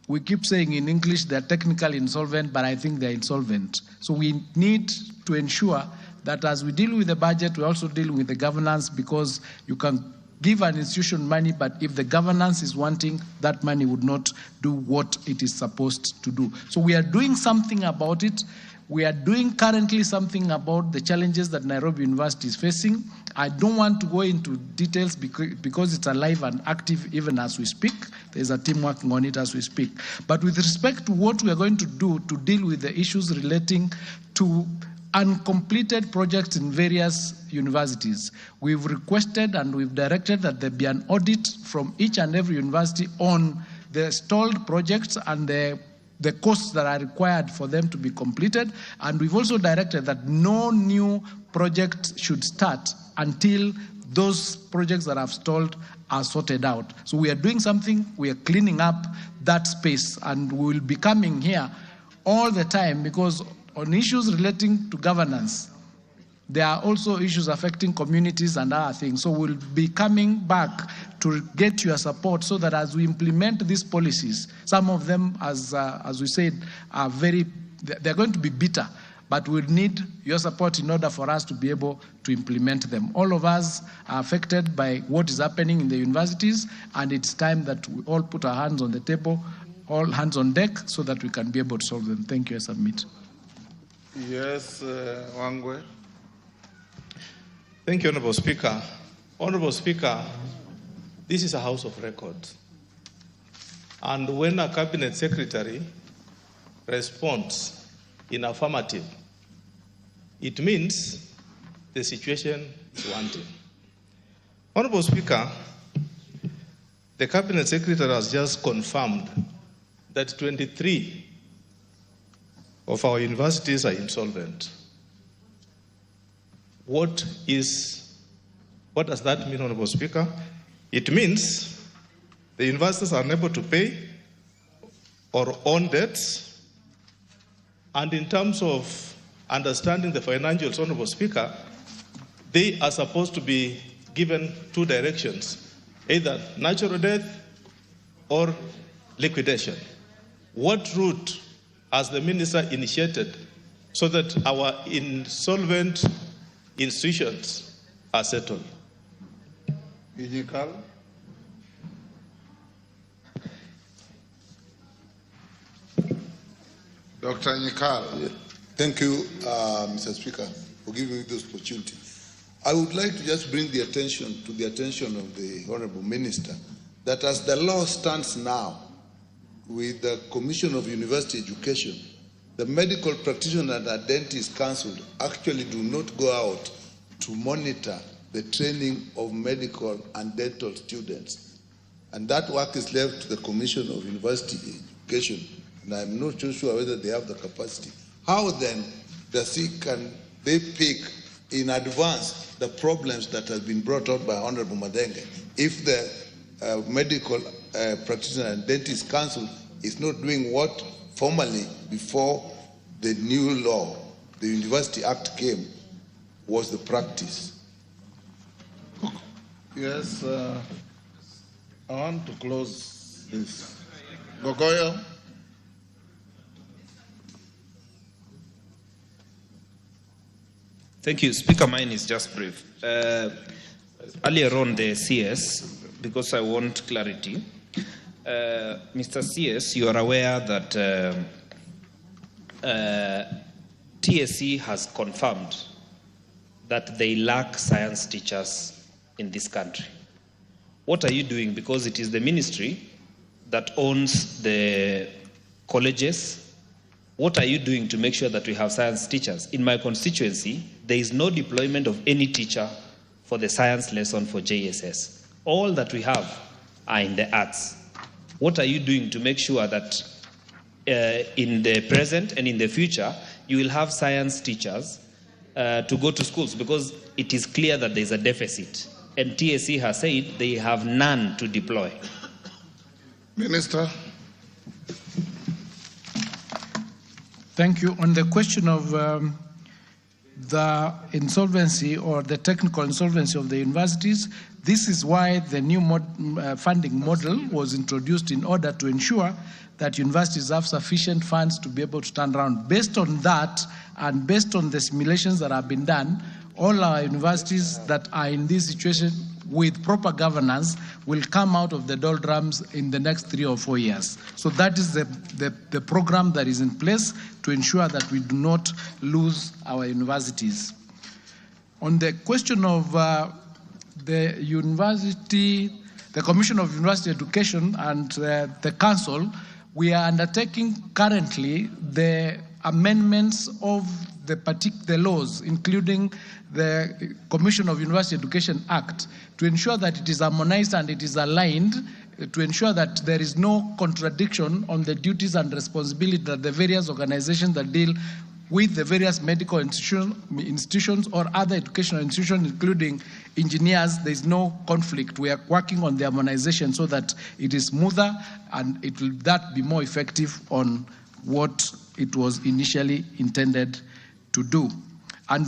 we keep saying in English they're technically insolvent, but I think they're insolvent. So we need to ensure that as we deal with the budget, we also deal with the governance, because you can give an institution money, but if the governance is wanting, that money would not do what it is supposed to do. So we are doing something about it. We are doing currently something about the challenges that Nairobi University is facing. I don't want to go into details because it's alive and active even as we speak. There's a team working on it as we speak. But with respect to what we are going to do to deal with the issues relating to uncompleted projects in various universities, we've requested and we've directed that there be an audit from each and every university on the stalled projects and the costs that are required for them to be completed. And we've also directed that no new project should start until those projects that have stalled are sorted out. So we are doing something, we are cleaning up that space, and we will be coming here all the time, because on issues relating to governance, there are also issues affecting communities and other things. So we'll be coming back to get your support so that as we implement these policies, some of them, as we said, are they're going to be bitter, but we'll need your support in order for us to be able to implement them. All of us are affected by what is happening in the universities, and it's time that we all put our hands on the table, all hands on deck, so that we can be able to solve them. Thank you. I submit. Yes, Wangwe. Thank you, Honorable Speaker. Honorable Speaker, this is a house of records. And when a cabinet secretary responds in affirmative, it means the situation is wanting. Honorable Speaker, the cabinet secretary has just confirmed that 23 of our universities are insolvent. What does that mean, Honorable Speaker? It means the universities are unable to pay or own debts. And in terms of understanding the financials, Honorable Speaker, they are supposed to be given two directions, either natural death or liquidation. What route has the minister initiated so that our insolvent institutions are settled? Inyikal. Dr. Inyikal. Thank you, Mr. Speaker, for giving me this opportunity. I would like to just bring the attention of the Honorable Minister that as the law stands now, with the Commission of University Education, the Medical Practitioner and Dentist Council actually do not go out to monitor the training of medical and dental students. And that work is left to the Commission of University Education, and I'm not so sure whether they have the capacity. How then can they pick in advance the problems that have been brought out by Honorable Madenge if the Medical Practitioner and Dentist Council is not doing what formally before the new law, the University Act came, was the practice? Yes, I want to close this. Gogoyo. Thank you. Speaker, mine is just brief. Earlier on the CS, because I want clarity, Mr. CS, you are aware that TSC has confirmed that they lack science teachers in this country. What are you doing? Because it is the ministry that owns the colleges. What are you doing to make sure that we have science teachers? In my constituency, there is no deployment of any teacher for the science lesson for JSS. All that we have are in the arts. What are you doing to make sure that in the present and in the future, you will have science teachers to go to schools? Because it is clear that there is a deficit. And TSC has said they have none to deploy. Minister. Thank you. On the question of the insolvency or the technical insolvency of the universities, This is why the new funding model was introduced in order to ensure that universities have sufficient funds to be able to turn around. Based on that, and based on the simulations that have been done, all our universities that are in this situation with proper governance will come out of the doldrums in the next 3 or 4 years. So that is the program that is in place to ensure that we do not lose our universities. On the question of the Commission of University Education and the Council, we are undertaking currently the amendments of the laws, including the Commission of University Education Act, to ensure that it is harmonized and it is aligned, to ensure that there is no contradiction on the duties and responsibility that the various organizations that deal with the various medical institutions or other educational institutions, including engineers. There is no conflict. We are working on the harmonization so that it is smoother and it will be more effective on what it was initially intended to do. And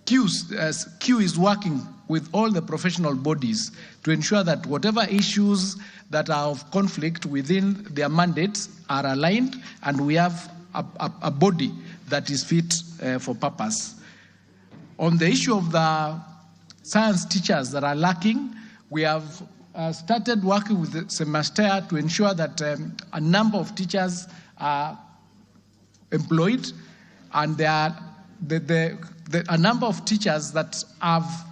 Q is working with all the professional bodies to ensure that whatever issues that are of conflict within their mandates are aligned, and we have a body that is fit for purpose. On the issue of the science teachers that are lacking, we have started working with the semester to ensure that a number of teachers are employed, and there are a number of teachers that have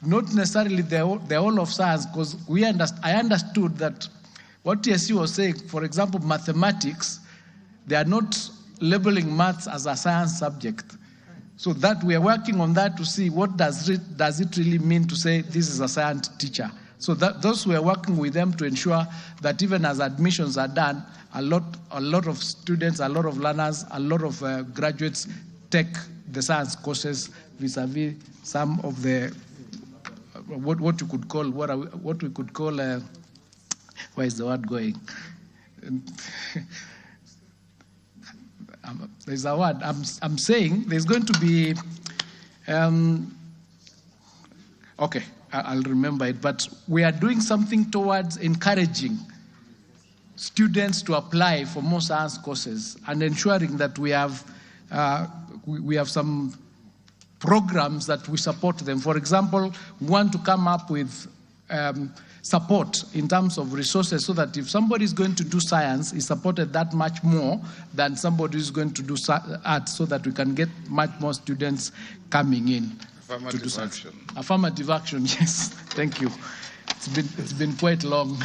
not necessarily the whole of science, because I understood that what TSU was saying, for example, mathematics, they are not labeling maths as a science subject. So that we are working on that to see what does it really mean to say this is a science teacher. So those we are working with them to ensure that even as admissions are done, a lot of students, a lot of learners, a lot of graduates take the science courses vis-a-vis some of the what we could call where is the word going? There's a word. I'm saying there's going to be okay, I'll remember it, but we are doing something towards encouraging students to apply for more science courses and ensuring that we have some programs that we support them. For example, we want to come up with support in terms of resources so that if somebody is going to do science, is supported that much more than somebody who's going to do art, so that we can get much more students coming in. Affirmative action. Affirmative action, yes. Thank you. It's been quite long.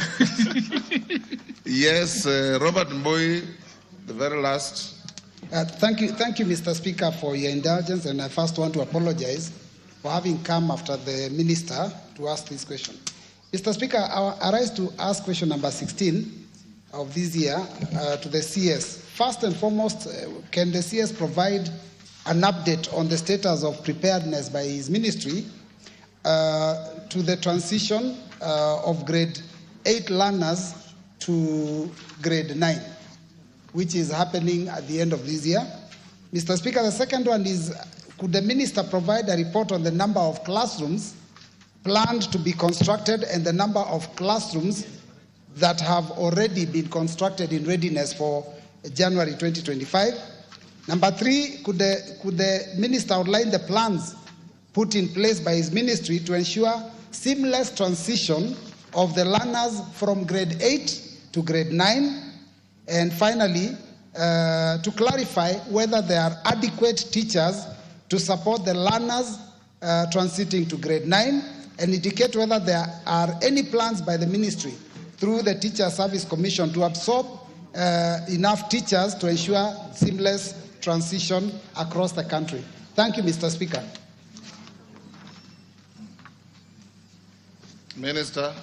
Yes, Robert Mboy, the very last. Thank you, Mr. Speaker, for your indulgence, and I first want to apologize for having come after the minister to ask this question. Mr. Speaker, I rise to ask question number 16 of this year to the CS. First and foremost, can the CS provide an update on the status of preparedness by his ministry to the transition of grade 8 learners to grade 9, which is happening at the end of this year? Mr. Speaker, the second one is, could the minister provide a report on the number of classrooms planned to be constructed and the number of classrooms that have already been constructed in readiness for January 2025? Number 3, could the minister outline the plans put in place by his ministry to ensure seamless transition of the learners from grade 8 to grade 9? And finally, to clarify whether there are adequate teachers to support the learners transiting to grade 9, and indicate whether there are any plans by the ministry through the Teacher Service Commission to absorb enough teachers to ensure seamless transition across the country. Thank you, Mr. Speaker. Minister.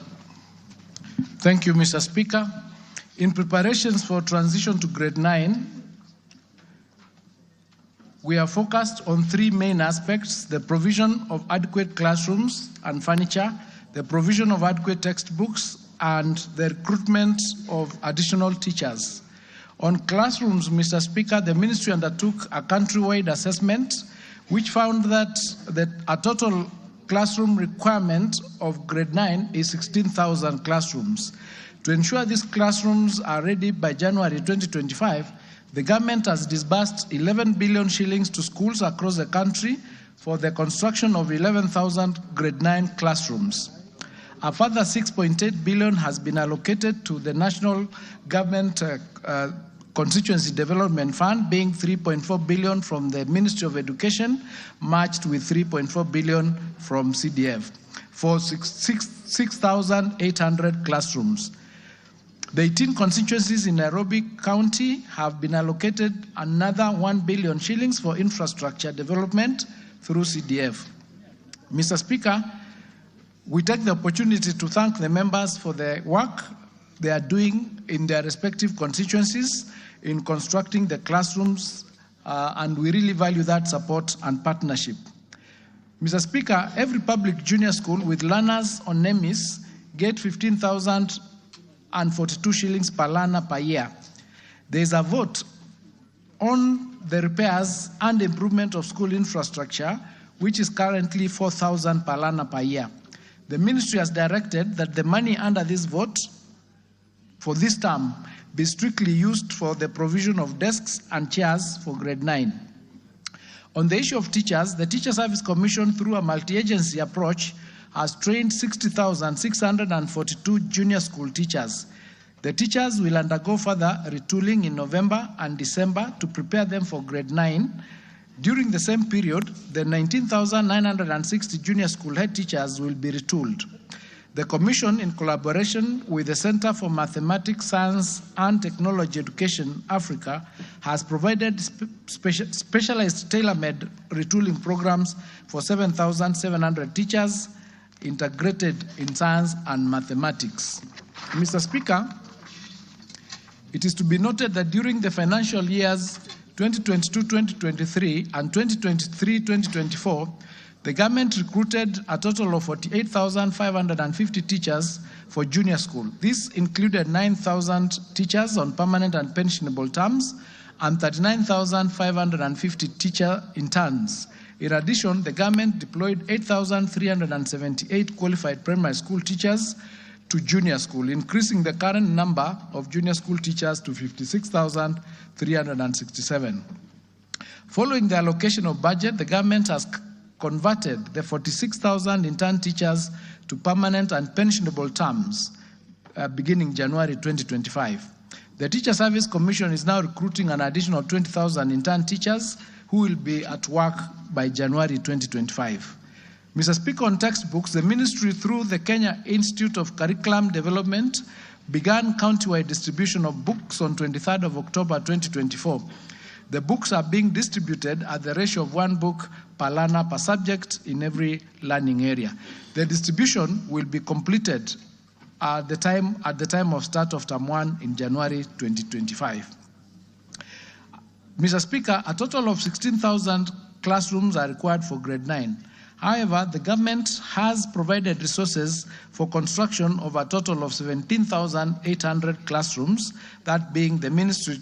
Thank you, Mr. Speaker. In preparations for transition to grade 9, we are focused on 3 main aspects: the provision of adequate classrooms and furniture, the provision of adequate textbooks, and the recruitment of additional teachers. On classrooms, Mr. Speaker, the ministry undertook a countrywide assessment which found that a total classroom requirement of grade 9 is 16,000 classrooms. To ensure these classrooms are ready by January 2025, the government has disbursed 11 billion shillings to schools across the country for the construction of 11,000 grade 9 classrooms. A further 6.8 billion has been allocated to the National Government Constituency Development Fund, being 3.4 billion from the Ministry of Education, matched with 3.4 billion from CDF, for 6,800 classrooms. The 18 constituencies in Nairobi County have been allocated another 1 billion shillings for infrastructure development through CDF. Mr. Speaker, we take the opportunity to thank the members for the work they are doing in their respective constituencies in constructing the classrooms, and we really value that support and partnership. Mr. Speaker, every public junior school with learners on NEMIS get 15,042 shillings per learner per year. There is a vote on the repairs and improvement of school infrastructure, which is currently 4,000 per learner per year. The ministry has directed that the money under this vote for this term be strictly used for the provision of desks and chairs for grade 9. On the issue of teachers, the Teacher Service Commission, through a multi-agency approach, has trained 60,642 junior school teachers. The teachers will undergo further retooling in November and December to prepare them for grade 9. During the same period, the 19,960 junior school head teachers will be retooled. The Commission, in collaboration with the Center for Mathematics, Science and Technology Education Africa, has provided specialized tailor-made retooling programs for 7,700 teachers integrated in science and mathematics. Mr. Speaker, it is to be noted that during the financial years 2022-2023 and 2023-2024, the government recruited a total of 48,550 teachers for junior school. This included 9,000 teachers on permanent and pensionable terms and 39,550 teacher interns. In addition, the government deployed 8,378 qualified primary school teachers to junior school, increasing the current number of junior school teachers to 56,367. Following the allocation of budget, the government has converted the 46,000 intern teachers to permanent and pensionable terms beginning January 2025. The Teacher Service Commission is now recruiting an additional 20,000 intern teachers who will be at work by January 2025. Mr. Speaker, on textbooks, the ministry, through the Kenya Institute of Curriculum Development, began countywide distribution of books on 23rd of October 2024. The books are being distributed at the ratio of 1 book per learner per subject in every learning area. The distribution will be completed at the time of start of term 1 in January 2025. Mr. Speaker, a total of 16,000 classrooms are required for grade 9. However, the government has provided resources for construction of a total of 17,800 classrooms, that being the Ministry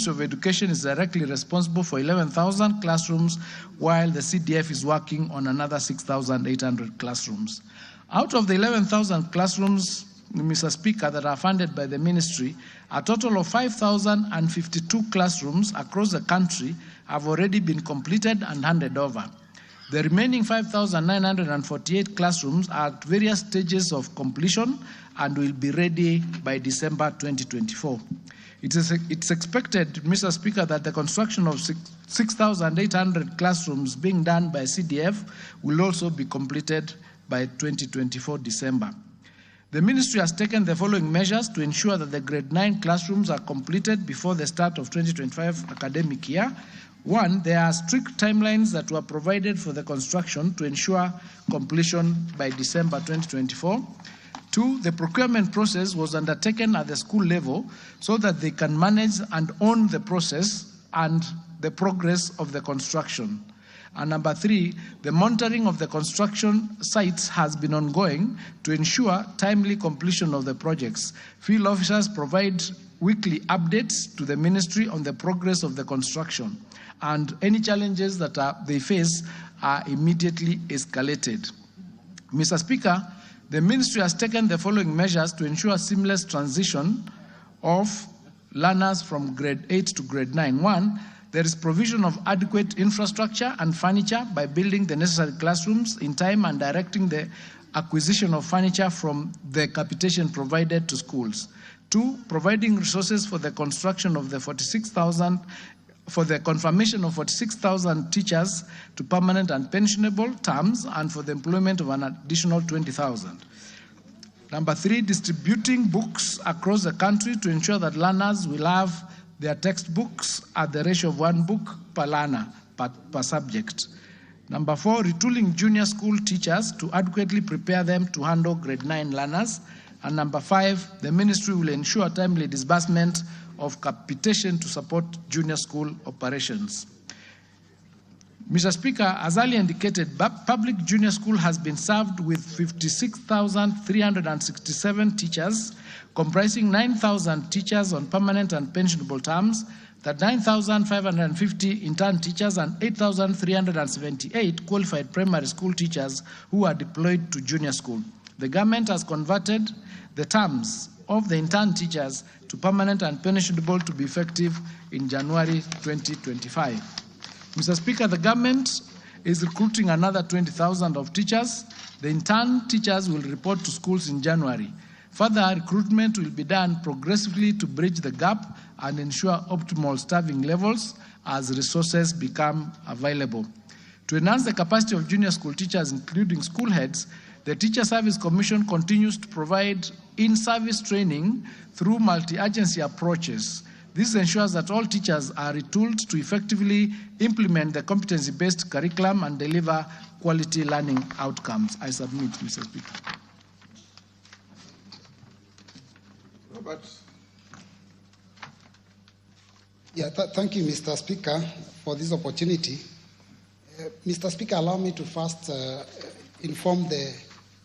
of Education is directly responsible for 11,000 classrooms, while the CDF is working on another 6,800 classrooms. Out of the 11,000 classrooms, Mr. Speaker, that are funded by the ministry, a total of 5,052 classrooms across the country have already been completed and handed over. The remaining 5,948 classrooms are at various stages of completion and will be ready by December 2024. It's expected, Mr. Speaker, that the construction of 6,800 classrooms being done by CDF will also be completed by 2024 December. The ministry has taken the following measures to ensure that the grade 9 classrooms are completed before the start of 2025 academic year. 1, there are strict timelines that were provided for the construction to ensure completion by December 2024. 2, the procurement process was undertaken at the school level so that they can manage and own the process and the progress of the construction. And number 3, the monitoring of the construction sites has been ongoing to ensure timely completion of the projects. Field officers provide weekly updates to the ministry on the progress of the construction, and any challenges that they face are immediately escalated. Mr. Speaker, the Ministry has taken the following measures to ensure seamless transition of learners from grade 8 to grade 9. One, there is provision of adequate infrastructure and furniture by building the necessary classrooms in time and directing the acquisition of furniture from the capitation provided to schools. Two, providing resources for the construction of the confirmation of 46,000 teachers to permanent and pensionable terms and for the employment of an additional 20,000. Number three, distributing books across the country to ensure that learners will have their textbooks at the ratio of 1 book per learner per subject. Number four, retooling junior school teachers to adequately prepare them to handle grade 9 learners. And number five, the ministry will ensure timely disbursement of capitation to support junior school operations. Mr. Speaker, as earlier indicated, public junior school has been served with 56,367 teachers, comprising 9,000 teachers on permanent and pensionable terms, 9,550 intern teachers, and 8,378 qualified primary school teachers who are deployed to junior school. The government has converted the terms of the intern teachers to permanent and pensionable to be effective in January 2025. Mr. Speaker, the government is recruiting another 20,000 of teachers. The intern teachers will report to schools in January. Further recruitment will be done progressively to bridge the gap and ensure optimal staffing levels as resources become available. To enhance the capacity of junior school teachers, including school heads, the Teacher Service Commission continues to provide in-service training through multi-agency approaches. This ensures that all teachers are retooled to effectively implement the competency-based curriculum and deliver quality learning outcomes. I submit, Mr. Speaker. Robert. Yeah, thank you, Mr. Speaker, for this opportunity. Mr. Speaker, allow me to first inform the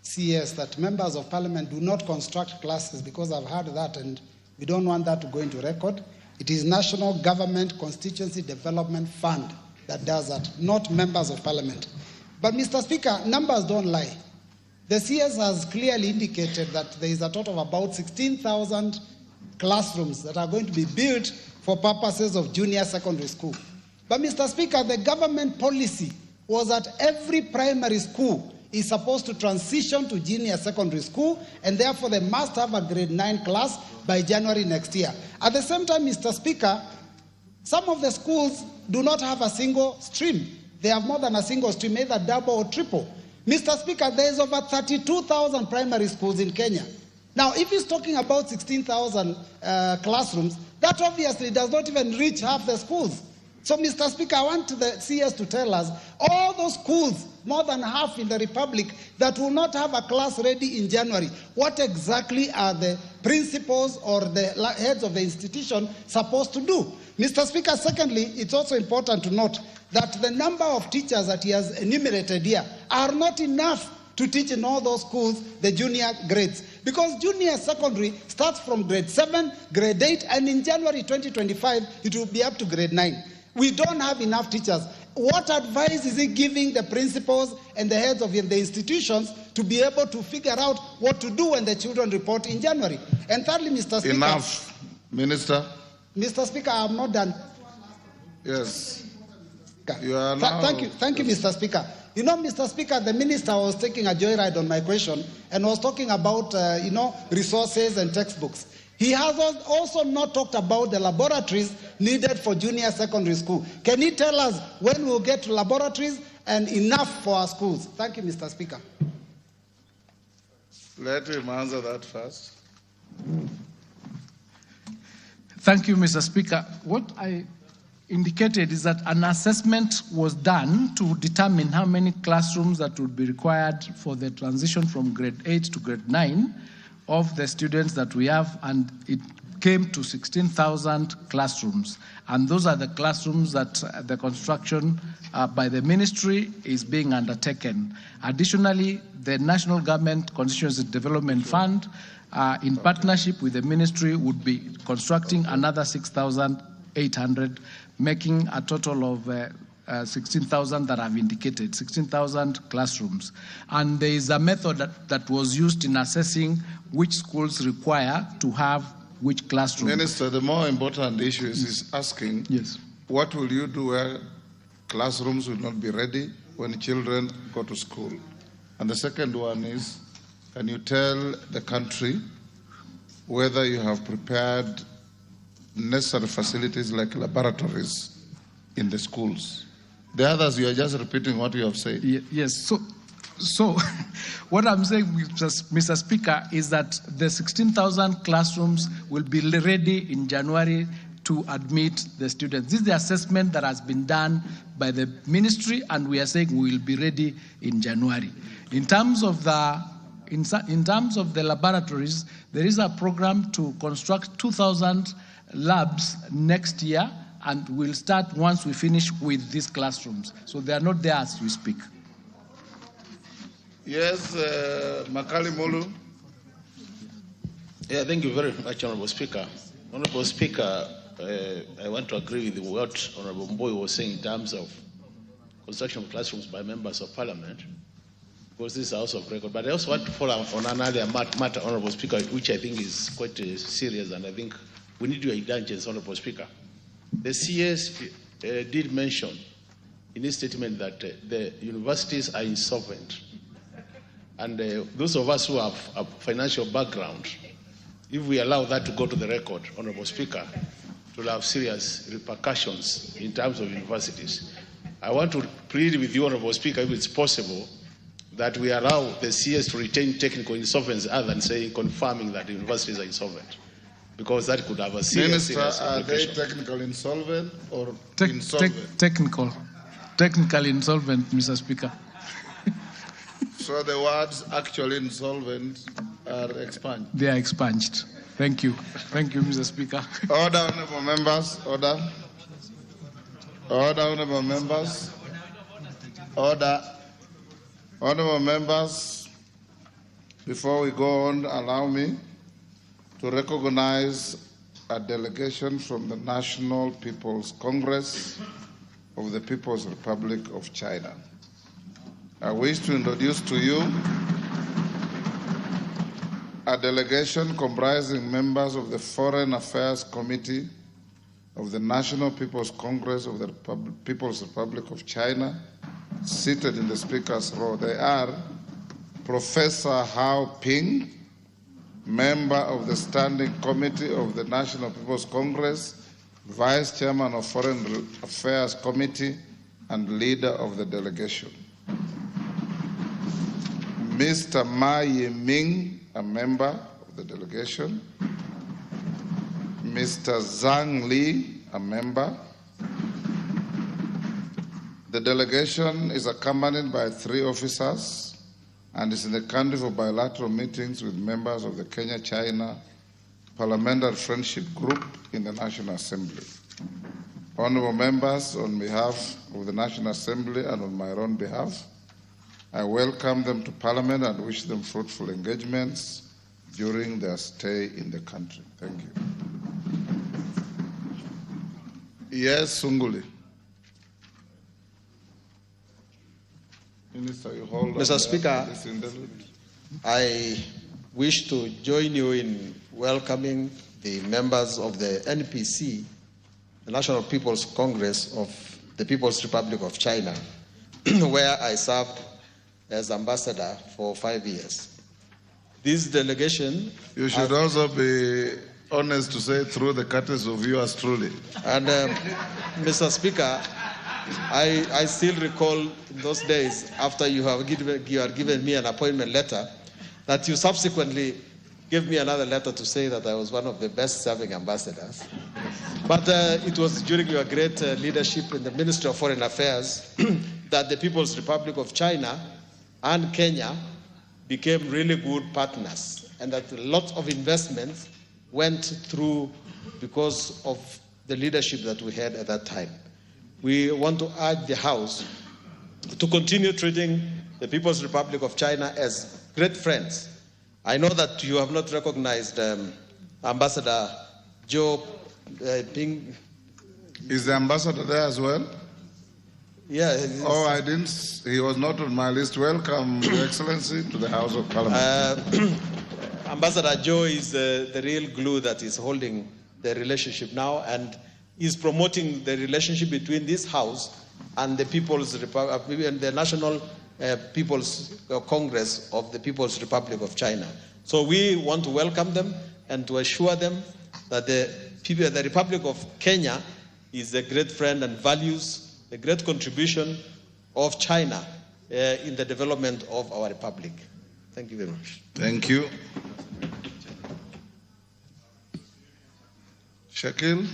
CS that members of parliament do not construct classes, because I've heard that and we don't want that to go into record. It is National Government Constituency Development Fund that does that, not members of parliament. But Mr. Speaker, numbers don't lie. The CS has clearly indicated that there is a total of about 16,000 classrooms that are going to be built for purposes of junior secondary school. But Mr. Speaker, the government policy was that every primary school is supposed to transition to junior secondary school, and therefore they must have a grade 9 class by January next year. At the same time, Mr. Speaker, some of the schools do not have a single stream. They have more than a single stream, either double or triple. Mr. Speaker, there is over 32,000 primary schools in Kenya. Now, if he's talking about 16,000 classrooms, that obviously does not even reach half the schools. So, Mr. Speaker, I want the CS to tell us all those schools, more than half in the Republic, that will not have a class ready in January, what exactly are the principals or the heads of the institution supposed to do? Mr. Speaker, secondly, it's also important to note that the number of teachers that he has enumerated here are not enough to teach in all those schools the junior grades, because junior secondary starts from grade 7, grade 8, and in January 2025, it will be up to grade 9. We don't have enough teachers. What advice is he giving the principals and the heads of the institutions to be able to figure out what to do when the children report in January? And thirdly, Mr. Speaker. Enough, Minister. Mr. Speaker, I am not done. Yes. You are now... Thank you, Mr. Speaker. You know, Mr. Speaker, the minister was taking a joyride on my question and was talking about, resources and textbooks. He has also not talked about the laboratories needed for junior secondary school. Can he tell us when we'll get to laboratories and enough for our schools? Thank you, Mr. Speaker. Let him answer that first. Thank you, Mr. Speaker. What I indicated is that an assessment was done to determine how many classrooms that would be required for the transition from grade 8 to grade 9 of the students that we have, and it came to 16,000 classrooms. And those are the classrooms that the construction by the ministry is being undertaken. Additionally, the National Government Constituency Development Fund, in partnership with the ministry, would be constructing another 6,800, making a total of 16,000 that I've indicated, 16,000 classrooms. And there is a method that was used in assessing which schools require to have which classroom. Minister, the more important issue is asking, yes, what will you do where classrooms will not be ready when children go to school? And the second one is, can you tell the country whether you have prepared necessary facilities like laboratories in the schools? The others, you are just repeating what you have said. Yes. So what I'm saying, Mr. Speaker, is that the 16,000 classrooms will be ready in January to admit the students. This is the assessment that has been done by the ministry, and we are saying we will be ready in January. In terms of the laboratories, there is a program to construct 2,000 labs next year, and we'll start once we finish with these classrooms. So they are not there as we speak. Yes, Makali Mulu. Yeah, thank you very much, Honorable Speaker. Honorable Speaker, I want to agree with what Honorable Mboy was saying in terms of construction of classrooms by members of Parliament, because this is a House of Record. But I also want to follow on an earlier matter, Honorable Speaker, which I think is quite serious, and I think we need your indulgence, Honorable Speaker. The CS did mention in his statement that the universities are insolvent. And those of us who have a financial background, if we allow that to go to the record, Honorable Speaker, it will have serious repercussions in terms of universities. I want to plead with you, Honorable Speaker, if it's possible, that we allow the CS to retain technical insolvency other than saying, confirming that the universities are insolvent, because that could have a serious, Minister, are they technical insolvent or insolvent? Technical insolvent, Mr. Speaker. So the words actually insolvent are expunged? They are expunged. Thank you. Thank you, Mr. Speaker. Order, honorable members. Order. Order, honorable members. Order. Honorable members, before we go on, allow me to recognize a delegation from the National People's Congress of the People's Republic of China. I wish to introduce to you a delegation comprising members of the Foreign Affairs Committee of the National People's Congress of the People's Republic of China, seated in the Speaker's row. They are Professor Hao Ping, member of the Standing Committee of the National People's Congress, Vice Chairman of Foreign Affairs Committee, and leader of the delegation. Mr. Ma Yiming, a member of the delegation. Mr. Zhang Li, a member. The delegation is accompanied by 3 officers and is in the country for bilateral meetings with members of the Kenya-China Parliamentary Friendship Group in the National Assembly. Honorable members, on behalf of the National Assembly and on my own behalf, I welcome them to Parliament and wish them fruitful engagements during their stay in the country. Thank you. Yes, Sunguli. Minister, you hold Mr. Speaker, I wish to join you in welcoming the members of the NPC, the National People's Congress of the People's Republic of China, where I served as ambassador for 5 years. This delegation... You should also be honest to say through the courtesy of yours truly. And Mr. Speaker, I still recall in those days, after you had given me an appointment letter, that you subsequently gave me another letter to say that I was one of the best-serving ambassadors. But it was during your great leadership in the Ministry of Foreign Affairs that the People's Republic of China and Kenya became really good partners, and that a lot of investments went through because of the leadership that we had at that time. We want to urge the House to continue treating the People's Republic of China as great friends. I know that you have not recognized Ambassador Joe Ping. Is the ambassador there as well? Yeah. Oh, I didn't. He was not on my list. Welcome, Your Excellency, to the House of Parliament. Ambassador Joe is the real glue that is holding the relationship now, and is promoting the relationship between this House and the People's Republic, and the National People's Congress of the People's Republic of China. So we want to welcome them and to assure them that the Republic of Kenya is a great friend and values the great contribution of China in the development of our republic. Thank you very much. Thank you. Shakil,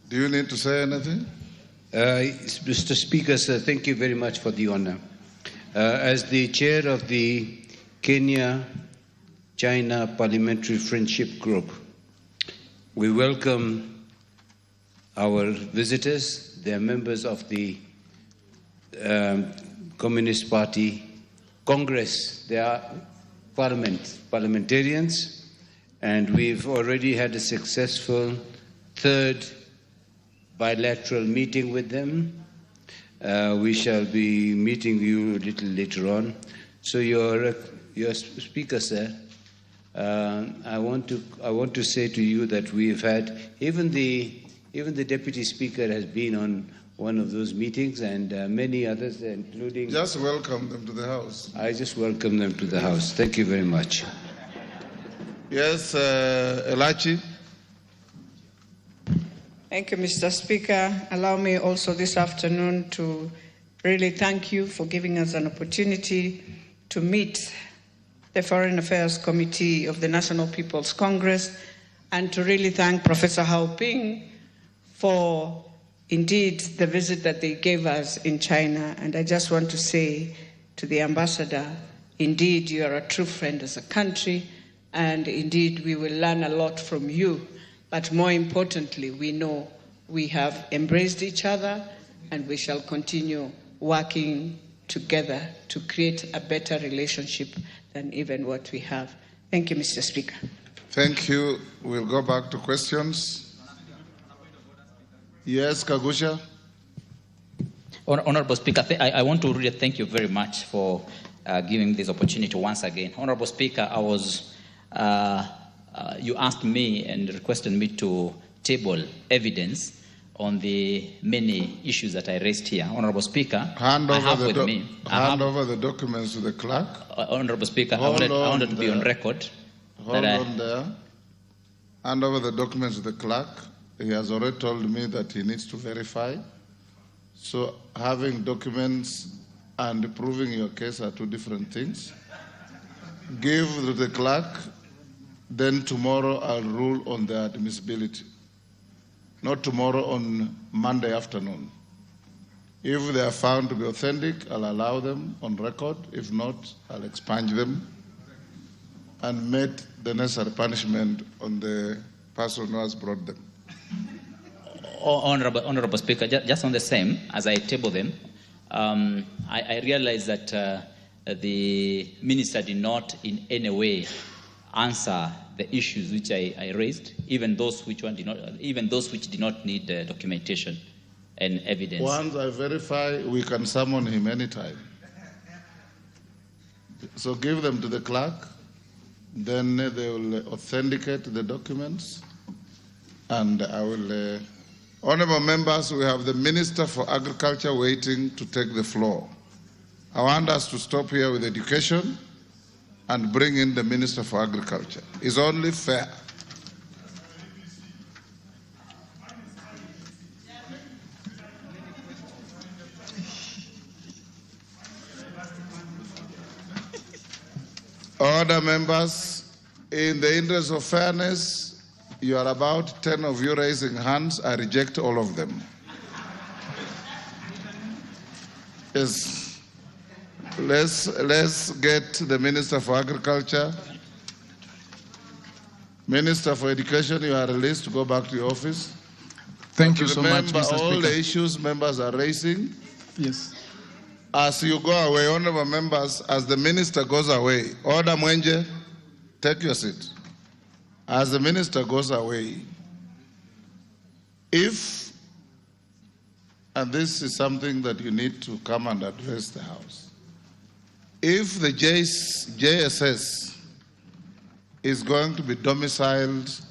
do you need to say anything? Mr. Speaker, sir, thank you very much for the honor. As the chair of the Kenya-China Parliamentary Friendship Group, we welcome our visitors. They are members of the Communist Party Congress. They are parliamentarians, and we've already had a successful third bilateral meeting with them. We shall be meeting you a little later on. So, your Speaker, sir, I want to say to you that we've had even the Deputy Speaker has been on one of those meetings, and many others, including. Just welcome them to the House. I just welcome them to the House. Thank you very much. Yes, Elachi. Thank you, Mr. Speaker. Allow me also this afternoon to really thank you for giving us an opportunity to meet the Foreign Affairs Committee of the National People's Congress, and to really thank Professor Hao Ping for indeed the visit that they gave us in China. And I just want to say to the ambassador, indeed you are a true friend as a country, and indeed we will learn a lot from you. But more importantly, we know we have embraced each other, and we shall continue working together to create a better relationship than even what we have. Thank you, Mr. Speaker. Thank you. We'll go back to questions. Yes, Kagusha. Honorable Speaker, I want to really thank you very much for giving this opportunity once again. Honorable Speaker, you asked me and requested me to table evidence on the many issues that I raised here. Honorable Speaker, hand over the documents to the clerk. Honorable Speaker, I wanted to be on record. Hold on there. Hand over the documents to the clerk. He has already told me that he needs to verify. So having documents and proving your case are two different things. Give to the clerk, then tomorrow I'll rule on their admissibility. Not tomorrow, on Monday afternoon. If they are found to be authentic, I'll allow them on record. If not, I'll expunge them and mete the necessary punishment on the person who has brought them. Honorable Speaker, just on the same, as I table them, I realize that the minister did not in any way answer the issues which I raised, even those which did not need documentation and evidence. Once I verify, we can summon him anytime. So give them to the clerk, then they will authenticate the documents, and I will. Honourable members, we have the Minister for Agriculture waiting to take the floor. I want us to stop here with education and bring in the Minister for Agriculture. It's only fair. Order, members, in the interest of fairness, you are about 10 of you raising hands. I reject all of them. Yes. Let's get the Minister for Agriculture. Minister for Education, you are released to go back to your office. Thank you so much, Mr. Speaker. All the issues members are raising. Yes. As you go away, honorable members, as the minister goes away, Order Mwenje, take your seat. As the minister goes away, if and this is something that you need to come and address the House. If the JSS is going to be domiciled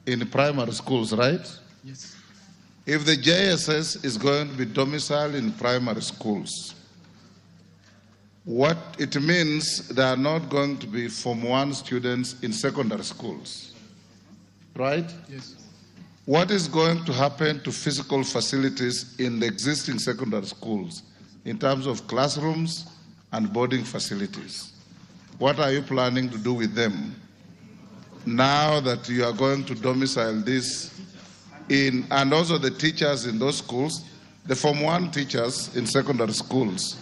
in primary schools, right? Yes. If the JSS is going to be domiciled in primary schools, what it means, there are not going to be Form 1 students in secondary schools, right? Yes. What is going to happen to physical facilities in the existing secondary schools in terms of classrooms and boarding facilities? What are you planning to do with them now that you are going to domicile this in, and also the teachers in those schools, the Form 1 teachers in secondary schools?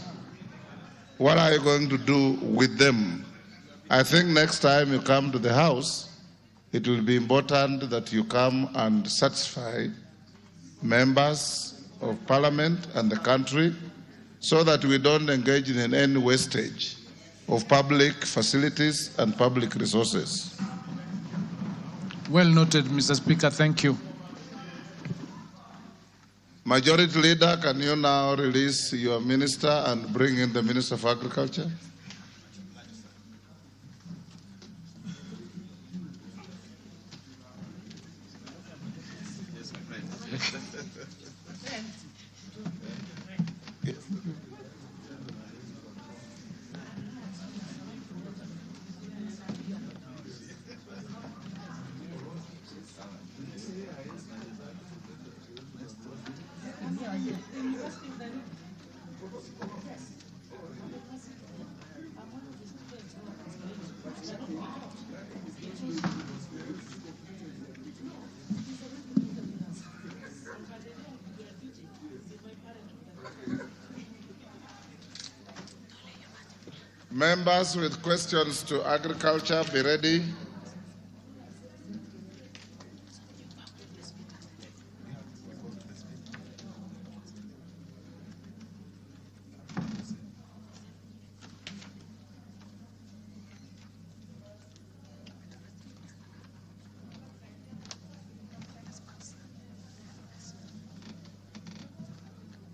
What are you going to do with them? I think next time you come to the House, it will be important that you come and satisfy members of Parliament and the country so that we don't engage in any wastage of public facilities and public resources. Well noted, Mr. Speaker. Thank you. Majority Leader, can you now release your minister and bring in the Minister of Agriculture? Members with questions to agriculture, be ready.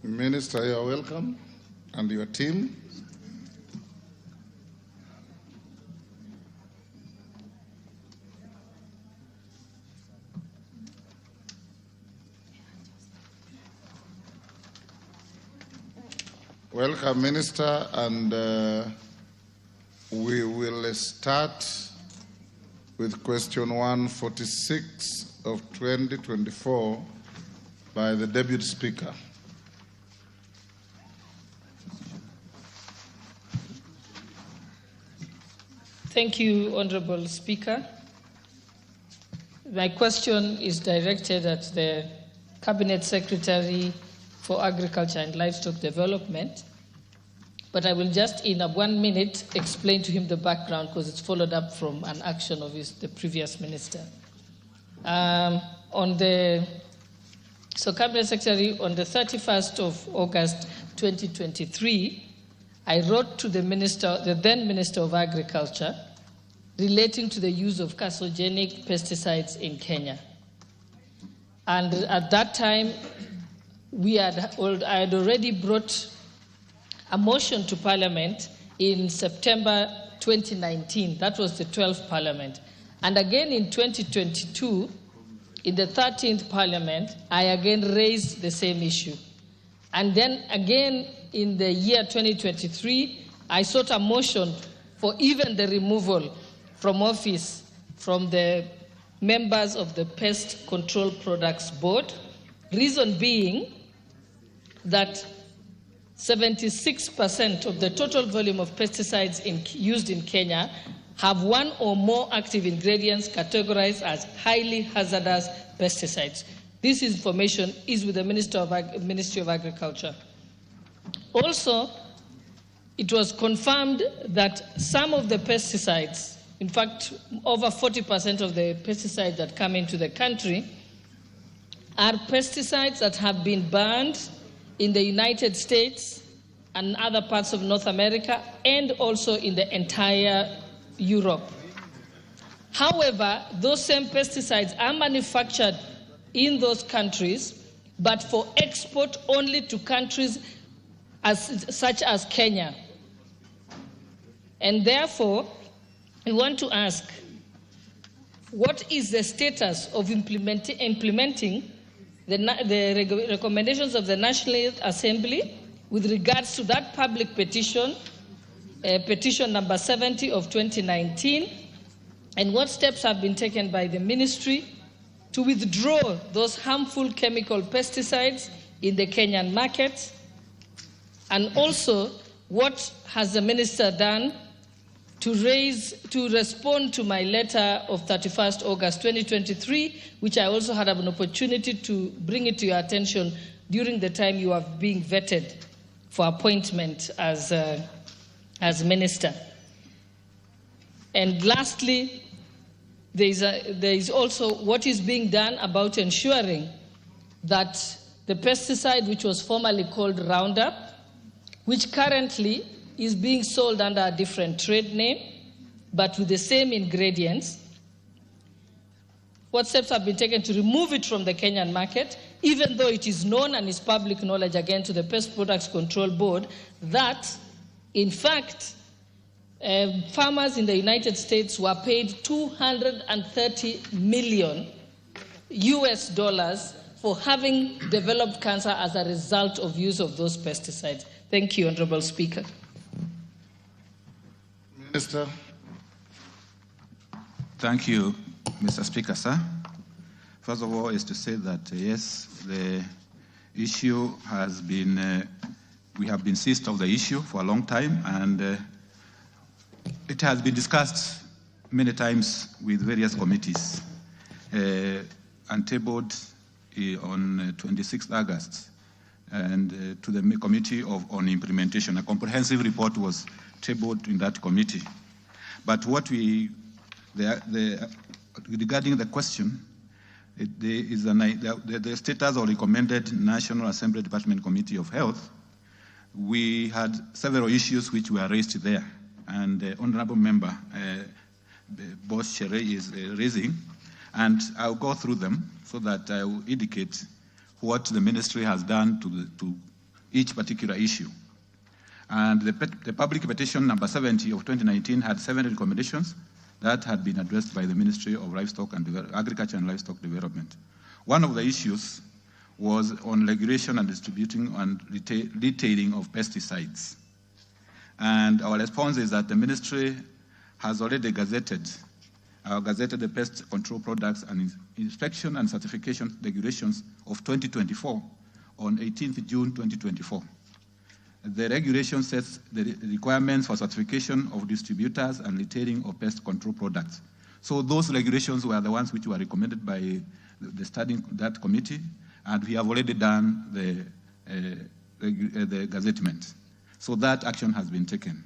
Minister, you are welcome, and your team. Welcome, Minister, and we will start with question 146 of 2024 by the Deputy Speaker. Thank you, Honorable Speaker. My question is directed at the Cabinet Secretary for Agriculture and Livestock Development, but I will just in 1 minute explain to him the background because it's followed up from an action of the previous minister. So Cabinet Secretary, on the 31st of August 2023, I wrote to the then Minister of Agriculture, relating to the use of carcinogenic pesticides in Kenya. And at that time, I had already brought a motion to Parliament in September 2019. That was the 12th Parliament. And again in 2022, in the 13th Parliament, I again raised the same issue. And then again in the year 2023, I sought a motion for even the removal from office from the members of the Pest Control Products Board. Reason being that 76% of the total volume of pesticides used in Kenya have one or more active ingredients categorized as highly hazardous pesticides. This information is with the Ministry of Agriculture. Also, it was confirmed that some of the pesticides, in fact, over 40% of the pesticides that come into the country are pesticides that have been banned in the United States and other parts of North America and also in the entire Europe. However, those same pesticides are manufactured in those countries but for export only to countries such as Kenya. And therefore, we want to ask, what is the status of implementing the recommendations of the National Assembly with regards to that public petition, petition number 70 of 2019, and what steps have been taken by the ministry to withdraw those harmful chemical pesticides in the Kenyan market? And also, what has the minister done to respond to my letter of 31st August 2023, which I also had an opportunity to bring it to your attention during the time you are being vetted for appointment as minister. And lastly, there is also what is being done about ensuring that the pesticide, which was formerly called Roundup, which currently is being sold under a different trade name, but with the same ingredients. What steps have been taken to remove it from the Kenyan market, even though it is known and is public knowledge, again, to the Pest Products Control Board, that, in fact, farmers in the United States were paid $230 million for having developed cancer as a result of use of those pesticides. Thank you, Honorable Speaker. Minister. Thank you, Mr. Speaker, sir. First of all, is to say that, yes, the issue has been, we have been seized of the issue for a long time, and it has been discussed many times with various committees and tabled on 26th August and to the Committee on Implementation. A comprehensive report was tabled in that committee. But what regarding the question, the status of recommended National Assembly Department Committee of Health, we had several issues which were raised there, and the Honorable Member, Boss Chere, is raising, and I'll go through them so that I will indicate what the ministry has done to each particular issue. And the public petition number 70 of 2019 had 7 recommendations that had been addressed by the Ministry of Livestock and Agriculture and Livestock Development. One of the issues was on regulation and distributing and retailing of pesticides. And our response is that the ministry has already gazetted the pest control products and inspection and certification regulations of 2024 on 18th June 2024. The regulation sets the requirements for certification of distributors and retailing of pest control products. So those regulations were the ones which were recommended by the studying that committee, and we have already done the gazettement. So that action has been taken.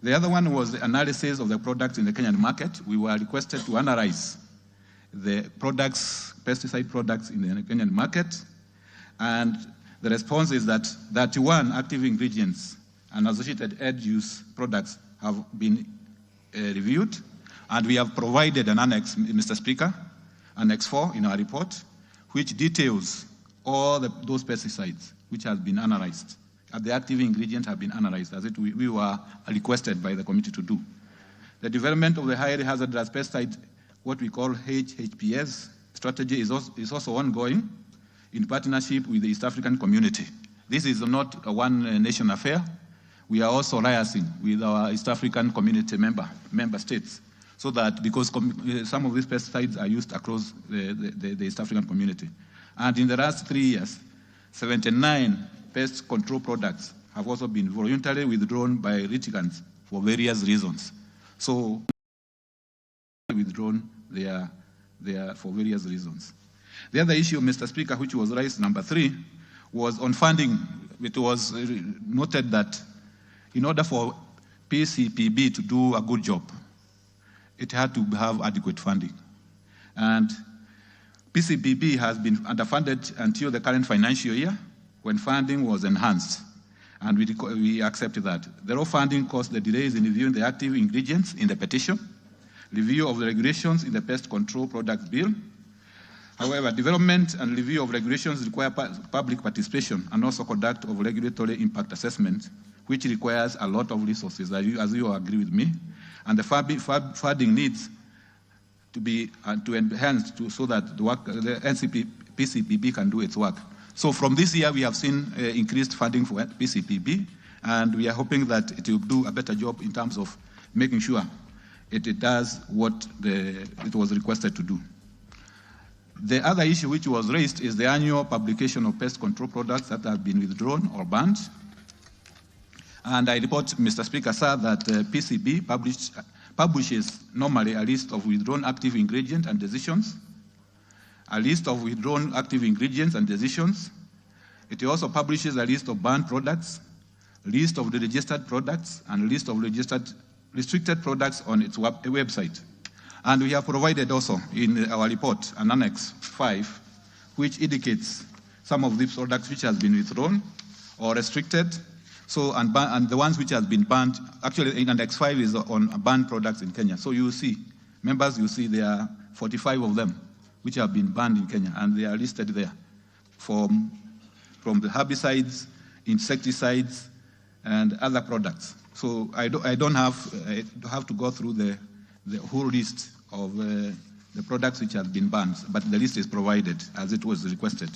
The other one was the analysis of the products in the Kenyan market. We were requested to analyze the products, pesticide products in the Kenyan market, and the response is that 31 active ingredients and associated end-use products have been reviewed, and we have provided an annex, Mr. Speaker, Annex 4 in our report, which details all those pesticides which have been analyzed. The active ingredients have been analyzed, as we were requested by the committee to do. The development of the highly hazardous pesticide, what we call HHPS strategy, is also ongoing in partnership with the East African community. This is not a one-nation affair. We are also liaising with our East African community member states, so that because some of these pesticides are used across the East African community. And in the last 3 years, 79 pest control products have also been voluntarily withdrawn by litigants for various reasons. So, withdrawn there for various reasons. The other issue, Mr. Speaker, which was raised, number 3, was on funding. It was noted that in order for PCPB to do a good job, it had to have adequate funding. And PCPB has been underfunded until the current financial year, when funding was enhanced, and we accepted that. The raw funding caused the delays in reviewing the active ingredients in the petition, review of the regulations in the Pest Control Products Bill, However, development and review of regulations require public participation and also conduct of regulatory impact assessment, which requires a lot of resources, as you agree with me. And the funding needs to be to enhance so that the PCPB can do its work. So from this year, we have seen increased funding for PCPB, and we are hoping that it will do a better job in terms of making sure it does what it was requested to do. The other issue which was raised is the annual publication of pest control products that have been withdrawn or banned. And I report, Mr. Speaker, sir, that PCB publishes normally a list of withdrawn active ingredients and decisions, a list of withdrawn active ingredients and decisions. It also publishes a list of banned products, list of the registered products, and a list of restricted products on its website. And we have provided also in our report an Annex 5, which indicates some of these products which has been withdrawn or restricted. So, and the ones which has been banned, actually in Annex 5 is on banned products in Kenya. So you see, members, you see there are 45 of them which have been banned in Kenya, and they are listed there from the herbicides, insecticides, and other products. So I don't have to go through the whole list of the products which have been banned, but the list is provided as it was requested.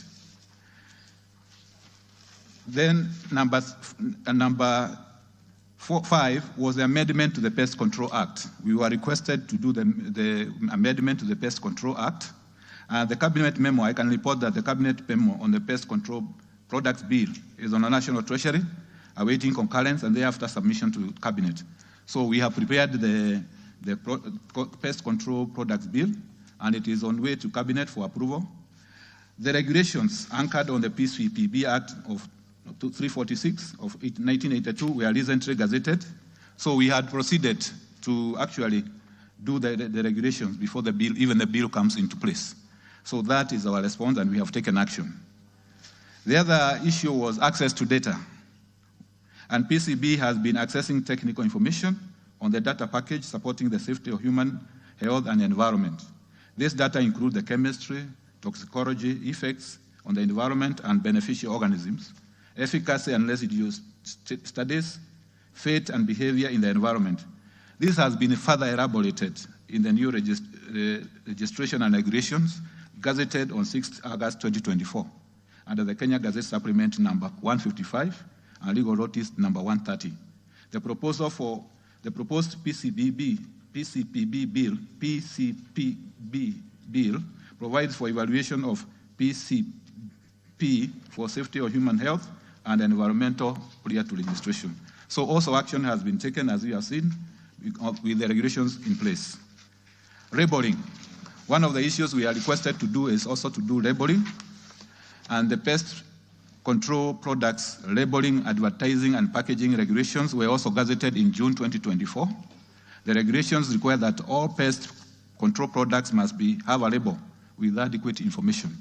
Then number 5 was the amendment to the Pest Control Act. We were requested to do the amendment to the Pest Control Act. The Cabinet memo, I can report that the Cabinet memo on the Pest Control Products Bill is on the National Treasury, awaiting concurrence and thereafter submission to Cabinet. So we have prepared the Pest Control Products Bill, and it is on way to Cabinet for approval. The regulations anchored on the PCPB Act of 346 of 1982 were recently gazetted. So we had proceeded to actually do the regulations before the bill, even the bill comes into place. So that is our response, and we have taken action. The other issue was access to data. And PCB has been accessing technical information on the data package supporting the safety of human health and environment. This data includes the chemistry, toxicology, effects on the environment and beneficial organisms, efficacy and residue studies, fate and behavior in the environment. This has been further elaborated in the new registration and regulations gazetted on 6 August 2024 under the Kenya Gazette Supplement number 155 and legal notice number 130. The proposal for the proposed PCPB bill provides for evaluation of PCP for safety of human health and environmental prior to registration. So also action has been taken, as you have seen, with the regulations in place. Labeling. One of the issues we are requested to do is also to do labeling, and the pest control products labeling, advertising, and packaging regulations were also gazetted in June 2024. The regulations require that all pest control products must have a label with adequate information.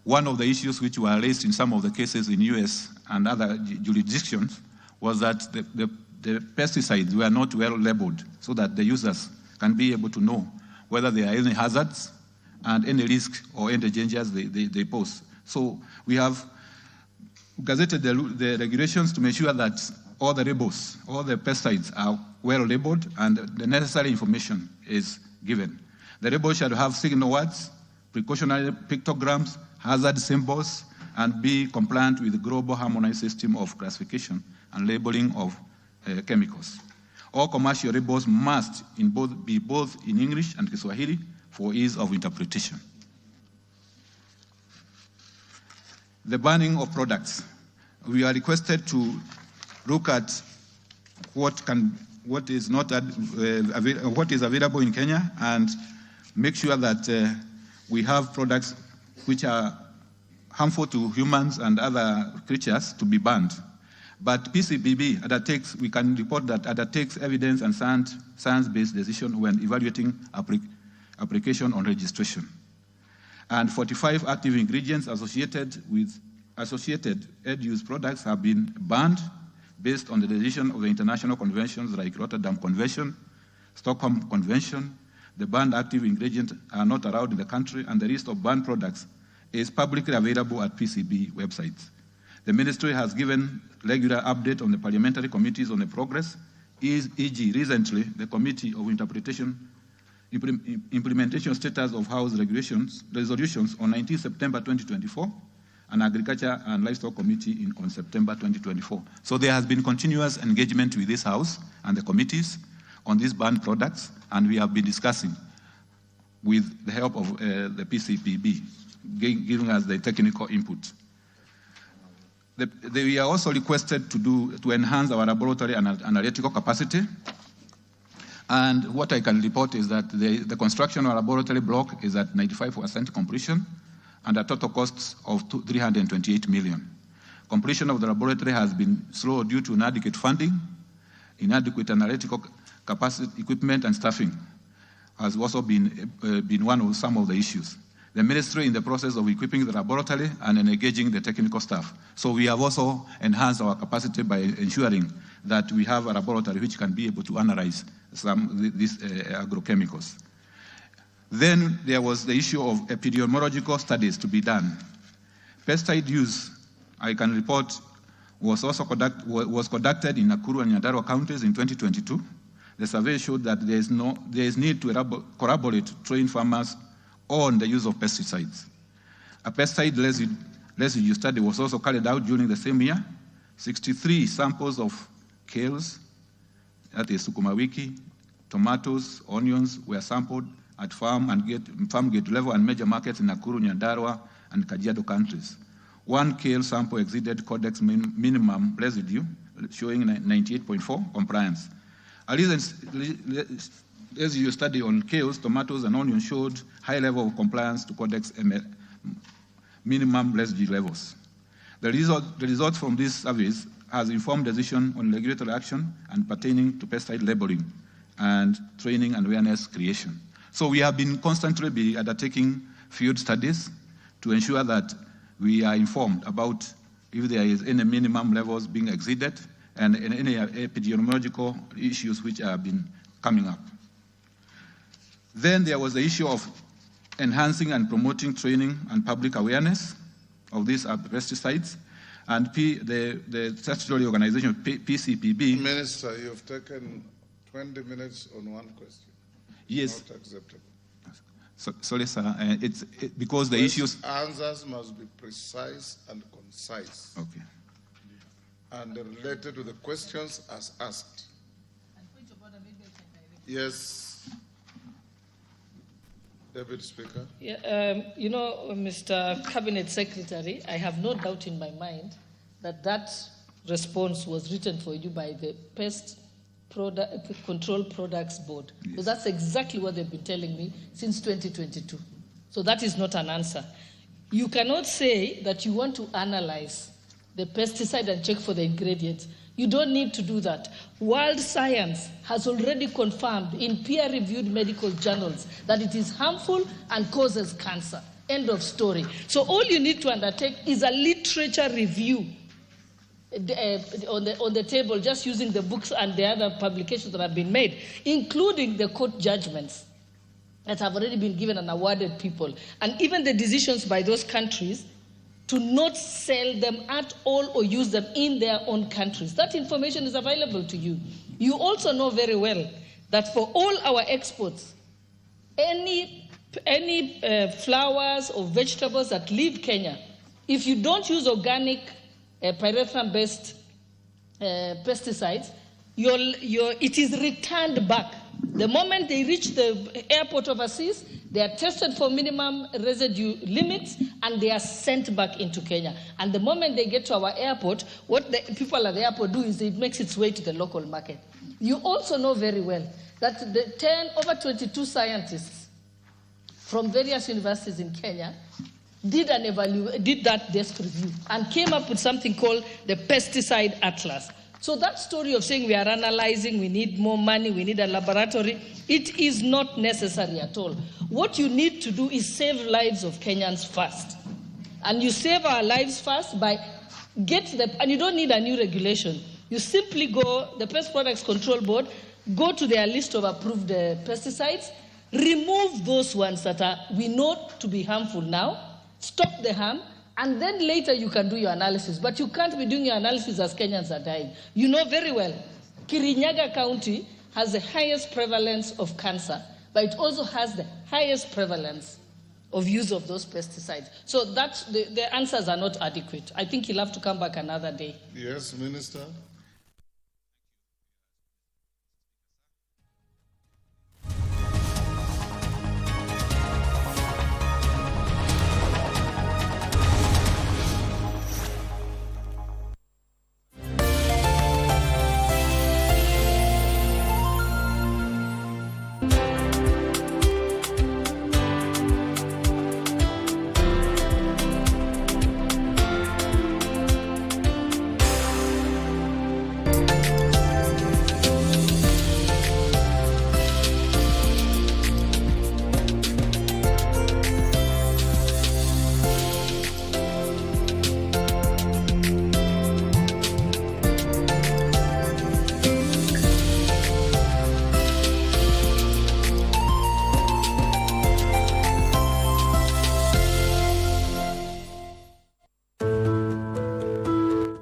One of the issues which were raised in some of the cases in US and other jurisdictions was that the pesticides were not well labeled so that the users can be able to know whether there are any hazards and any risk or any dangers they pose. So we have gazetted the regulations to make sure that all the labels, all the pesticides are well labeled and the necessary information is given. The label should have signal words, precautionary pictograms, hazard symbols, and be compliant with the global harmonized system of classification and labeling of chemicals. All commercial labels must be both in English and Kiswahili for ease of interpretation. The banning of products. We are requested to look at what is available in Kenya and make sure that we have products which are harmful to humans and other creatures to be banned. But PCPB we can report that undertakes evidence and science-based decision when evaluating application on registration. And 45 active ingredients associated end-use products have been banned based on the decision of the international conventions like Rotterdam Convention, Stockholm Convention, the banned active ingredients are not allowed in the country, and the list of banned products is publicly available at PCB websites. The ministry has given regular update on the parliamentary committees on the progress, e.g. recently the Committee of Implementation Status of House resolutions on 19 September 2024, and Agriculture and Livestock Committee on September 2024. So there has been continuous engagement with this House and the committees on these banned products, and we have been discussing with the help of the PCPB, giving us the technical input. We are also requested to enhance our laboratory and analytical capacity. And what I can report is that the construction of our laboratory block is at 95% completion and a total cost of 328 million. Completion of the laboratory has been slow due to inadequate funding, inadequate analytical capacity, equipment, and staffing has also been one of some of the issues. The ministry in the process of equipping the laboratory and engaging the technical staff. So we have also enhanced our capacity by ensuring that we have a laboratory which can be able to analyze these agrochemicals. Then there was the issue of epidemiological studies to be done. Pesticide use, I can report, was also conducted in Nakuru and Nyandarua counties in 2022. The survey showed that there is need to corroborate train farmers on the use of pesticides. A pesticide residue study was also carried out during the same year. 63 samples of kales, that is sukuma wiki, tomatoes, onions were sampled at farm gate level and major markets in Nakuru, Nyandarua, and Kajiado countries. One kale sample exceeded Codex minimum residue, showing 98.4 compliance. A recent residue study on kales, tomatoes, and onions showed high level of compliance to Codex minimum residue levels. The results from these surveys has informed decision on regulatory action and pertaining to pesticide labeling and training and awareness creation. So we have been constantly undertaking field studies to ensure that we are informed about if there is any minimum levels being exceeded and any epidemiological issues which have been coming up. Then there was the issue of enhancing and promoting training and public awareness of these pesticides. And the statutory organization, PCPB. Minister, you have taken 20 minutes on one question. Yes. Not acceptable. Sorry, sir. Because the issues. Answers must be precise and concise. Okay. And related to the questions as asked. Yes. Deputy Speaker. Yeah, Mr. Cabinet Secretary, I have no doubt in my mind that response was written for you by the Pest Control Products Board. Yes. So that's exactly what they've been telling me since 2022. So that is not an answer. You cannot say that you want to analyze the pesticide and check for the ingredients. You don't need to do that. World science has already confirmed in peer-reviewed medical journals that it is harmful and causes cancer. End of story. So all you need to undertake is a literature review on the table, just using the books and the other publications that have been made, including the court judgments that have already been given and awarded people, and even the decisions by those countries to not sell them at all or use them in their own countries. That information is available to you. You also know very well that for all our exports, any flowers or vegetables that leave Kenya, if you don't use organic pyrethrum-based pesticides, it is returned back. The moment they reach the airport overseas, they are tested for minimum residue limits and they are sent back into Kenya. And the moment they get to our airport, what the people at the airport do is it makes its way to the local market. You also know very well that the over 22 scientists from various universities in Kenya did that desk review and came up with something called the Pesticide Atlas. So that story of saying we are analyzing, we need more money, we need a laboratory, it is not necessary at all. What you need to do is save lives of Kenyans first. And you save our lives first by and you don't need a new regulation. You simply go, the Pest Products Control Board, go to their list of approved pesticides, remove those ones that we know to be harmful now, stop the harm, and then later you can do your analysis. But you can't be doing your analysis as Kenyans are dying. You know very well, Kirinyaga County has the highest prevalence of cancer, but it also has the highest prevalence of use of those pesticides. So that's the answers are not adequate. I think you'll have to come back another day. Yes, Minister.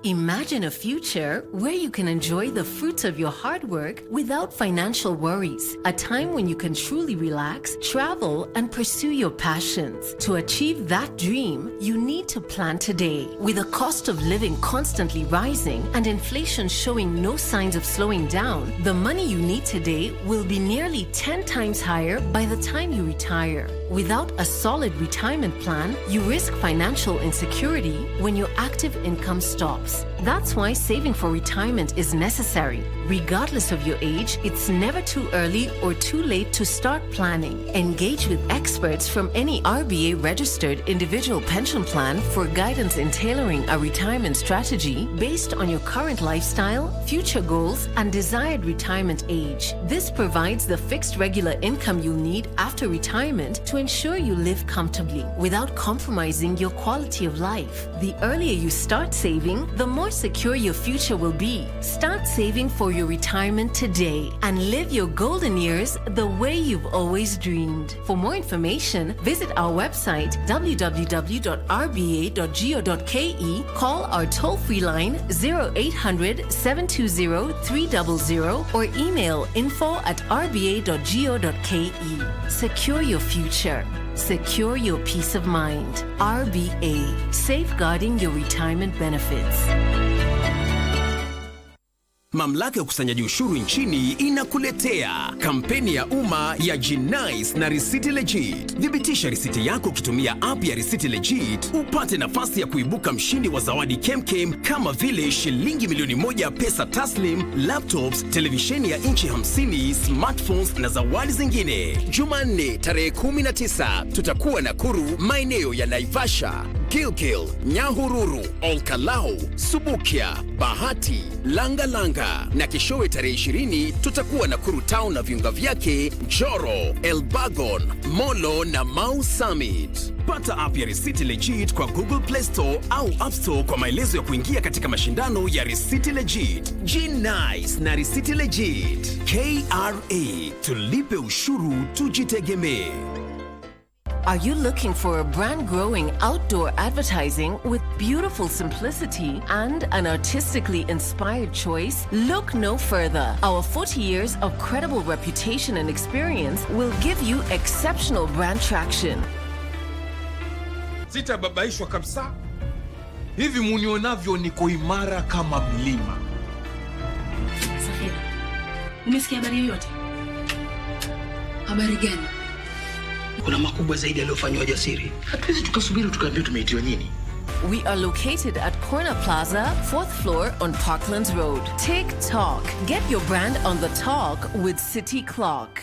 Imagine a future where you can enjoy the fruits of your hard work without financial worries. A time when you can truly relax, travel, and pursue your passions. To achieve that dream, you need to plan today. With a cost of living constantly rising and inflation showing no signs of slowing down, the money you need today will be nearly 10 times higher by the time you retire. Without a solid retirement plan, you risk financial insecurity when your active income stops. That's why saving for retirement is necessary. Regardless of your age, it's never too early or too late to start planning. Engage with experts from any RBA registered individual pension plan for guidance in tailoring a retirement strategy based on your current lifestyle, future goals, and desired retirement age. This provides the fixed regular income you'll need after retirement to ensure you live comfortably without compromising your quality of life. The earlier you start saving, the more secure your future will be. Start saving for your retirement today and live your golden years the way you've always dreamed. For more information, visit our website www.rba.go.ke, call our toll-free line 0800 720 300 or email info@rba.go.ke. Secure your future. Secure your peace of mind. RBA, safeguarding your retirement benefits. Mamlaka ya ukusanyaji ushuru nchini inakuletea kampeni ya umma ya G-Nice na Risiti Legit. Thibitisha risiti yako ukitumia app ya Risiti Legit, upate nafasi ya kuibuka mshindi wa zawadi kemkem kama vile shilingi milioni 1 pesa taslim, laptops, televisheni ya inchi 50, smartphones na zawadi zingine. Jumanne tarehe 19 tutakuwa Nakuru, maeneo ya Naivasha, Gilgil, Nyahururu, Olkalau, Subukia, Bahati, Langa na kishowe tarehe 20 tutakuwa Nakuru Town na viunga vyake, Njoro, Elbagon, Molo na Mau Summit. Pata app ya Risiti Legit kwa Google Play Store au App Store kwa maelezo ya kuingia katika mashindano ya Risiti Legit. G-Nice na Risiti Legit. KRA, tulipe ushuru tujitegemee. Are you looking for a brand-growing outdoor advertising with beautiful simplicity and an artistically inspired choice? Look no further. Our 40 years of credible reputation and experience will give you exceptional brand traction. Sitababaishwa kabisa. Hivi munionavyo niko imara kama mlima. Safira, umesikia habari yoyote? Habari gani? Kuna makubwa zaidi yaliyofanywa jasiri. Hatuwezi tukasubiri tukaambiwa tumeitiwa nini. We are located at Corner Plaza, 4th floor on Parklands Road. Take Talk. Get your brand on the talk with City Clock.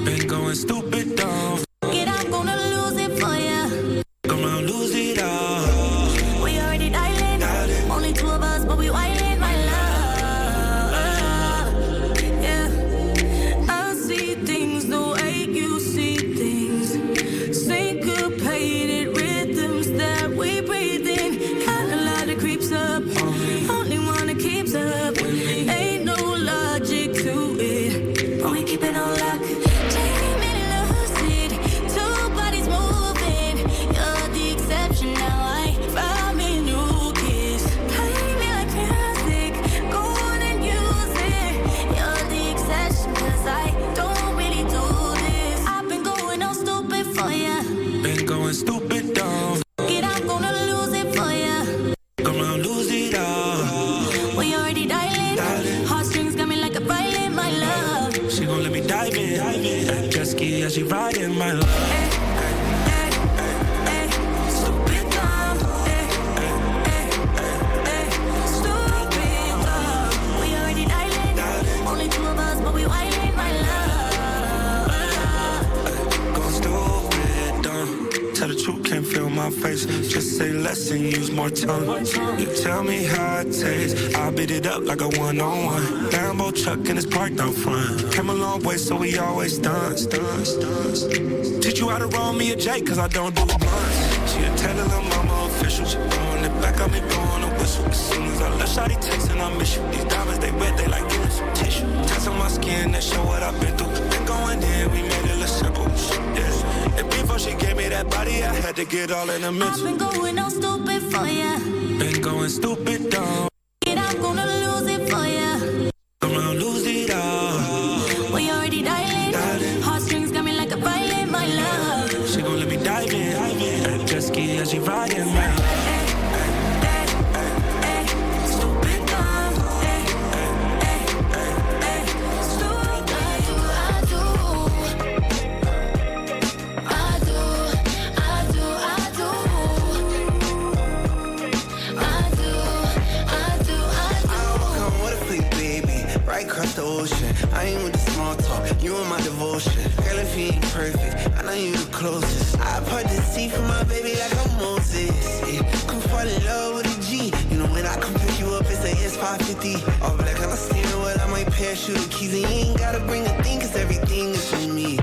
Been going stupid, dumb. Get up, gonna lose it for ya. Gonna lose it all. We already dialing. Only two of us, but we wildin', my love. Yeah. I see things the way you see things. Syncopated rhythms that we breathe in. Got a lot of creeps up. Only one that keeps up. Ain't no logic to it, but we keep it on lock. Take me lucid. Two bodies moving. You're the exception now. I found me new kiss. Play me like music. Go on and use it. You're the exception, 'cause I don't really do this. I've been going all stupid for ya. Been going stupid, dumb. Get up, gonna lose it for ya. Gonna lose it all. We already dialing. Heartstrings got me like a violin, my love. She gon' let me dive in. Jet ski as she riding my love. Stupid dumb. Stupid dumb. We already dialing. Only two of us, but we wildin', my love. Going stupid, dumb. Tell the truth, can't feel my face. Just say less and use more tongue. You tell me how it tastes. I'll beat it up like a one-on-one. Lambo truck and it's parked out front. Came a long way, so we always dance. Teach you how to roll me a J, 'cause I don't do blunts. She a tell her little mama official. She throwing it back on me, blowing a whistle. As soon as I left, shawty texting, I miss you. These diamonds, they wet, they like getting some tissue. Tats on my skin, that show what I've been through. Been going in, we made it look simple. Yeah. And before she gave me that body, I had to get all in the mix. I've been going all stupid for ya. Been going stupid, dumb. Get up, gonna lose it for ya. Gonna lose it all. We already dialing. Heartstrings got me like a violin, my love. She gon' let me dive in. Jet ski as she riding, man. Stupid dumb. Right across the ocean, I ain't with the small talk. You are my devotion. Girl, if you ain't perfect, I know you the closest. I part the sea for my baby like I'm Moses. Yeah. Come fall in love with a G. You know when I come pick you up, it's a S550. All black on the steering wheel, I might parachute the keys. And you ain't gotta bring a thing, 'cause everything is for me.